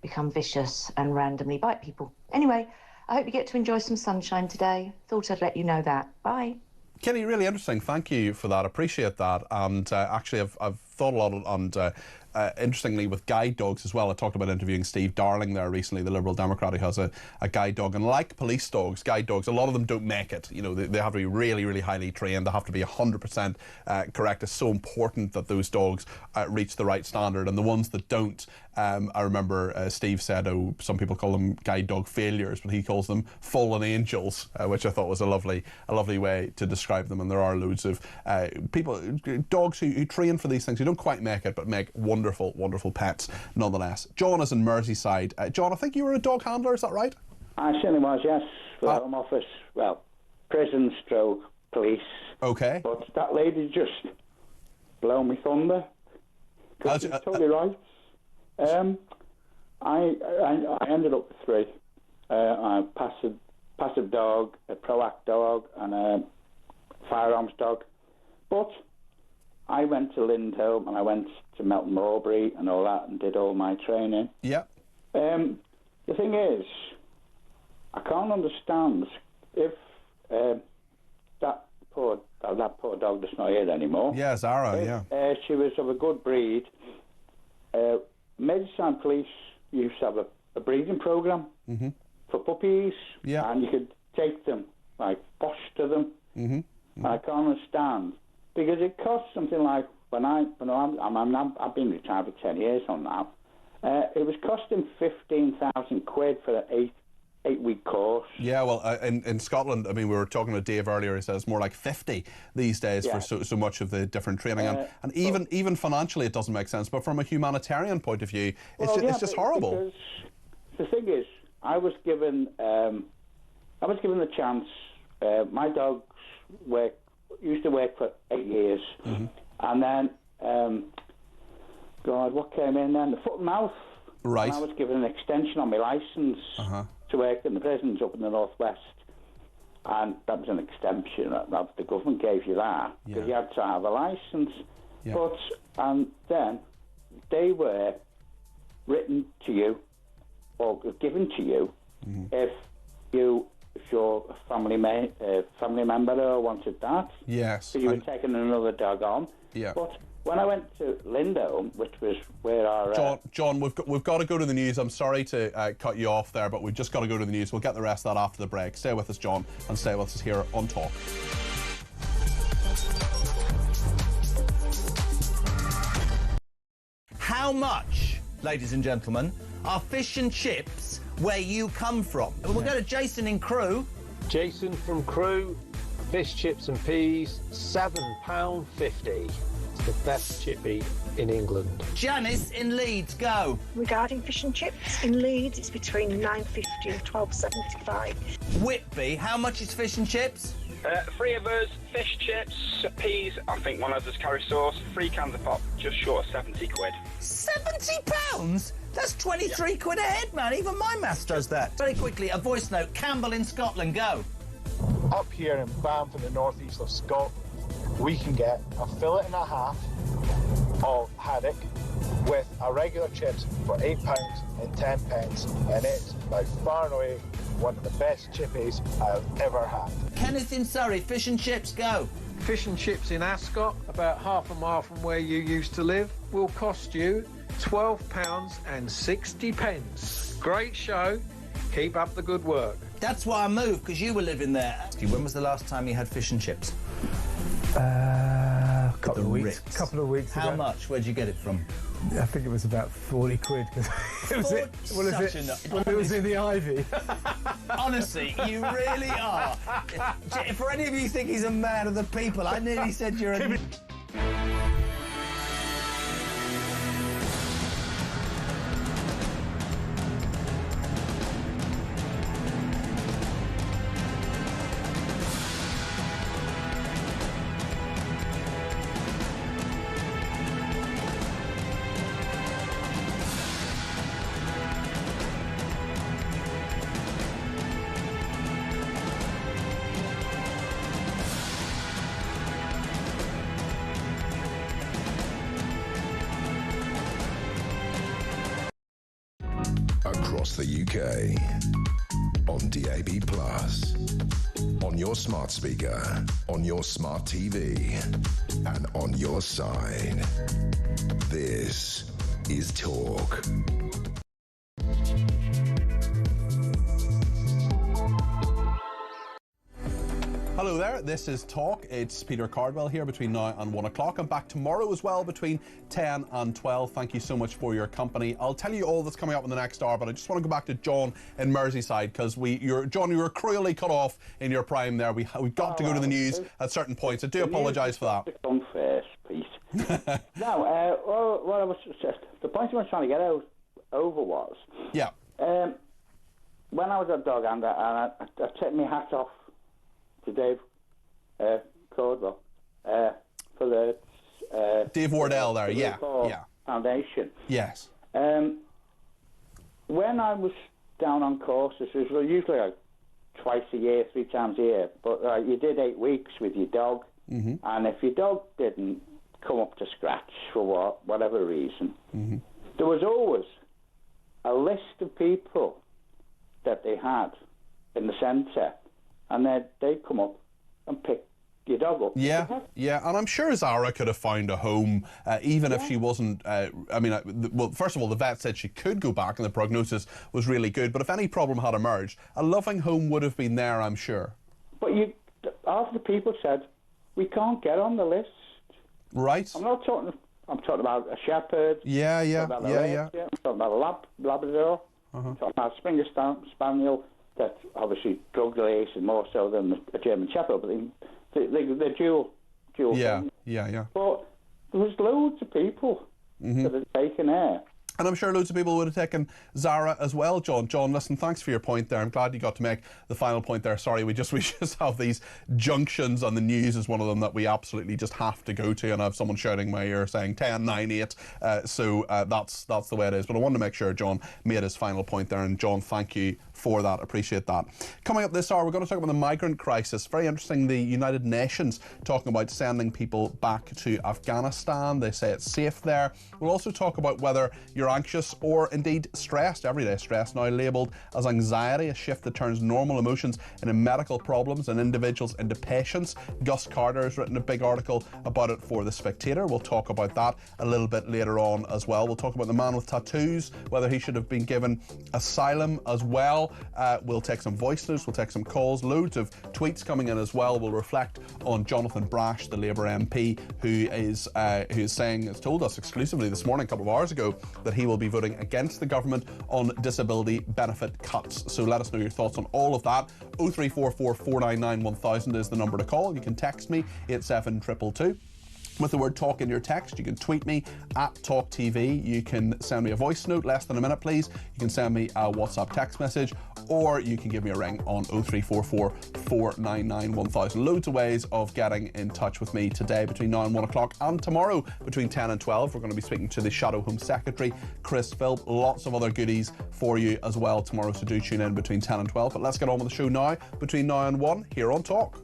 become vicious and randomly bite people. Anyway, I hope you get to enjoy some sunshine today. Thought I'd let you know that. Bye. Kenny, really interesting. Thank you for that. Appreciate that. And actually, I've thought a lot on interestingly, with guide dogs as well. I talked about interviewing Steve Darling there recently, the Liberal Democrat who has a guide dog. And like police dogs, guide dogs, a lot of them don't make it. You know, they have to be really, really highly trained. They have to be 100% correct. It's so important that those dogs reach the right standard. And the ones that don't, I remember Steve said, oh, some people call them guide dog failures, but he calls them fallen angels, which I thought was a lovely way to describe them. And there are loads of people, dogs who train for these things, who don't quite make it, but make wonderful, wonderful pets nonetheless. John is in Merseyside. John, I think you were a dog handler, is that right? I certainly was, yes, for the Home Office. Well, prison stroke police. Okay. But that lady just blow me thunder. Because she's totally right. I ended up with 3. A passive dog, a proact dog, and a firearms dog. But I went to Lindholme and I went to Melton Mowbray and all that and did all my training. Yeah. The thing is, I can't understand if that poor dog that's not here anymore. Yeah, Zara, yeah. She was of a good breed. Merseyside Police used to have a breeding programme for puppies. Yeah. And you could take them, like foster them. I can't understand. Because it costs something like, I've been retired for 10 years on that, it was costing 15,000 quid for an 8-week course. Yeah, well, in Scotland, I mean, we were talking to Dave earlier, he says it's more like 50 these days for so much of the different training. And even financially it doesn't make sense, but from a humanitarian point of view, it's just horrible. The thing is, I was given the chance. My dogs used to work for 8 years, and then what came in then? The foot and mouth. Right. And I was given an extension on my licence to work in the prisons up in the northwest, and that was an extension. That the government gave you that because you had to have a licence. Yeah. But and then they were written to you or given to you if your family member wanted that. Yes. So you were taking another dog on. Yeah. But when I went to Lindholm, which was where our... John, we've got to go to the news. I'm sorry to cut you off there, but we've just got to go to the news. We'll get the rest of that after the break. Stay with us, John, and stay with us here on Talk. How much, ladies and gentlemen, are fish and chips where you come from? We'll go to Jason in Crewe. Jason from Crewe, fish, chips and peas, £7.50. It's the best chippy in England. Janice in Leeds, go. Regarding fish and chips, in Leeds it's between £9.50 and £12.75. Whitby, how much is fish and chips? 3 of us, fish, chips, peas, I think one of us curry sauce, 3 cans of pop, just short of 70 quid. £70? That's 23 quid a head, man. Even my maths does that. Very quickly, a voice note. Campbell in Scotland, go. Up here in Banff in the northeast of Scotland, we can get a fillet and a half of haddock with a regular chips for £8 and 10 pence, and it's by far and away one of the best chippies I've ever had. Kenneth in Surrey, fish and chips, go. Fish and chips in Ascot, about half a mile from where you used to live, will cost you £12.60. Great show. Keep up the good work. That's why I moved, because you were living there. When was the last time you had fish and chips? Couple of weeks ago. How much? Where'd you get it from? I think it was about 40 quid. It was it was in the Ivy. Honestly, you really are. For any of you who think he's a man of the people, I nearly said you're a... Across the UK, on DAB+, on your smart speaker, on your smart TV, and on your side. This is Talk. Hello there, this is Talk. It's Peter Cardwell here between now and 1 o'clock. I'm back tomorrow as well between 10 and 12. Thank you so much for your company. I'll tell you all that's coming up in the next hour, but I just want to go back to John in Merseyside, because John, you were cruelly cut off in your prime there. We've got to go to the news at certain points. I do apologise for that. Come first, Pete. Now, what I was the point I was trying to get over was... Yeah. When I was a dog handler, and I take my hat off to Dave Cardwell for the Dave Wardell there, yeah. Foundation. Yes. When I was down on courses, it was usually like twice a year, 3 times a year, but you did 8 weeks with your dog, and if your dog didn't come up to scratch for whatever reason, there was always a list of people that they had in the centre, and they'd come up and pick your dog up. Yeah, and I'm sure Zara could have found a home, even if she wasn't... well, first of all, the vet said she could go back and the prognosis was really good, but if any problem had emerged, a loving home would have been there, I'm sure. But half the people said, we can't get on the list. Right. I'm talking about a shepherd. I'm talking about a Labrador. I'm talking about a Springer Spaniel that's obviously drug-related more so than a German Shepherd, but they're dual things. Yeah. But there was loads of people that had taken her. And I'm sure loads of people would have taken Zara as well, John. John, listen, thanks for your point there. I'm glad you got to make the final point there. Sorry, we just have these junctions, and the news is one of them that we absolutely just have to go to. And I have someone shouting in my ear saying 10, 9, 8. So that's the way it is. But I wanted to make sure John made his final point there. And John, thank you for that. Appreciate that. Coming up this hour, we're going to talk about the migrant crisis. Very interesting, the United Nations talking about sending people back to Afghanistan. They say it's safe there. We'll also talk about whether you're you're anxious or indeed stressed, everyday stress now labelled as anxiety, a shift that turns normal emotions into medical problems and individuals into patients. Gus Carter has written a big article about it for The Spectator. We'll talk about that a little bit later on as well. We'll talk about the man with tattoos, whether he should have been given asylum as well. We'll take some voice notes, we'll take some calls, loads of tweets coming in as well. We'll reflect on Jonathan Brash, the Labour MP, who is saying, has told us exclusively this morning, a couple of hours ago, that he will be voting against the government on disability benefit cuts. So let us know your thoughts on all of that. 0344 499 1000 is the number to call. You can text me 87222. With the word talk in your text. You can tweet me at talkTV. You can send me a voice note, less than a minute please. You can send me a WhatsApp text message, or you can give me a ring on 0344 499 1000. Loads of ways of getting in touch with me today between now and 1 o'clock, and tomorrow between 10 and 12 we're going to be speaking to the Shadow Home Secretary, Chris Philp. Lots of other goodies for you as well tomorrow, so do tune in between 10 and 12. But let's get on with the show now, between now and 1 here on Talk.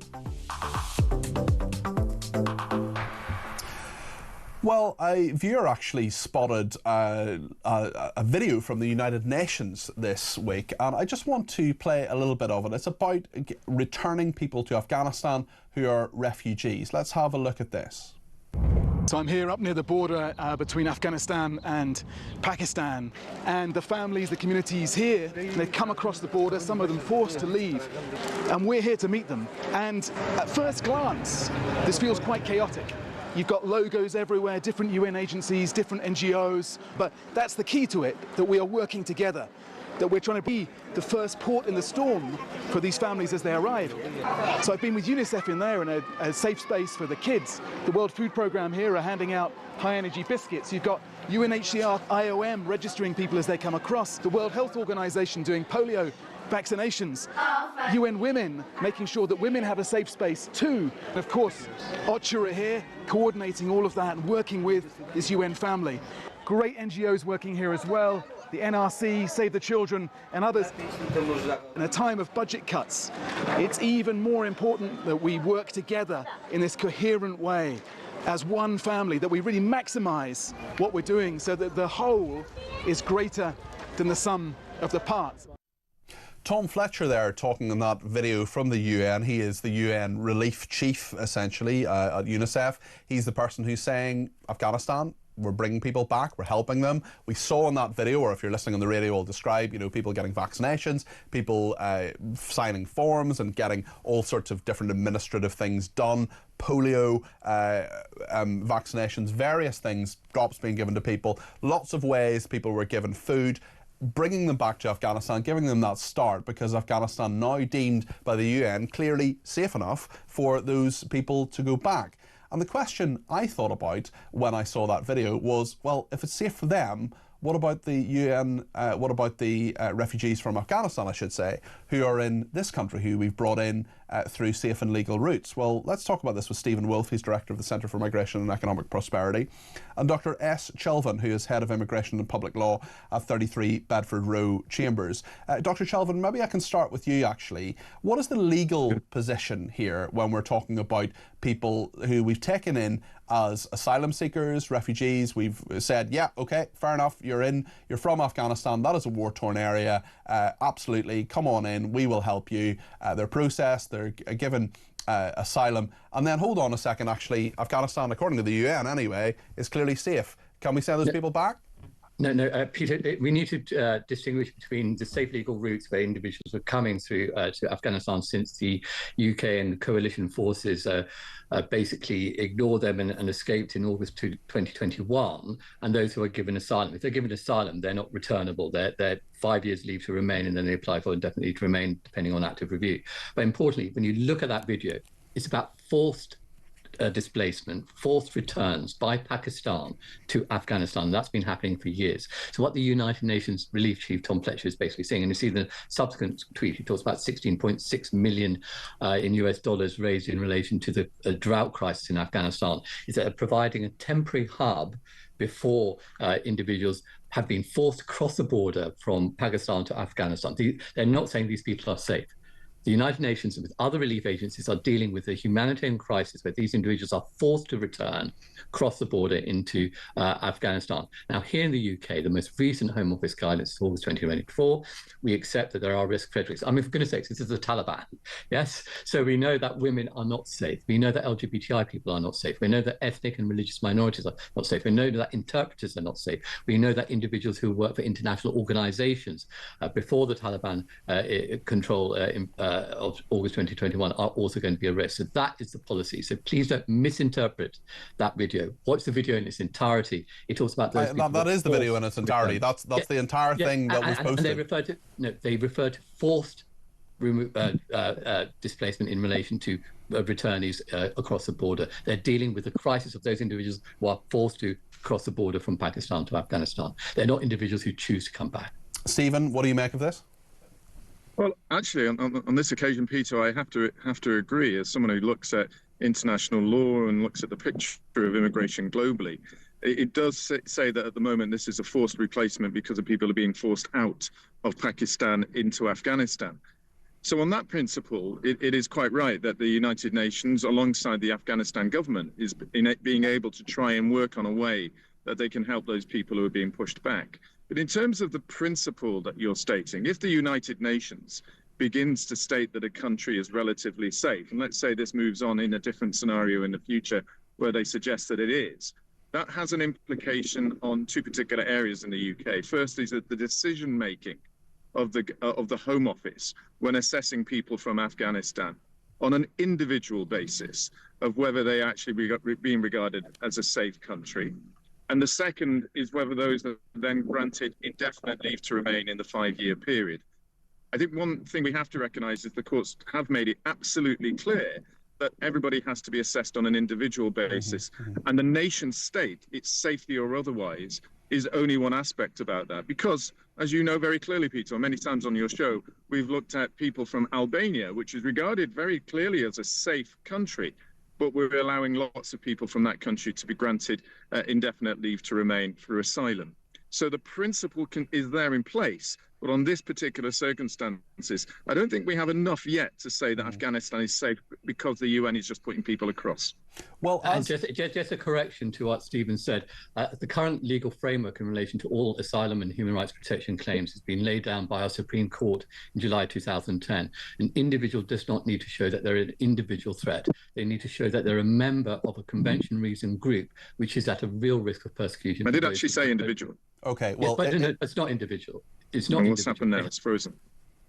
Well, a viewer actually spotted a video from the United Nations this week, and I just want to play a little bit of it. It's about returning people to Afghanistan who are refugees. Let's have a look at this. So I'm here up near the border between Afghanistan and Pakistan, and the families, the communities here, they've come across the border, some of them forced to leave, and we're here to meet them. And at first glance, this feels quite chaotic. You've got logos everywhere, different UN agencies, different NGOs, but that's the key to it, that we are working together, that we're trying to be the first port in the storm for these families as they arrive. So I've been with UNICEF in there in a safe space for the kids. The World Food Programme here are handing out high-energy biscuits. You've got UNHCR, IOM registering people as they come across. The World Health Organization doing polio vaccinations. UN Women making sure that women have a safe space too. And of course, OCHA are here coordinating all of that and working with this UN family. Great NGOs working here as well. The NRC, Save the Children and others. In a time of budget cuts, it's even more important that we work together in this coherent way as one family, that we really maximise what we're doing so that the whole is greater than the sum of the parts. Tom Fletcher there talking in that video from the UN. He is the UN relief chief, essentially, at UNICEF. He's the person who's saying, Afghanistan, we're bringing people back, we're helping them. We saw in that video, or if you're listening on the radio, I'll describe, people getting vaccinations, people signing forms and getting all sorts of different administrative things done, polio, vaccinations, various things, drops being given to people, lots of ways people were given food, bringing them back to Afghanistan, giving them that start, because Afghanistan now deemed by the UN clearly safe enough for those people to go back. And the question I thought about when I saw that video was, well, if it's safe for them, what about the UN, what about the refugees from Afghanistan, I should say, who are in this country, who we've brought in through safe and legal routes? Well, let's talk about this with Stephen Wolfe. He's Director of the Centre for Migration and Economic Prosperity, and Dr S. Chelvan, who is Head of Immigration and Public Law at 33 Bedford Row Chambers. Dr. Chelvan, maybe I can start with you, actually. What is the legal position here when we're talking about people who we've taken in as asylum seekers, refugees? We've said, yeah, okay, fair enough, you're from Afghanistan, that is a war-torn area, absolutely, come on in, we will help you. They're processed, they're given asylum, and then hold on a second, actually, Afghanistan, according to the UN anyway, is clearly safe. Can we send those people back? No, Peter, we need to distinguish between the safe legal routes where individuals were coming through to Afghanistan since the UK and coalition forces basically ignored them and escaped in August 2021, and those who are given asylum. If they're given asylum, they're not returnable. They're 5 years leave to remain, and then they apply for indefinitely to remain, depending on active review. But importantly, when you look at that video, it's about forced displacement, forced returns by Pakistan to Afghanistan. That's been happening for years. So what the United Nations Relief Chief, Tom Fletcher, is basically saying, and you see the subsequent tweet, he talks about 16.6 million in US dollars raised in relation to the drought crisis in Afghanistan, is that providing a temporary hub before individuals have been forced to cross the border from Pakistan to Afghanistan. They're not saying these people are safe. The United Nations and with other relief agencies are dealing with a humanitarian crisis where these individuals are forced to return across the border into Afghanistan. Now, here in the UK, the most recent Home Office guidance is August 2024. We accept that there are risk factors. I mean, for goodness sakes, this is the Taliban, yes? So we know that women are not safe. We know that LGBTI people are not safe. We know that ethnic and religious minorities are not safe. We know that interpreters are not safe. We know that individuals who work for international organizations before the Taliban control of August 2021 are also going to be arrested. So that is the policy. So please don't misinterpret that video. Watch the video in its entirety. It talks about those people. That is the video in its entirety. That's the entire thing that was posted. And they refer to forced displacement in relation to returnees across the border. They're dealing with the crisis of those individuals who are forced to cross the border from Pakistan to Afghanistan. They're not individuals who choose to come back. Stephen, what do you make of this? Well, actually, on this occasion, Peter, I have to agree. As someone who looks at international law and looks at the picture of immigration globally, it does say that at the moment this is a forced replacement because of people are being forced out of Pakistan into Afghanistan. So on that principle, it is quite right that the United Nations, alongside the Afghanistan government, is being able to try and work on a way that they can help those people who are being pushed back. But in terms of the principle that you're stating, if the United Nations begins to state that a country is relatively safe, and let's say this moves on in a different scenario in the future where they suggest that it is, that has an implication on two particular areas in the UK. First is that the decision-making of the Home Office when assessing people from Afghanistan on an individual basis of whether they actually being regarded as a safe country. And the second is whether those are then granted indefinite leave to remain in the 5-year period. I think one thing we have to recognise is the courts have made it absolutely clear that everybody has to be assessed on an individual basis. And the nation state, its safety or otherwise, is only one aspect about that. Because, as you know very clearly, Peter, many times on your show, we've looked at people from Albania, which is regarded very clearly as a safe country. But we're allowing lots of people from that country to be granted indefinite leave to remain for asylum. So the principle is there in place. But on this particular circumstances, I don't think we have enough yet to say that Afghanistan is safe because the UN is just putting people across. Well, and just a correction to what Stephen said. The current legal framework in relation to all asylum and human rights protection claims has been laid down by our Supreme Court in July 2010. An individual does not need to show that they're an individual threat. They need to show that they're a member of a convention-reasoned group, which is at a real risk of persecution. I did actually say individual. Okay, well, yes, but it's not individual. It's not. What's happened now? It's frozen.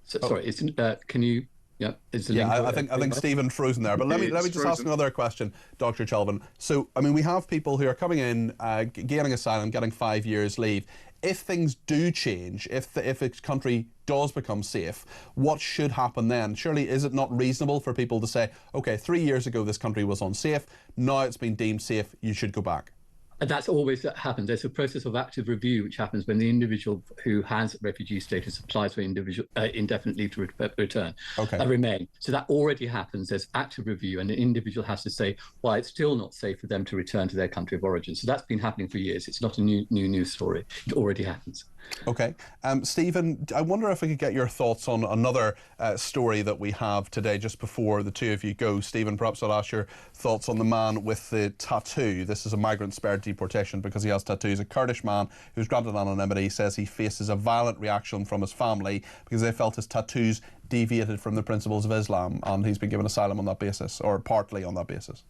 So, sorry, it's. Can you? Yeah, I think Stephen frozen there. But let me just ask another question, Dr. Chelvin. So, I mean, we have people who are coming in, gaining asylum, getting 5 years leave. If things do change, if a country does become safe, what should happen then? Surely, is it not reasonable for people to say, okay, 3 years ago this country was unsafe, now it's been deemed safe, you should go back? And that's always that happens. There's a process of active review which happens when the individual who has refugee status applies for indefinite leave to return, remain. So that already happens. There's active review, and the individual has to say why it's still not safe for them to return to their country of origin. So that's been happening for years. It's not a new news story. It already happens. Okay. Stephen, I wonder if we could get your thoughts on another story that we have today just before the two of you go. Stephen, perhaps I'll ask your thoughts on the man with the tattoo. This is a migrant spared deportation because he has tattoos. A Kurdish man who's granted anonymity says he faces a violent reaction from his family because they felt his tattoos deviated from the principles of Islam, and he's been given asylum on that basis, or partly on that basis.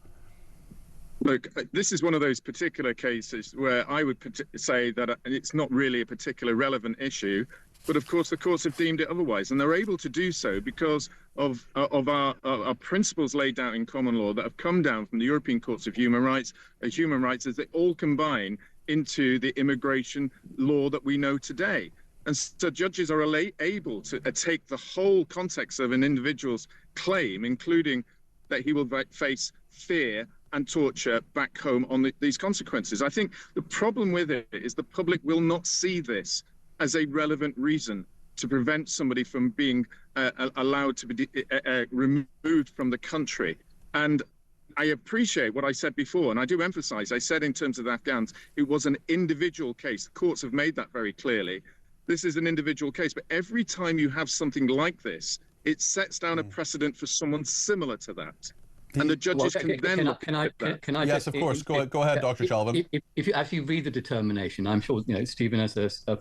Look, this is one of those particular cases where I would say that it's not really a particular relevant issue, but of course the courts have deemed it otherwise, and they're able to do so because of our principles laid down in common law that have come down from the European Courts of Human Rights as they all combine into the immigration law that we know today. And so judges are able to take the whole context of an individual's claim, including that he will face fear and torture back home on these consequences. I think the problem with it is the public will not see this as a relevant reason to prevent somebody from being allowed to be removed from the country. And I appreciate what I said before, and I do emphasize, I said in terms of the Afghans, it was an individual case. The courts have made that very clearly. This is an individual case, but every time you have something like this, it sets down a precedent for someone similar to that. And the judges can then look at that. Can I yes, of course. Go ahead, Dr. Shelvin. If you actually read the determination, I'm sure Stephen, as a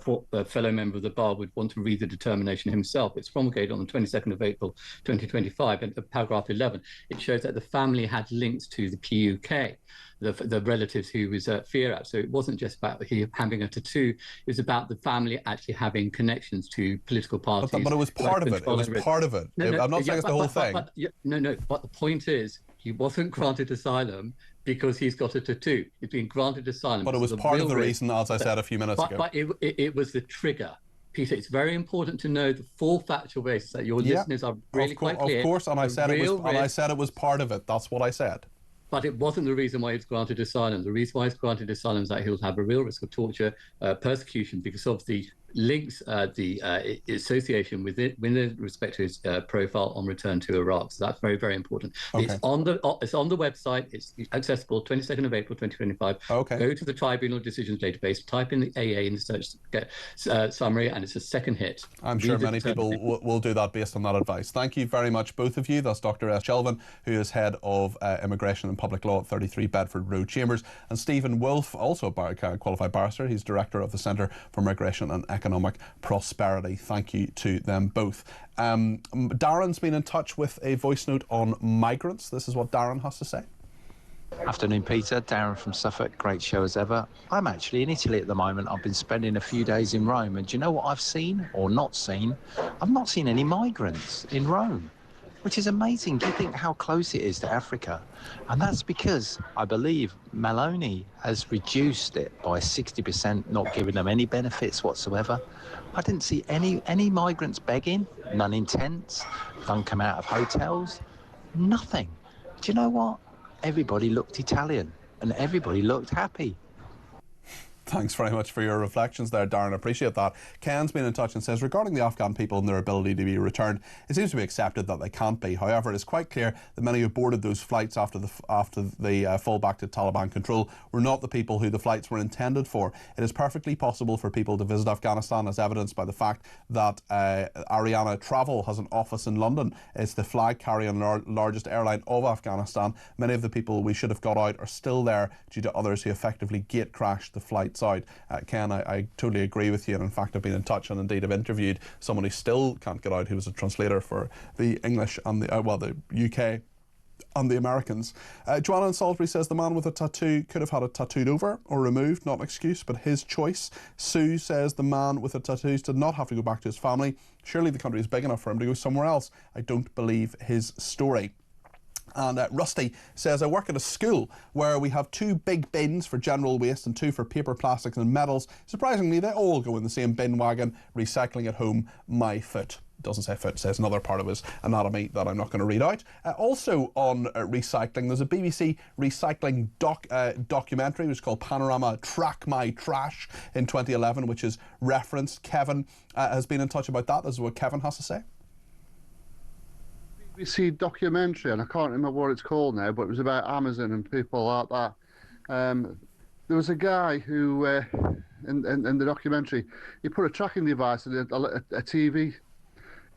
fellow member of the bar, would want to read the determination himself. It's promulgated on the 22nd of April 2025, and paragraph 11. It shows that the family had links to the PUK, the relatives who was fear at. So it wasn't just about he having a tattoo. It was about the family actually having connections to political parties. But it was part of it. It was part of it. I'm not saying it's the whole thing. But the point is, he wasn't granted asylum because he's got a tattoo. He's been granted asylum. But it was part of the reason, as I said a few minutes ago. But it was the trigger. Peter, it's very important to know the full factual basis that your listeners are really quite clear. Of course, and I said it was part of it. That's what I said. But it wasn't the reason why he's granted asylum. The reason why he's granted asylum is that he'll have a real risk of torture, persecution, because of the links, the association with it, with respect to his profile on return to Iraq. So that's very, very important. Okay. It's on the website. It's accessible. 22nd of April 2025. Okay. Go to the Tribunal Decisions database. Type in the AA in the search summary, and it's a second hit. I'm sure many people will do that based on that advice. Thank you very much, both of you. That's Dr. S. Shelvin, who is head of immigration and public law at 33 Bedford Road Chambers, and Stephen Wolfe, also a qualified barrister. He's director of the Centre for Migration and Economic Prosperity. Thank you to them both. Darren's been in touch with a voice note on migrants. This is what Darren has to say. Afternoon, Peter. Darren from Suffolk. Great show as ever. I'm actually in Italy at the moment. I've been spending a few days in Rome, and do you know what I've seen or not seen? I've not seen any migrants in Rome, which is amazing. Do you think how close it is to Africa? And that's because I believe Meloni has reduced it by 60%, not giving them any benefits whatsoever. I didn't see any migrants begging, none in tents, none come out of hotels, nothing. Do you know what? Everybody looked Italian and everybody looked happy. Thanks very much for your reflections there, Darren. I appreciate that. Ken's been in touch and says, regarding the Afghan people and their ability to be returned, it seems to be accepted that they can't be. However, it is quite clear that many who boarded those flights after the fall back to Taliban control were not the people who the flights were intended for. It is perfectly possible for people to visit Afghanistan, as evidenced by the fact that Ariana Travel has an office in London. It's the flag-carrying largest airline of Afghanistan. Many of the people we should have got out are still there due to others who effectively gate-crashed the flight out. Ken, I totally agree with you, and in fact I've been in touch and indeed I've interviewed someone who still can't get out, who was a translator for the English and the UK and the Americans. Joanna in Salisbury says the man with a tattoo could have had it tattooed over or removed, not an excuse but his choice. Sue says the man with the tattoos did not have to go back to his family. Surely the country is big enough for him to go somewhere else. I don't believe his story. And Rusty says, I work at a school where we have 2 big bins for general waste and 2 for paper, plastics and metals. Surprisingly, they all go in the same bin wagon. Recycling at home, my foot. It doesn't say foot, it says another part of his anatomy that I'm not going to read out. Also on recycling, there's a BBC recycling documentary which is called Panorama Track My Trash in 2011, which is referenced. Kevin has been in touch about that. This is what Kevin has to say. BBC documentary, and I can't remember what it's called now, but it was about Amazon and people like that. There was a guy who, in the documentary, he put a tracking device in a TV,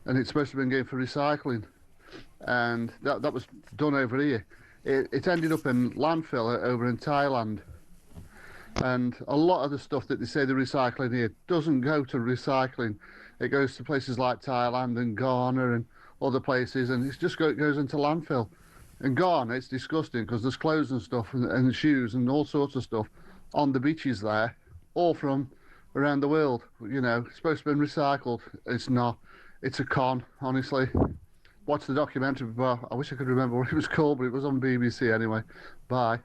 and it's supposed to have been going for recycling, and that was done over here. It ended up in landfill over in Thailand, and a lot of the stuff that they say they're recycling here doesn't go to recycling. It goes to places like Thailand and Ghana and other places, and it just goes into landfill. And Ghana, it's disgusting because there's clothes and stuff and shoes and all sorts of stuff on the beaches there, all from around the world. You know, it's supposed to be recycled. It's not. It's a con, honestly. Watch the documentary. Well, I wish I could remember what it was called, but it was on BBC anyway. Bye.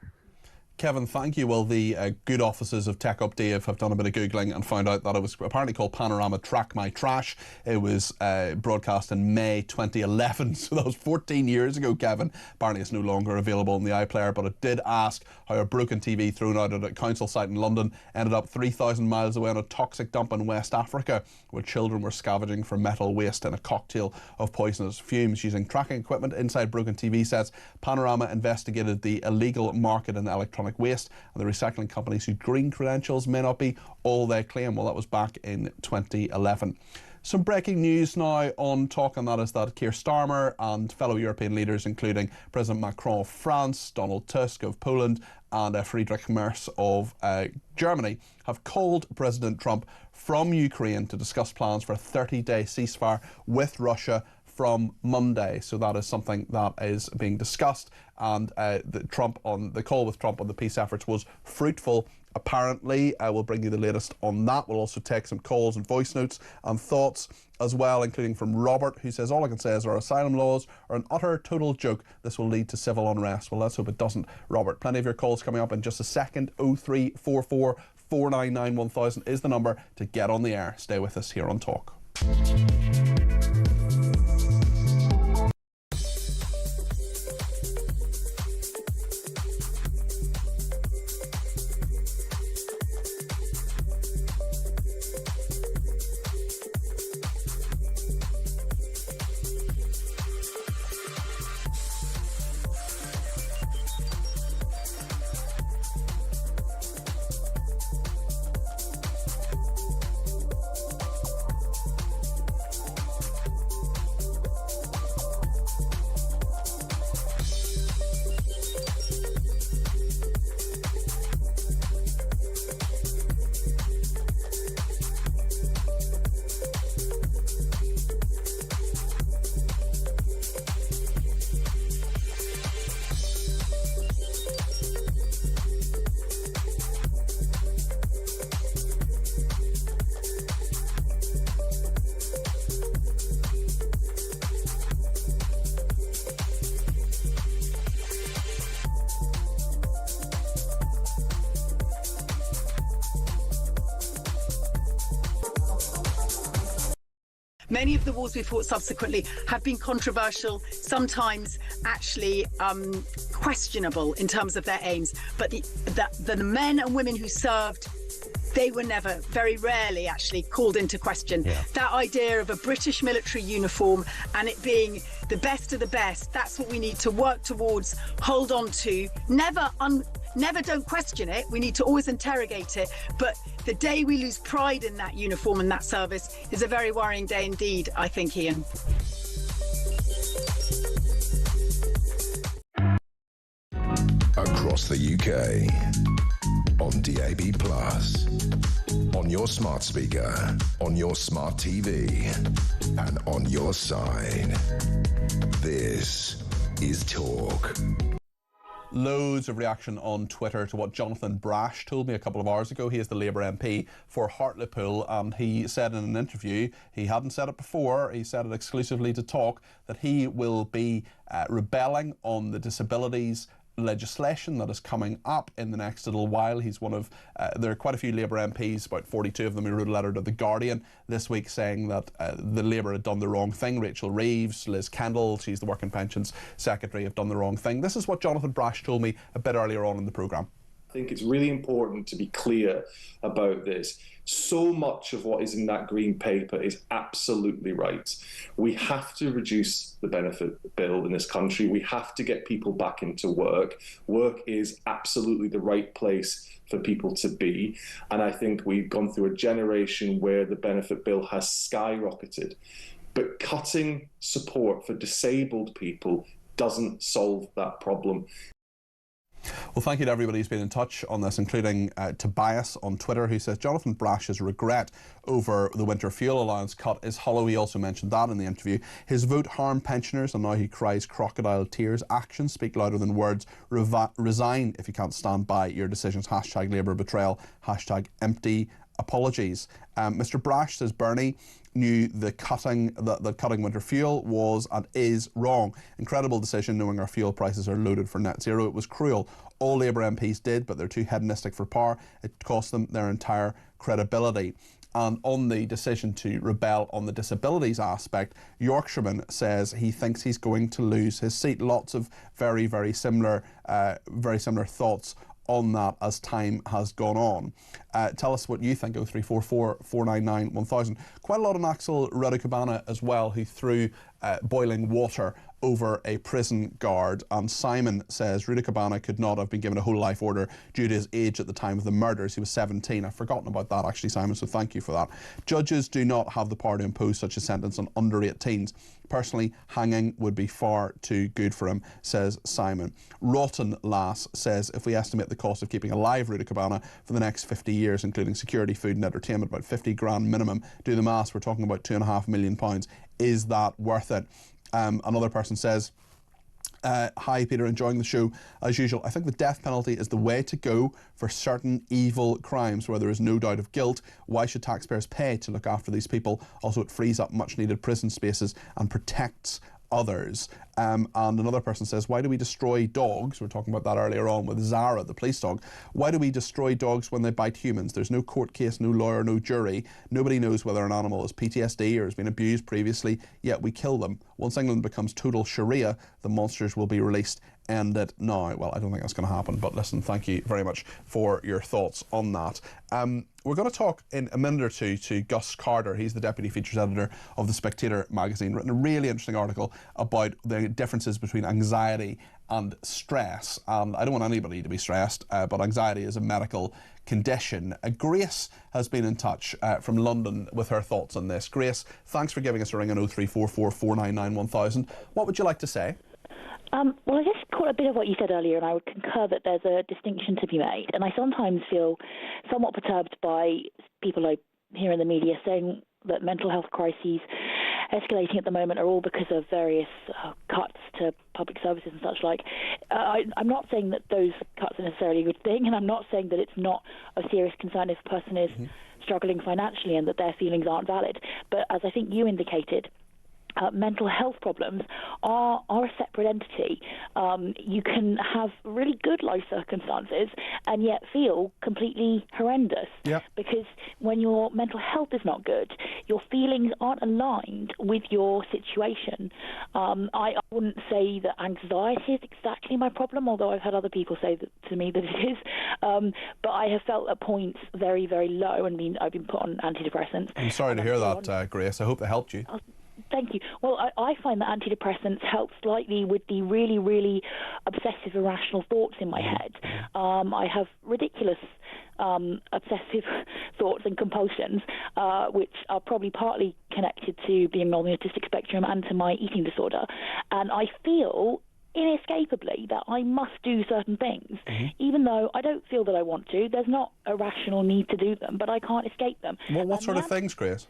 Kevin, thank you. Well, the good offices of Tech Up Dave have done a bit of Googling and found out that it was apparently called Panorama Track My Trash. It was broadcast in May 2011, so that was 14 years ago, Kevin. Apparently it's no longer available on the iPlayer, but it did ask how a broken TV thrown out at a council site in London ended up 3,000 miles away on a toxic dump in West Africa, where children were scavenging for metal waste in a cocktail of poisonous fumes. Using tracking equipment inside broken TV sets, Panorama investigated the illegal market in electronic electronic waste and the recycling companies whose green credentials may not be all they claim. Well, that was back in 2011. Some breaking news now on Talk, and that is that Keir Starmer and fellow European leaders, including President Macron of France, Donald Tusk of Poland, and Friedrich Merz of Germany, have called President Trump from Ukraine to discuss plans for a 30-day ceasefire with Russia from Monday. So that is something that is being discussed, and the call with Trump on the peace efforts was fruitful. Apparently, I will bring you the latest on that. We'll also take some calls and voice notes and thoughts as well, including from Robert, who says, all I can say is our asylum laws are an utter total joke. This will lead to civil unrest. Well, let's hope it doesn't, Robert. Plenty of your calls coming up in just a second. 0344 499 1000 is the number to get on the air. Stay with us here on Talk. Many of the wars we fought subsequently have been controversial, sometimes actually questionable in terms of their aims. But the men and women who served, they were never, very rarely actually called into question. Yeah. That idea of a British military uniform and it being the best of the best, that's what we need to work towards, hold on to, never don't question it. We need to always interrogate it. But the day we lose pride in that uniform and that service is a very worrying day indeed, I think, Ian. Across the UK, on DAB+, on your smart speaker, on your smart TV, and on your side. This is Talk. Loads of reaction on Twitter to what Jonathan Brash told me a couple of hours ago. He is the Labour MP for Hartlepool, and he said in an interview, he hadn't said it before, he said it exclusively to Talk, that he will be rebelling on the disabilities legislation that is coming up in the next little while. He's one of, there are quite a few Labour MPs, about 42 of them, who wrote a letter to The Guardian this week saying that the Labour had done the wrong thing. Rachel Reeves, Liz Kendall, she's the Work and Pensions Secretary, have done the wrong thing. This is what Jonathan Brash told me a bit earlier on in the programme. I think it's really important to be clear about this. So much of what is in that green paper is absolutely right. We have to reduce the benefit bill in this country. We have to get people back into work. Work is absolutely the right place for people to be. And I think we've gone through a generation where the benefit bill has skyrocketed. But cutting support for disabled people doesn't solve that problem. Well, thank you to everybody who's been in touch on this, including Tobias on Twitter, who says Jonathan Brash's regret over the winter fuel allowance cut is hollow. He also mentioned that in the interview. His vote harmed pensioners, and now he cries crocodile tears. Actions speak louder than words. Resign if you can't stand by your decisions. Hashtag Labour betrayal. Hashtag empty apologies. Mr. Brash says Bernie knew that cutting winter fuel was and is wrong. Incredible decision, knowing our fuel prices are loaded for net zero. It was cruel. All Labour MPs did, but they're too hedonistic for power. It cost them their entire credibility. And on the decision to rebel on the disabilities aspect, Yorkshireman says he thinks he's going to lose his seat. Lots of very, very similar thoughts on that as time has gone on. Tell us what you think. 0344 499 1000. Quite a lot on Axel Radicabana as well, who threw boiling water over a prison guard. And Simon says Rudy Cabana could not have been given a whole life order due to his age at the time of the murders. He was 17. I've forgotten about that actually, Simon, so thank you for that. Judges do not have the power to impose such a sentence on under 18s. Personally, hanging would be far too good for him, says Simon. Rotten Lass says if we estimate the cost of keeping alive Rudy Cabana for the next 50 years, including security, food and entertainment, about 50 grand minimum, do the maths, we're talking about £2.5 million. Is that worth it? Another person says, hi Peter, enjoying the show as usual. I think the death penalty is the way to go for certain evil crimes where there is no doubt of guilt. Why should taxpayers pay to look after these people? Also, it frees up much needed prison spaces and protects others. And another person says, why do we destroy dogs? We were talking about that earlier on with Zara, the police dog. Why do we destroy dogs when they bite humans? There's no court case, no lawyer, no jury. Nobody knows whether an animal has PTSD or has been abused previously, yet we kill them. Once England becomes total Sharia, the monsters will be released. End it now. Well, I don't think that's going to happen, but listen, thank you very much for your thoughts on that. We're going to talk in a minute or two to Gus Carter. He's the Deputy Features Editor of The Spectator magazine, written a really interesting article about the differences between anxiety and stress. And I don't want anybody to be stressed, but anxiety is a medical condition. Grace has been in touch from London with her thoughts on this. Grace, thanks for giving us a ring on 0344 499 1000. What would you like to say? Well, I just caught a bit of what you said earlier, and I would concur that there's a distinction to be made. And I sometimes feel somewhat perturbed by people I hear in the media saying that mental health crises escalating at the moment are all because of various cuts to public services and such like. I'm not saying that those cuts are necessarily a good thing, and I'm not saying that it's not a serious concern if a person is struggling financially and that their feelings aren't valid. But as I think you indicated, mental health problems are a separate entity. You can have really good life circumstances and yet feel completely horrendous. Yep. Because when your mental health is not good, your feelings aren't aligned with your situation. I wouldn't say that anxiety is exactly my problem, although I've had other people say to me that it is. But I have felt at points very, very low, and I've been put on antidepressants. I'm sorry to hear that, Grace. I hope they helped you. Thank you. Well, I find that antidepressants help slightly with the really, really obsessive, irrational thoughts in my head. I have ridiculous obsessive thoughts and compulsions, which are probably partly connected to being on the autistic spectrum and to my eating disorder. And I feel inescapably that I must do certain things, even though I don't feel that I want to. There's not a rational need to do them, but I can't escape them. Well, what sort of things, Grace?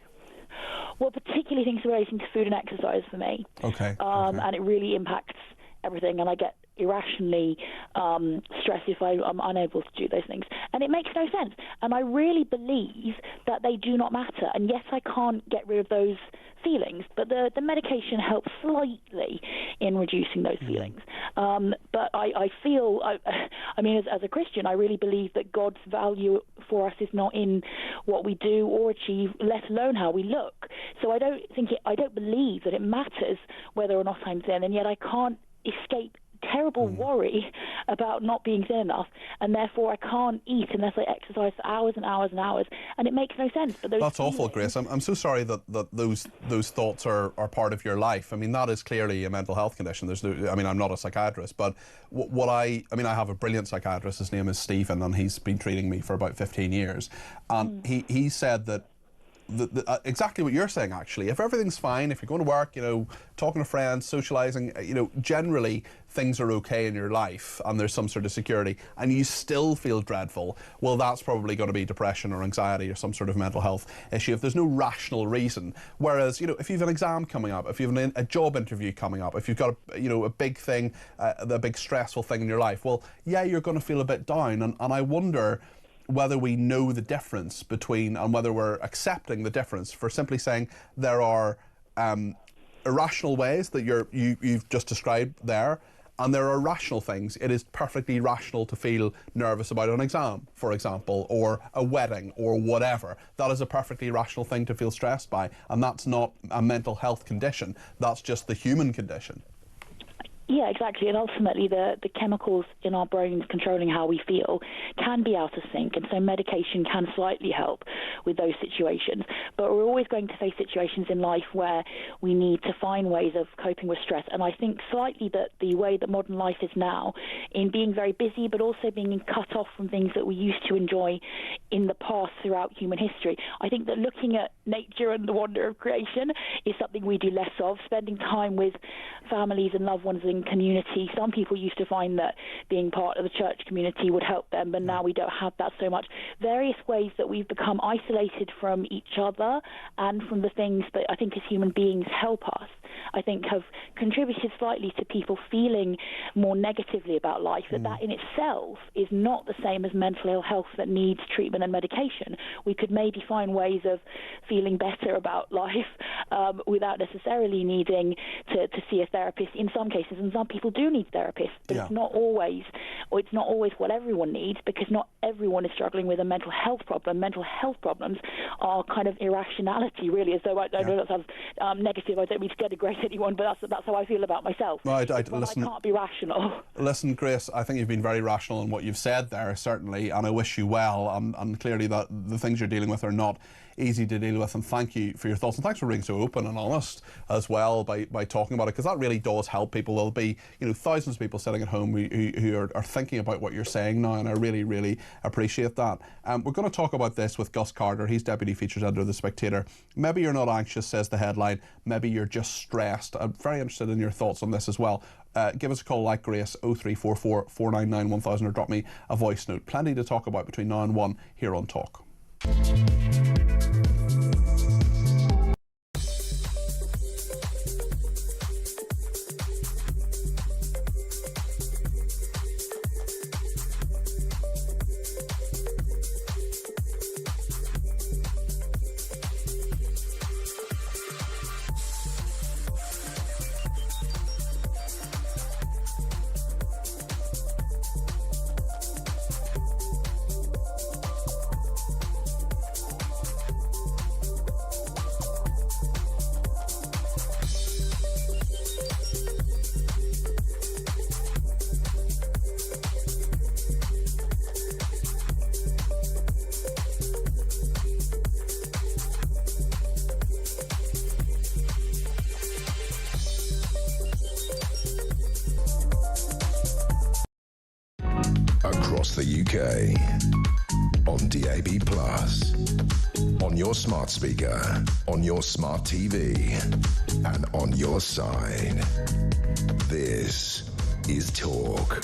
Well, particularly things relating to food and exercise for me. Okay. And it really impacts everything, and I get irrationally stressed if I'm unable to do those things. And it makes no sense. And I really believe that they do not matter. And yes, I can't get rid of those feelings, but the medication helps slightly in reducing those feelings. But I feel, I mean, as a Christian, I really believe that God's value for us is not in what we do or achieve, let alone how we look. So I don't believe that it matters whether or not I'm thin, and yet I can't escape terrible worry about not being thin enough, and therefore I can't eat unless I exercise for hours and hours and hours, and it makes no sense. But that's awful, Grace. I'm so sorry that those thoughts are part of your life. I mean, that is clearly a mental health condition. I mean, I'm not a psychiatrist, but I have a brilliant psychiatrist. His name is Stephen, and he's been treating me for about 15 years, and he said that exactly what you're saying, actually. If everything's fine, if you're going to work, talking to friends, socialising, generally things are okay in your life and there's some sort of security, and you still feel dreadful, well, that's probably going to be depression or anxiety or some sort of mental health issue if there's no rational reason. Whereas, if you've an exam coming up, if you've a job interview coming up, if you've got a big thing, a big stressful thing in your life, well, yeah, you're going to feel a bit down, and I wonder whether we know the difference between, and whether we're accepting the difference for simply saying there are irrational ways that you've just described there, and there are rational things. It is perfectly rational to feel nervous about an exam, for example, or a wedding, or whatever. That is a perfectly rational thing to feel stressed by, and that's not a mental health condition. That's just the human condition. Yeah, exactly. And ultimately, the chemicals in our brains controlling how we feel can be out of sync. And so medication can slightly help with those situations. But we're always going to face situations in life where we need to find ways of coping with stress. And I think slightly that the way that modern life is now, in being very busy, but also being cut off from things that we used to enjoy in the past throughout human history, I think that looking at nature and the wonder of creation is something we do less of. Spending time with families and loved ones in community. Some people used to find that being part of the church community would help them, but now we don't have that so much. Various ways that we've become isolated from each other and from the things that I think as human beings help us, I think have contributed slightly to people feeling more negatively about life. That in itself is not the same as mental ill health that needs treatment and medication. We could maybe find ways of feeling better about life without necessarily needing to see a therapist in some cases. And some people do need therapists, but it's not always what everyone needs, because not everyone is struggling with a mental health problem. Mental health problems are kind of irrationality, really, as though I know that sounds negative. I don't mean to denigrate anyone, but that's how I feel about myself. Right, listen, I can't be rational. Listen, Grace, I think you've been very rational in what you've said there, certainly, and I wish you well. And clearly that the things you're dealing with are not easy to deal with, and thank you for your thoughts, and thanks for being so open and honest as well by talking about it, because that really does help people. There'll be thousands of people sitting at home who are thinking about what you're saying now, and I really appreciate that. We're going to talk about this with Gus Carter. He's Deputy Features Editor of The Spectator. Maybe you're not anxious, says the headline. Maybe you're just stressed. I'm very interested in your thoughts on this as well. Give us a call like Grace, 0344 499 1000, or drop me a voice note. Plenty to talk about between now and 1 here on Talk. Across the UK, on DAB+, on your smart speaker, on your smart TV, and on your side. This is Talk.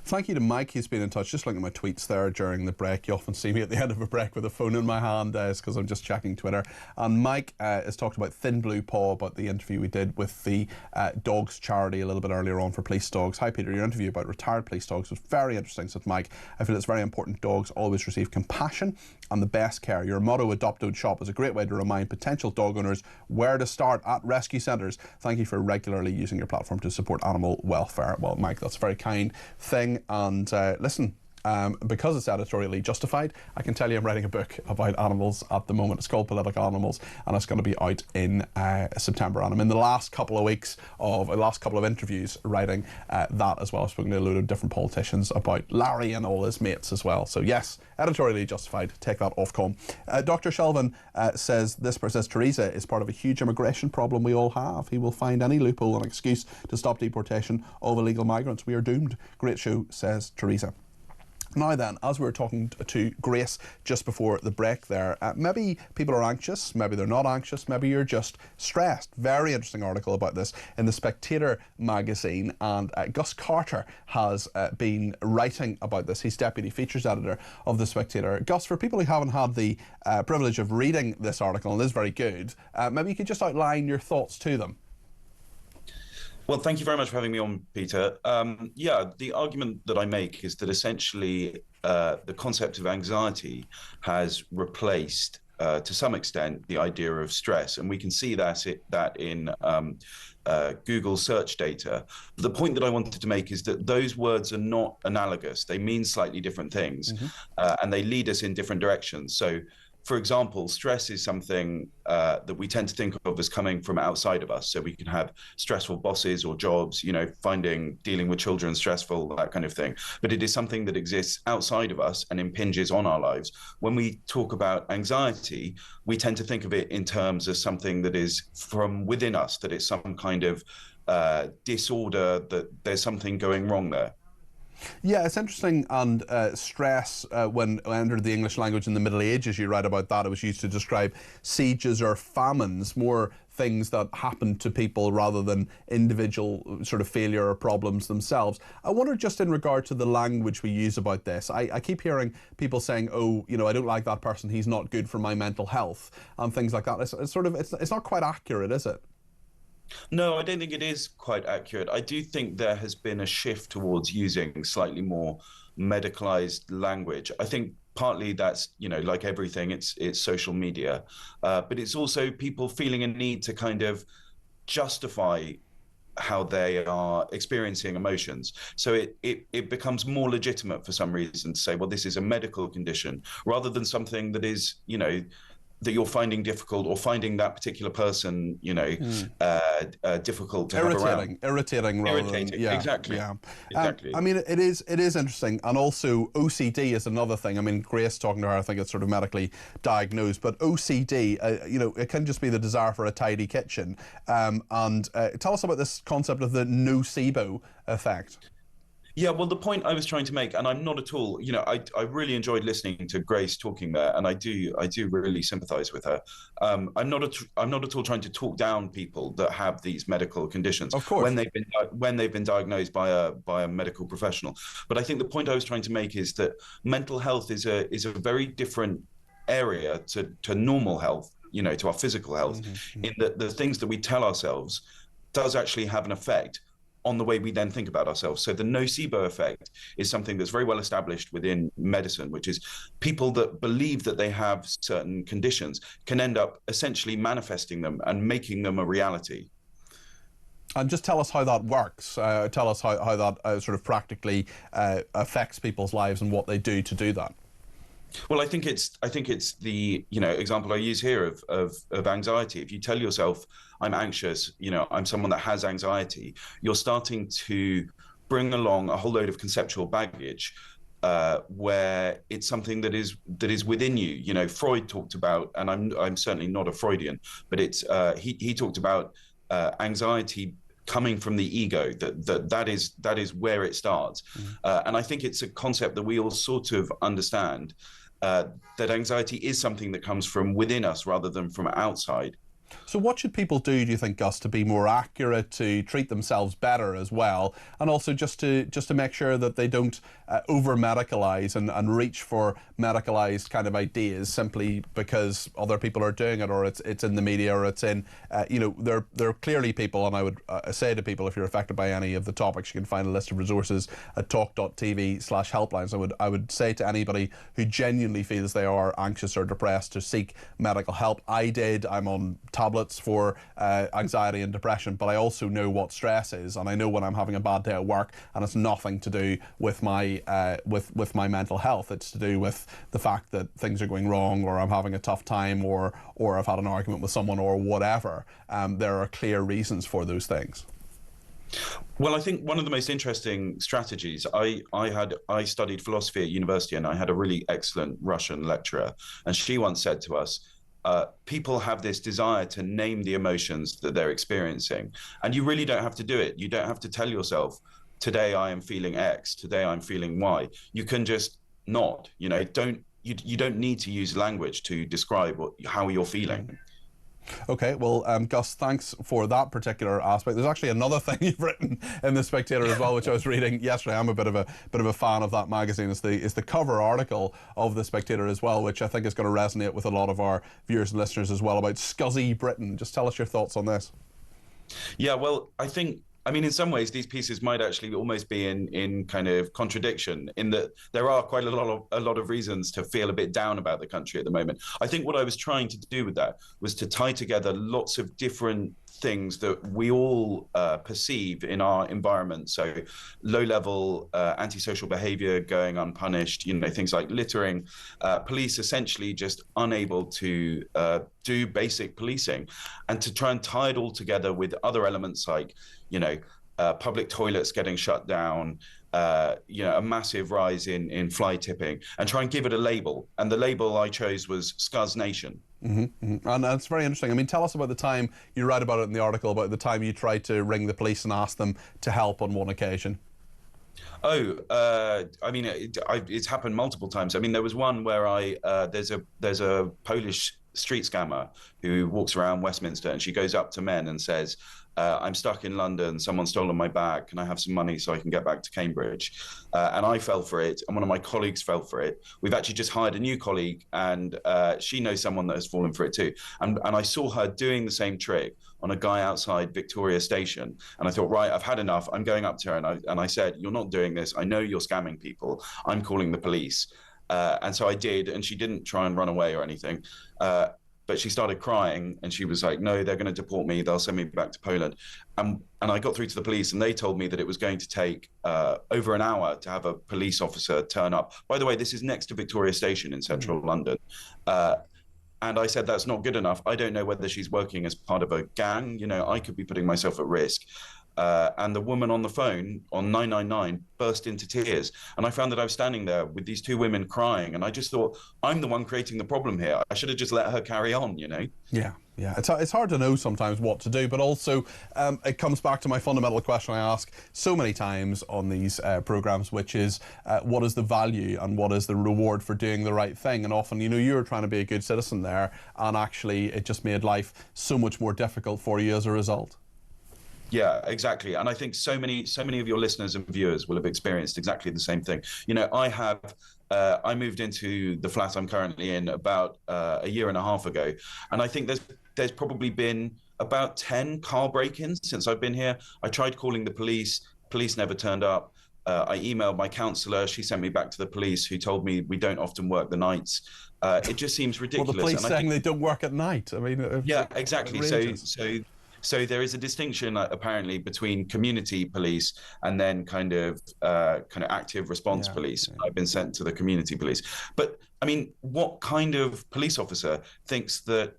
Thank you to Mike. He's been in touch. Just looking at my tweets there during the break. You often see me at the end of a break with a phone in my hand. It's because I'm just checking Twitter. And Mike has talked about Thin Blue Paw, about the interview we did with the dogs charity a little bit earlier on for police dogs. Hi Peter, your interview about retired police dogs was very interesting, said Mike. I feel it's very important dogs always receive compassion and the best care. Your motto, Adopt Don't Shop, is a great way to remind potential dog owners where to start at rescue centres. Thank you for regularly using your platform to support animal welfare. Well, Mike, that's a very kind thing. And listen, because it's editorially justified, I can tell you I'm writing a book about animals at the moment. It's called Political Animals, and it's going to be out in September. And I'm in the last couple of interviews writing that as well. I've spoken to a load of different politicians about Larry and all his mates as well. So yes, editorially justified. Take that Ofcom. Dr. Shelvin says Theresa is part of a huge immigration problem we all have. He will find any loophole and excuse to stop deportation of illegal migrants. We are doomed. Great show, says Theresa. Now then, as we were talking to Grace just before the break there, maybe people are anxious, maybe they're not anxious, maybe you're just stressed. Very interesting article about this in The Spectator magazine, and Gus Carter has been writing about this. He's Deputy Features Editor of The Spectator. Gus, for people who haven't had the privilege of reading this article, and it is very good, maybe you could just outline your thoughts to them. Well, thank you very much for having me on, Peter. Yeah, the argument that I make is that essentially the concept of anxiety has replaced, to some extent, the idea of stress. And we can see that in Google search data. The point that I wanted to make is that those words are not analogous. They mean slightly different things, and they lead us in different directions. So, for example, stress is something that we tend to think of as coming from outside of us. So we can have stressful bosses or jobs, dealing with children stressful, that kind of thing. But it is something that exists outside of us and impinges on our lives. When we talk about anxiety, we tend to think of it in terms of something that is from within us, that it's some kind of disorder, that there's something going wrong there. Yeah, it's interesting. And stress, when I entered the English language in the Middle Ages, you write about that. It was used to describe sieges or famines, more things that happened to people rather than individual sort of failure or problems themselves. I wonder, just in regard to the language we use about this, I keep hearing people saying, oh, I don't like that person, he's not good for my mental health, and things like that. It's not quite accurate, is it? No, I don't think it is quite accurate. I do think there has been a shift towards using slightly more medicalized language. I think partly that's, like everything, it's social media, but it's also people feeling a need to kind of justify how they are experiencing emotions. So it becomes more legitimate for some reason to say, well, this is a medical condition, rather than something that is, that you're finding difficult, or finding that particular person, difficult to have around. Irritating, rather than, yeah, exactly. Yeah. Exactly. I mean, it is interesting, and also OCD is another thing. I mean, Grace, talking to her, I think it's sort of medically diagnosed, but OCD, it can just be the desire for a tidy kitchen. And tell us about this concept of the nocebo effect. Yeah, well, the point I was trying to make, and I'm not at all, I really enjoyed listening to Grace talking there, and I do really sympathise with her. I'm not at all trying to talk down people that have these medical conditions, of course, when they've been diagnosed by a medical professional. But I think the point I was trying to make is that mental health is a very different area to normal health, to our physical health, in that the things that we tell ourselves does actually have an effect on the way we then think about ourselves. So the nocebo effect is something that's very well established within medicine, which is people that believe that they have certain conditions can end up essentially manifesting them and making them a reality. And just tell us how that works. Tell us how that sort of practically affects people's lives and what they do to do that. Well, I think it's the example I use here of anxiety. If you tell yourself, I'm anxious, I'm someone that has anxiety, you're starting to bring along a whole load of conceptual baggage, where it's something that is within you. Freud talked about, and I'm certainly not a Freudian, but it's he talked about anxiety coming from the ego, that is where it starts. And I think it's a concept that we all sort of understand, that anxiety is something that comes from within us rather than from outside. So what should people do you think, Gus, to be more accurate, to treat themselves better as well, and also just to make sure that they don't over-medicalise and reach for medicalised kind of ideas simply because other people are doing it, or it's in the media, or it's in, there are clearly people, and I would say to people, if you're affected by any of the topics, you can find a list of resources at talk.tv/helplines. I would say to anybody who genuinely feels they are anxious or depressed to seek medical help. I'm on tablets for anxiety and depression, but I also know what stress is, and I know when I'm having a bad day at work, and it's nothing to do with my with my mental health. It's to do with the fact that things are going wrong, or I'm having a tough time, or I've had an argument with someone, or whatever. There are clear reasons for those things. Well, I think one of the most interesting strategies, I studied philosophy at university, and I had a really excellent Russian lecturer, and she once said to us, people have this desire to name the emotions that they're experiencing, and you really don't have to do it. You don't have to tell yourself, today I am feeling X, today I'm feeling Y. You can just not, you don't need to use language to describe how you're feeling. Okay, well, Gus, thanks for that particular aspect. There's actually another thing you've written in The Spectator as well, which I was reading yesterday. I'm a bit of a fan of that magazine. It's the cover article of The Spectator as well, which I think is going to resonate with a lot of our viewers and listeners as well, about scuzzy Britain. Just tell us your thoughts on this. Yeah, well, I mean, in some ways, these pieces might actually almost be in kind of contradiction, in that there are quite a lot of reasons to feel a bit down about the country at the moment. I think what I was trying to do with that was to tie together lots of different things that we all perceive in our environment. So low-level antisocial behavior going unpunished, things like littering, police essentially just unable to do basic policing, and to try and tie it all together with other elements like, public toilets getting shut down, a massive rise in fly tipping, and try and give it a label. And the label I chose was Scours Nation. And that's very interesting. I mean, tell us about the time, you write about it in the article, about the time you tried to ring the police and ask them to help on one occasion. It's happened multiple times. I mean, there was one where there's a Polish street scammer who walks around Westminster, and she goes up to men and says, I'm stuck in London, someone's stolen my bag, can I have some money so I can get back to Cambridge? And I fell for it, and one of my colleagues fell for it. We've actually just hired a new colleague, and she knows someone that has fallen for it too. And I saw her doing the same trick on a guy outside Victoria Station. And I thought, right, I've had enough. I'm going up to her, and I said, you're not doing this. I know you're scamming people. I'm calling the police. And so I did, and she didn't try and run away or anything. But she started crying, and she was like, no, they're going to deport me. They'll send me back to Poland. And I got through to the police, and they told me that it was going to take over an hour to have a police officer turn up. By the way, this is next to Victoria Station in central London. And I said, that's not good enough. I don't know whether she's working as part of a gang. I could be putting myself at risk. And the woman on the phone on 999 burst into tears. And I found that I was standing there with these two women crying. And I just thought, I'm the one creating the problem here. I should have just let her carry on, Yeah. It's hard to know sometimes what to do, but also it comes back to my fundamental question I ask so many times on these programmes, which is what is the value and what is the reward for doing the right thing? And often, you were trying to be a good citizen there, and actually it just made life so much more difficult for you as a result. Yeah, exactly. And I think so many of your listeners and viewers will have experienced exactly the same thing. I moved into the flat I'm currently in about a year and a half ago. And I think there's probably been about 10 car break-ins since I've been here. I tried calling the police never turned up. I emailed my counsellor, she sent me back to the police, who told me we don't often work the nights. It just seems ridiculous. Well, the police saying they don't work at night. I mean, yeah, exactly. So there is a distinction apparently between community police and then kind of active response police. I've been sent to the community police. But I mean, what kind of police officer thinks that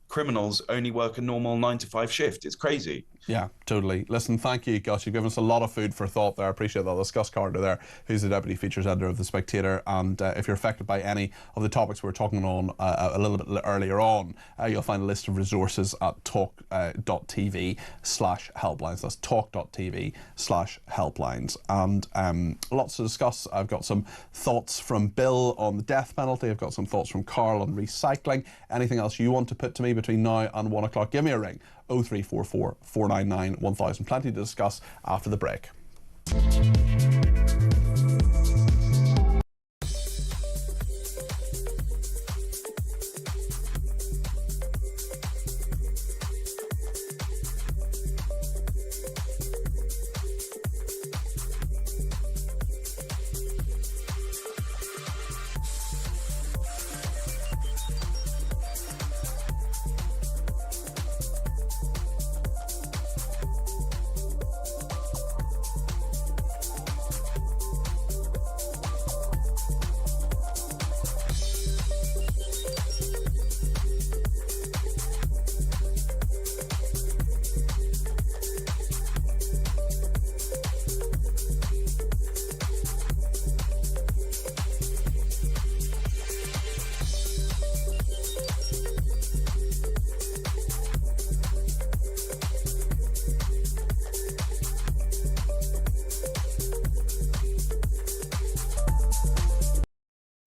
criminals only work a normal 9-to-5 shift? It's crazy. Yeah, totally. Listen, thank you, Gus. You've given us a lot of food for thought there. I appreciate that. That's Gus Carter there, who's the Deputy Features Editor of The Spectator. And if you're affected by any of the topics we were talking on a little bit earlier on, you'll find a list of resources at talk.tv/helplines. That's talk.tv/helplines. And lots to discuss. I've got some thoughts from Bill on the death penalty. I've got some thoughts from Carl on recycling. Anything else you want to put to me between now and 1 o'clock, give me a ring. 0344 499 1000. Plenty to discuss after the break.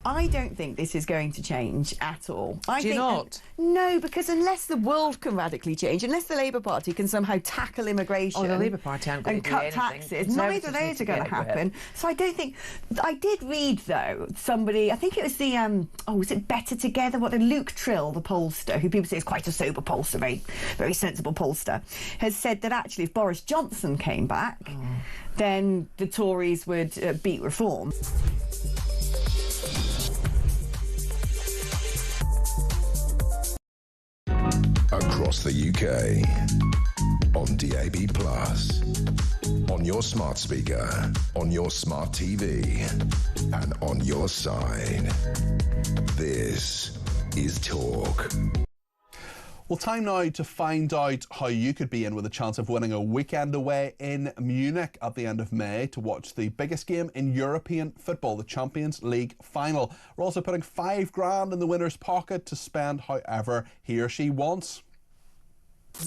I don't think this is going to change at all. Do you not? No, because unless the world can radically change, unless the Labour Party can somehow tackle immigration the Labour Party aren't going and to do cut anything. taxes, neither of those are going to happen. So I don't think... I did read, though, somebody, I think it was the, was it Better Together? Luke Trill, the pollster, who people say is quite a sober pollster, very, very sensible pollster, has said that actually if Boris Johnson came back, then the Tories would beat reform. across the UK. On DAB+, on your smart speaker, on your smart TV, and on your side. This is Talk. Well, time now to find out how you could be in with a chance of winning a weekend away in Munich at the end of May to watch the biggest game in European football, the Champions League final. We're also putting £5,000 in the winner's pocket to spend however he or she wants.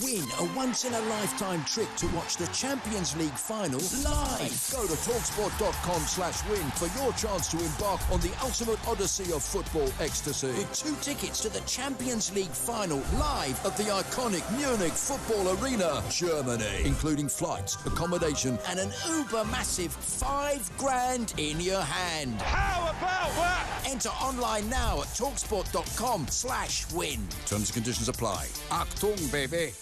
Win a once-in-a-lifetime trip to watch the Champions League final live. Go to talksport.com/win for your chance to embark on the ultimate odyssey of football ecstasy. With 2 tickets to the Champions League final live at the iconic Munich Football Arena, Germany, including flights, accommodation, and an uber-massive £5,000 in your hand. How about that? Enter online now at talksport.com/win. Terms and conditions apply. Achtung, baby.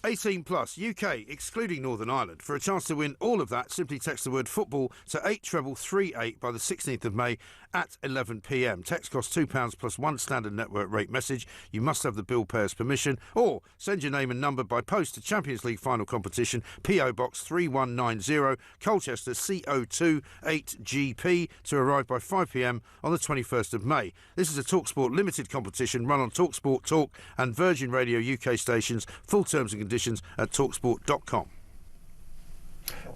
18 plus, UK, excluding Northern Ireland. For a chance to win all of that, simply text the word football to 83338 by the 16th of May at 11 p.m. Text costs £2 plus 1 standard network rate message. You must have the bill payer's permission, or send your name and number by post to Champions League final competition, PO Box 3190, Colchester CO2 8GP, to arrive by 5 p.m. on the 21st of May. This is a TalkSport limited competition run on TalkSport Talk and Virgin Radio UK stations. Full terms and conditions at talksport.com.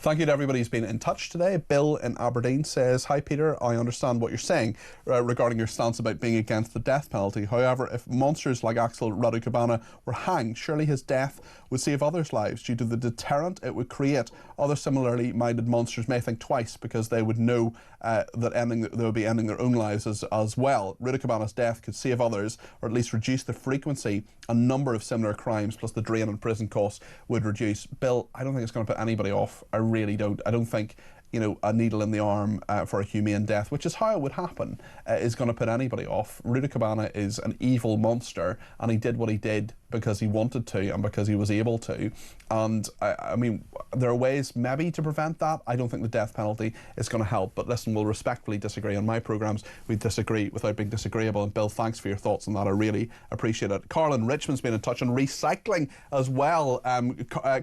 Thank you to everybody who's been in touch today. Bill in Aberdeen says, "Hi Peter, I understand what you're saying regarding your stance about being against the death penalty. However, if monsters like Axel Raducabana were hanged, surely his death would save others' lives due to the deterrent it would create. Other similarly minded monsters may think twice because they would know that they would be ending their own lives as well. Raducabana's death could save others, or at least reduce the frequency and number of similar crimes, plus the drain on prison costs would reduce." Bill, I don't think it's going to put anybody off. I really don't. I don't think, you know, a needle in the arm for a humane death, which is how it would happen, is going to put anybody off. Raducabana is an evil monster, and he did what he did because he wanted to and because he was able to. And I mean, there are ways maybe to prevent that. I don't think the death penalty is going to help. But listen, we'll respectfully disagree on my programmes. We disagree without being disagreeable. And Bill, thanks for your thoughts on that. I really appreciate it. Carl in Richmond's been in touch on recycling as well.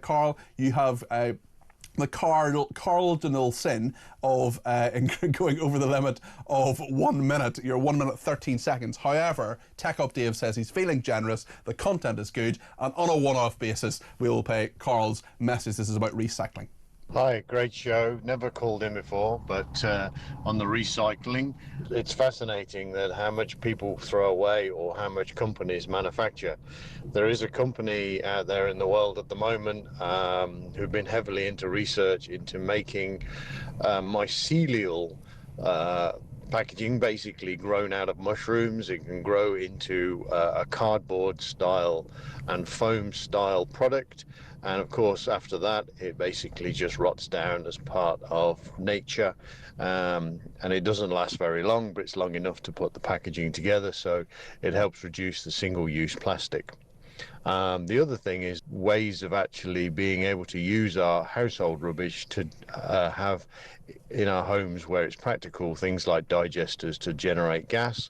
Carl, you have the cardinal sin of going over the limit of 1 minute. You're 1 minute 13 seconds. However, Tech Up Dave says he's feeling generous, the content is good, and on a one-off basis we will pay Carl's message. This is about recycling. Hi, great show. Never called in before, but on the recycling, it's fascinating that how much people throw away or how much companies manufacture. There is a company out there in the world at the moment who've been heavily into research into making mycelial packaging, basically grown out of mushrooms. It can grow into a cardboard style and foam style product. And of course, after that, it basically just rots down as part of nature. And it doesn't last very long, but it's long enough to put the packaging together. So it helps reduce the single-use plastic. The other thing is ways of actually being able to use our household rubbish to have in our homes where it's practical, things like digesters to generate gas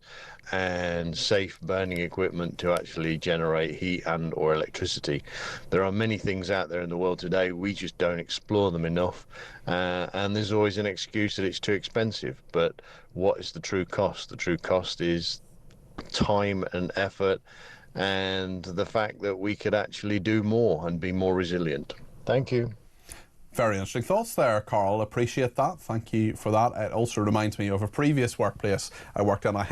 and safe burning equipment to actually generate heat and or electricity. There are many things out there in the world today, we just don't explore them enough, and there's always an excuse that it's too expensive. But what is the true cost? The true cost is time and effort, and the fact that we could actually do more and be more resilient. Thank you. Very interesting thoughts there, Carl. Appreciate that. Thank you for that. It also reminds me of a previous workplace I worked in. I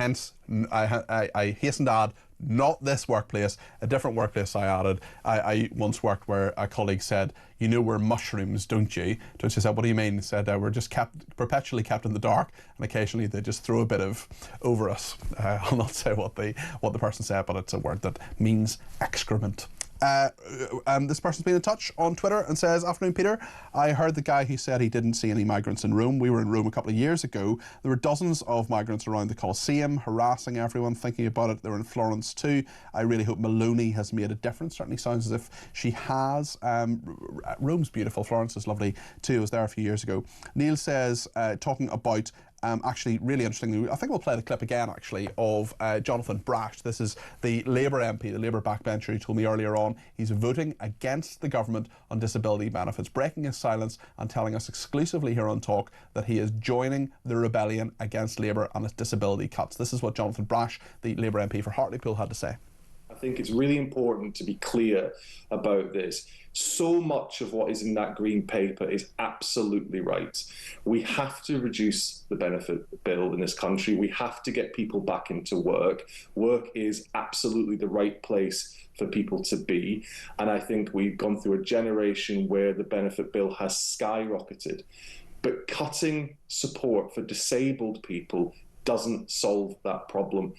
hasten to add, not this workplace, a different workplace I once worked where a colleague said, "You know we're mushrooms, don't you?" To which I said, "What do you mean?" He said, "We're just perpetually kept in the dark, and occasionally they just throw a bit of over us." I'll not say what the person said, but it's a word that means excrement. This person's been in touch on Twitter and says, "Afternoon, Peter. I heard the guy who said he didn't see any migrants in Rome. We were in Rome a couple of years ago. There were dozens of migrants around the Colosseum, harassing everyone, thinking about it. They were in Florence too. I really hope Meloni has made a difference. Certainly sounds as if she has. Rome's beautiful. Florence is lovely too. I was there a few years ago." Neil says, talking about actually, really interestingly, I think we'll play the clip again, actually, of Jonathan Brash. This is the Labour MP, the Labour backbencher, who told me earlier on he's voting against the government on disability benefits, breaking his silence and telling us exclusively here on Talk that he is joining the rebellion against Labour and its disability cuts. This is what Jonathan Brash, the Labour MP for Hartlepool, had to say. I think it's really important to be clear about this. So much of what is in that green paper is absolutely right. We have to reduce the benefit bill in this country. We have to get people back into work. Work is absolutely the right place for people to be. And I think we've gone through a generation where the benefit bill has skyrocketed. But cutting support for disabled people doesn't solve that problem.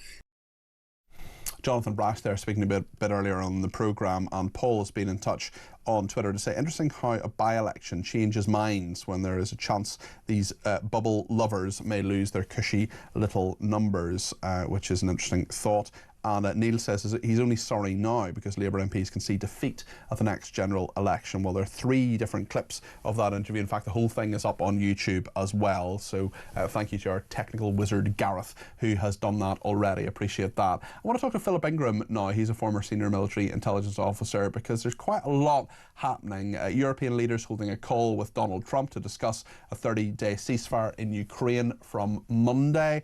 Jonathan Brash there speaking a bit earlier on the programme, and Paul has been in touch on Twitter to say, interesting how a by-election changes minds when there is a chance these bubble lovers may lose their cushy little numbers, which is an interesting thought. And Neil says he's only sorry now because Labour MPs can see defeat at the next general election. Well, there are 3 different clips of that interview. In fact, the whole thing is up on YouTube as well. So thank you to our technical wizard, Gareth, who has done that already. Appreciate that. I want to talk to Philip Ingram now. He's a former senior military intelligence officer, because there's quite a lot happening. European leaders holding a call with Donald Trump to discuss a 30-day ceasefire in Ukraine from Monday.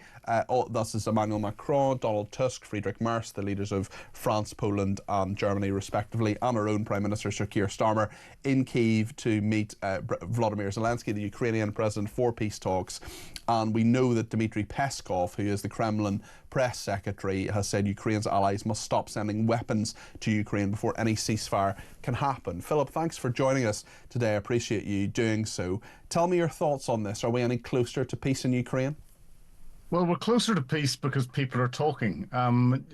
This is Emmanuel Macron, Donald Tusk, Friedrich Merz, the leaders of France, Poland and Germany respectively, and our own Prime Minister Sir Keir Starmer in Kyiv to meet Volodymyr Zelensky, the Ukrainian president, for peace talks. And we know that Dmitry Peskov, who is the Kremlin press secretary, has said Ukraine's allies must stop sending weapons to Ukraine before any ceasefire can happen. Philip, thanks for joining us today. I appreciate you doing so. Tell me your thoughts on this. Are we any closer to peace in Ukraine? Well, we're closer to peace because people are talking, and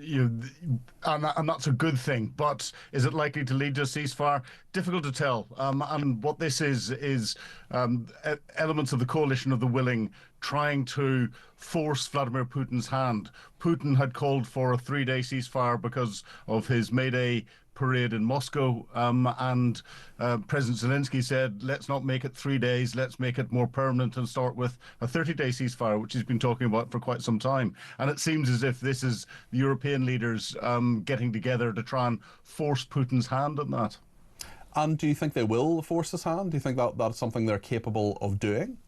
that's a good thing. But is it likely to lead to a ceasefire? Difficult to tell. And what this is elements of the coalition of the willing trying to force Vladimir Putin's hand. Putin had called for a 3-day ceasefire because of his May Day parade in Moscow, and President Zelensky said, let's not make it 3 days, let's make it more permanent and start with a 30-day ceasefire, which he's been talking about for quite some time. And it seems as if this is the European leaders getting together to try and force Putin's hand on that. And do you think they will force his hand? Do you think that that's something they're capable of doing?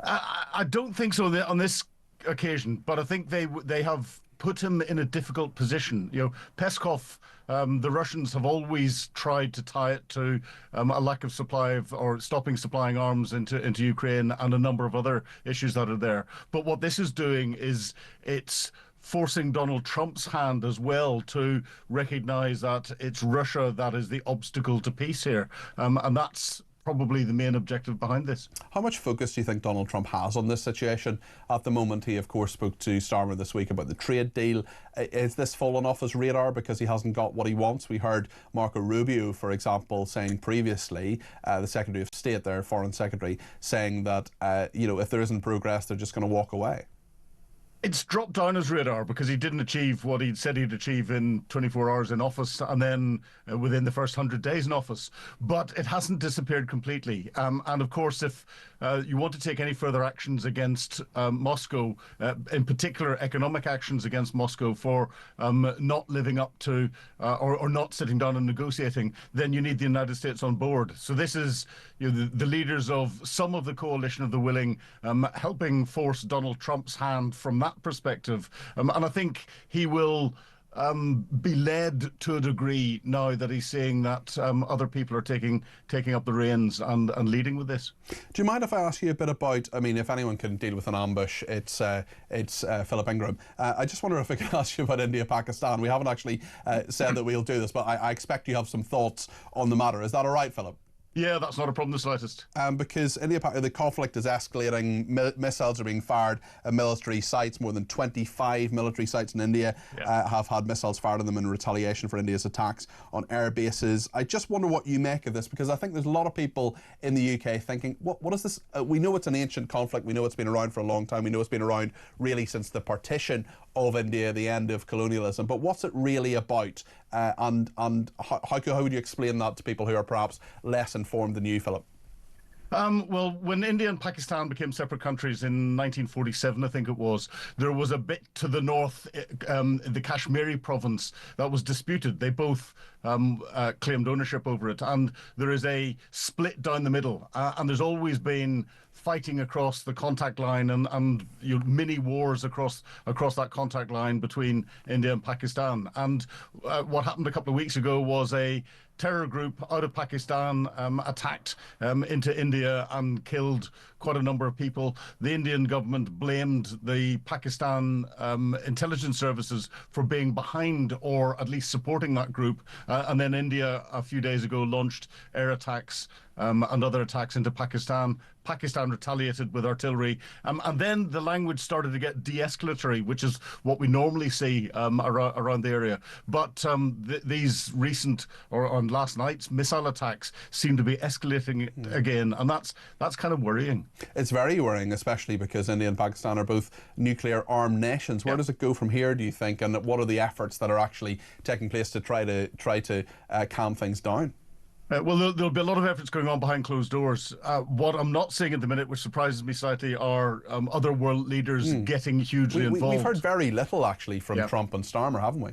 I don't think so on this occasion, but I think they have put him in a difficult position. You know, Peskov, the Russians have always tried to tie it to a lack of supply or stopping supplying arms into Ukraine and a number of other issues that are there. But what this is doing is it's forcing Donald Trump's hand as well to recognise that it's Russia that is the obstacle to peace here. And that's probably the main objective behind this. How much focus do you think Donald Trump has on this situation at the moment? He, of course, spoke to Starmer this week about the trade deal. Is this fallen off his radar because he hasn't got what he wants? We heard Marco Rubio, for example, saying previously, the Secretary of State, their Foreign Secretary, saying that, if there isn't progress, they're just going to walk away. It's dropped down his radar because he didn't achieve what he'd said he'd achieve in 24 hours in office and then within the first 100 days in office. But it hasn't disappeared completely. And of course, if you want to take any further actions against Moscow, in particular economic actions against Moscow for not living up to or not sitting down and negotiating, then you need the United States on board. So this is the leaders of some of the coalition of the willing helping force Donald Trump's hand from that perspective. And I think he will be led to a degree now that he's seeing that other people are taking up the reins and leading with this. Do you mind if I ask you a bit about, I mean, if anyone can deal with an ambush, it's Philip Ingram. I just wonder if I can ask you about India-Pakistan. We haven't actually said that we'll do this, but I expect you have some thoughts on the matter. Is that all right, Philip? Yeah, that's not a problem the slightest. Because the conflict is escalating. Missiles are being fired at military sites. More than 25 military sites in India have had missiles fired on them in retaliation for India's attacks on air bases. I just wonder what you make of this, because I think there's a lot of people in the UK thinking, what is this? We know it's an ancient conflict. We know it's been around for a long time. We know it's been around really since the partition of India, the end of colonialism. But what's it really about? And how would you explain that to people who are perhaps less informed than you, Philip? Well, when India and Pakistan became separate countries in 1947, I think it was, there was a bit to the north, the Kashmiri province, that was disputed. They both claimed ownership over it, and there is a split down the middle. And there's always been fighting across the contact line and mini wars across that contact line between India and Pakistan. And what happened a couple of weeks ago was a terror group out of Pakistan attacked into India and killed quite a number of people. The Indian government blamed the Pakistan intelligence services for being behind or at least supporting that group. And then India a few days ago launched air attacks and other attacks into Pakistan. Pakistan retaliated with artillery. And then the language started to get de-escalatory, which is what we normally see around the area. But these recent, or on last night's missile attacks seem to be escalating again. And that's kind of worrying. It's very worrying, especially because India and Pakistan are both nuclear-armed nations. Where does it go from here, do you think? And what are the efforts that are actually taking place to try to calm things down? Well, there'll be a lot of efforts going on behind closed doors. What I'm not seeing at the minute, which surprises me slightly, are other world leaders getting hugely involved. We've heard very little, actually, from Trump and Starmer, haven't we?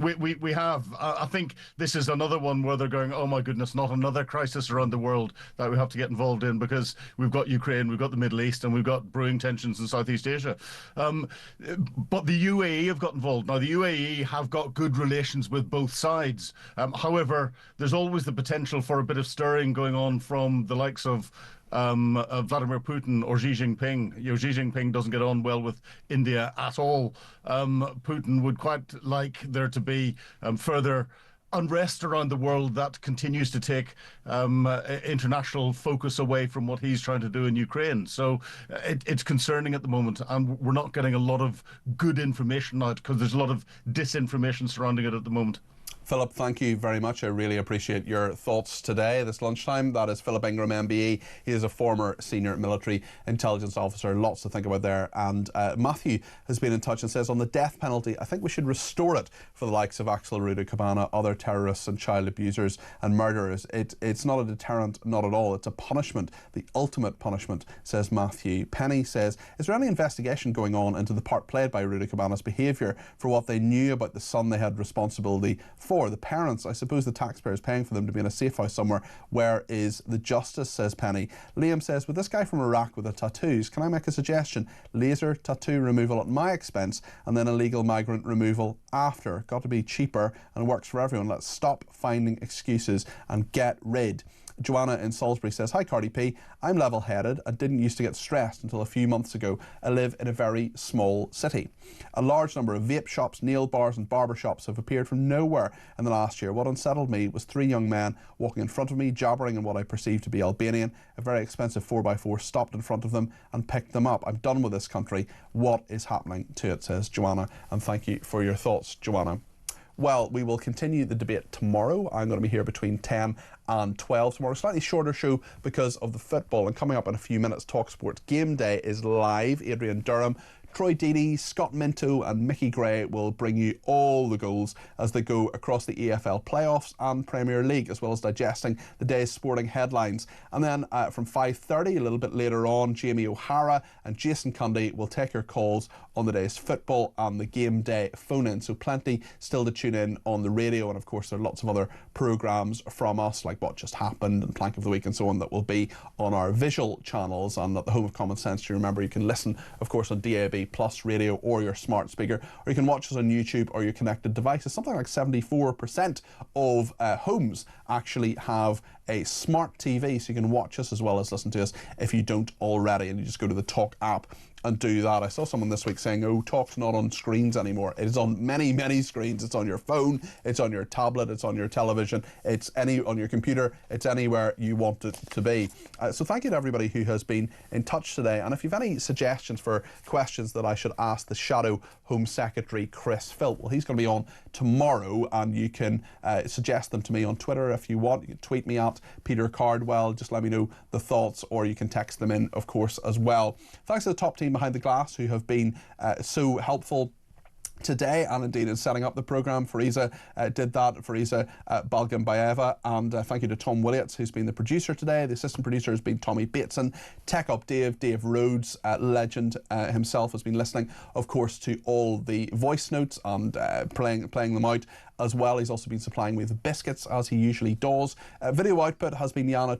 We have. I think this is another one where they're going, oh my goodness, not another crisis around the world that we have to get involved in, because we've got Ukraine, we've got the Middle East, and we've got brewing tensions in Southeast Asia. But the UAE have got involved. Now, the UAE have got good relations with both sides. However, there's always the potential for a bit of stirring going on from the likes of Vladimir Putin or Xi Jinping. Xi Jinping doesn't get on well with India at all. Putin would quite like there to be further unrest around the world that continues to take international focus away from what he's trying to do in Ukraine. So it's concerning at the moment, and we're not getting a lot of good information out because there's a lot of disinformation surrounding it at the moment. Philip, thank you very much. I really appreciate your thoughts today, this lunchtime. That is Philip Ingram, MBE. He is a former senior military intelligence officer. Lots to think about there. And Matthew has been in touch and says, on the death penalty, I think we should restore it for the likes of Axel Rudakabana, other terrorists and child abusers and murderers. It's not a deterrent, not at all. It's a punishment, the ultimate punishment, says Matthew. Penny says, is there any investigation going on into the part played by Rudakabana's behaviour for what they knew about the son they had responsibility for? The parents, I suppose the taxpayers paying for them to be in a safe house somewhere. Where is the justice, says Penny. Liam says, with this guy from Iraq with the tattoos, can I make a suggestion? Laser tattoo removal at my expense and then illegal migrant removal after. Got to be cheaper and works for everyone. Let's stop finding excuses and get rid. Joanna in Salisbury says, hi Cardi P, I'm level-headed and didn't used to get stressed until a few months ago. I live in a very small city. A large number of vape shops, nail bars and barber shops have appeared from nowhere in the last year. What unsettled me was 3 young men walking in front of me, jabbering in what I perceived to be Albanian. A very expensive 4x4 stopped in front of them and picked them up. I'm done with this country. What is happening to it, says Joanna. And thank you for your thoughts, Joanna. Well, we will continue the debate tomorrow. I'm going to be here between 10 and 12 tomorrow. Slightly shorter show because of the football. And coming up in a few minutes, TalkSport Game Day is live. Adrian Durham, Troy Deeney, Scott Minto and Mickey Gray will bring you all the goals as they go across the EFL playoffs and Premier League, as well as digesting the day's sporting headlines. And then from 5:30, a little bit later on, Jamie O'Hara and Jason Cundy will take your calls on the day's football and the game day phone-in. So plenty still to tune in on the radio, and of course there are lots of other programmes from us like What Just Happened and Plank of the Week and so on that will be on our visual channels and at the home of Common Sense. You remember you can listen, of course, on DAB Plus radio or your smart speaker, or you can watch us on YouTube or your connected devices. Something like 74% of homes actually have a smart TV, so you can watch us as well as listen to us if you don't already, and you just go to the Talk app and do that. I saw someone this week saying, oh, Talk's not on screens anymore. It is on many, many screens. It's on your phone, it's on your tablet, it's on your television, it's on your computer, it's anywhere you want it to be. So thank you to everybody who has been in touch today. And if you've any suggestions for questions that I should ask the Shadow Home Secretary, Chris Philp, well, he's going to be on tomorrow, and you can suggest them to me on Twitter if you want. You can tweet me at Peter Cardwell, just let me know the thoughts, or you can text them in, of course, as well. Thanks to the top team behind the glass who have been so helpful today, and indeed in setting up the programme. Fariza did that, Fariza Balgambayeva, and thank you to Tom Williots, who's been the producer today. The assistant producer has been Tommy Bateson. Tech Up Dave Rhodes, legend himself, has been listening, of course, to all the voice notes and playing them out as well. He's also been supplying me with biscuits, as he usually does. Video output has been Yana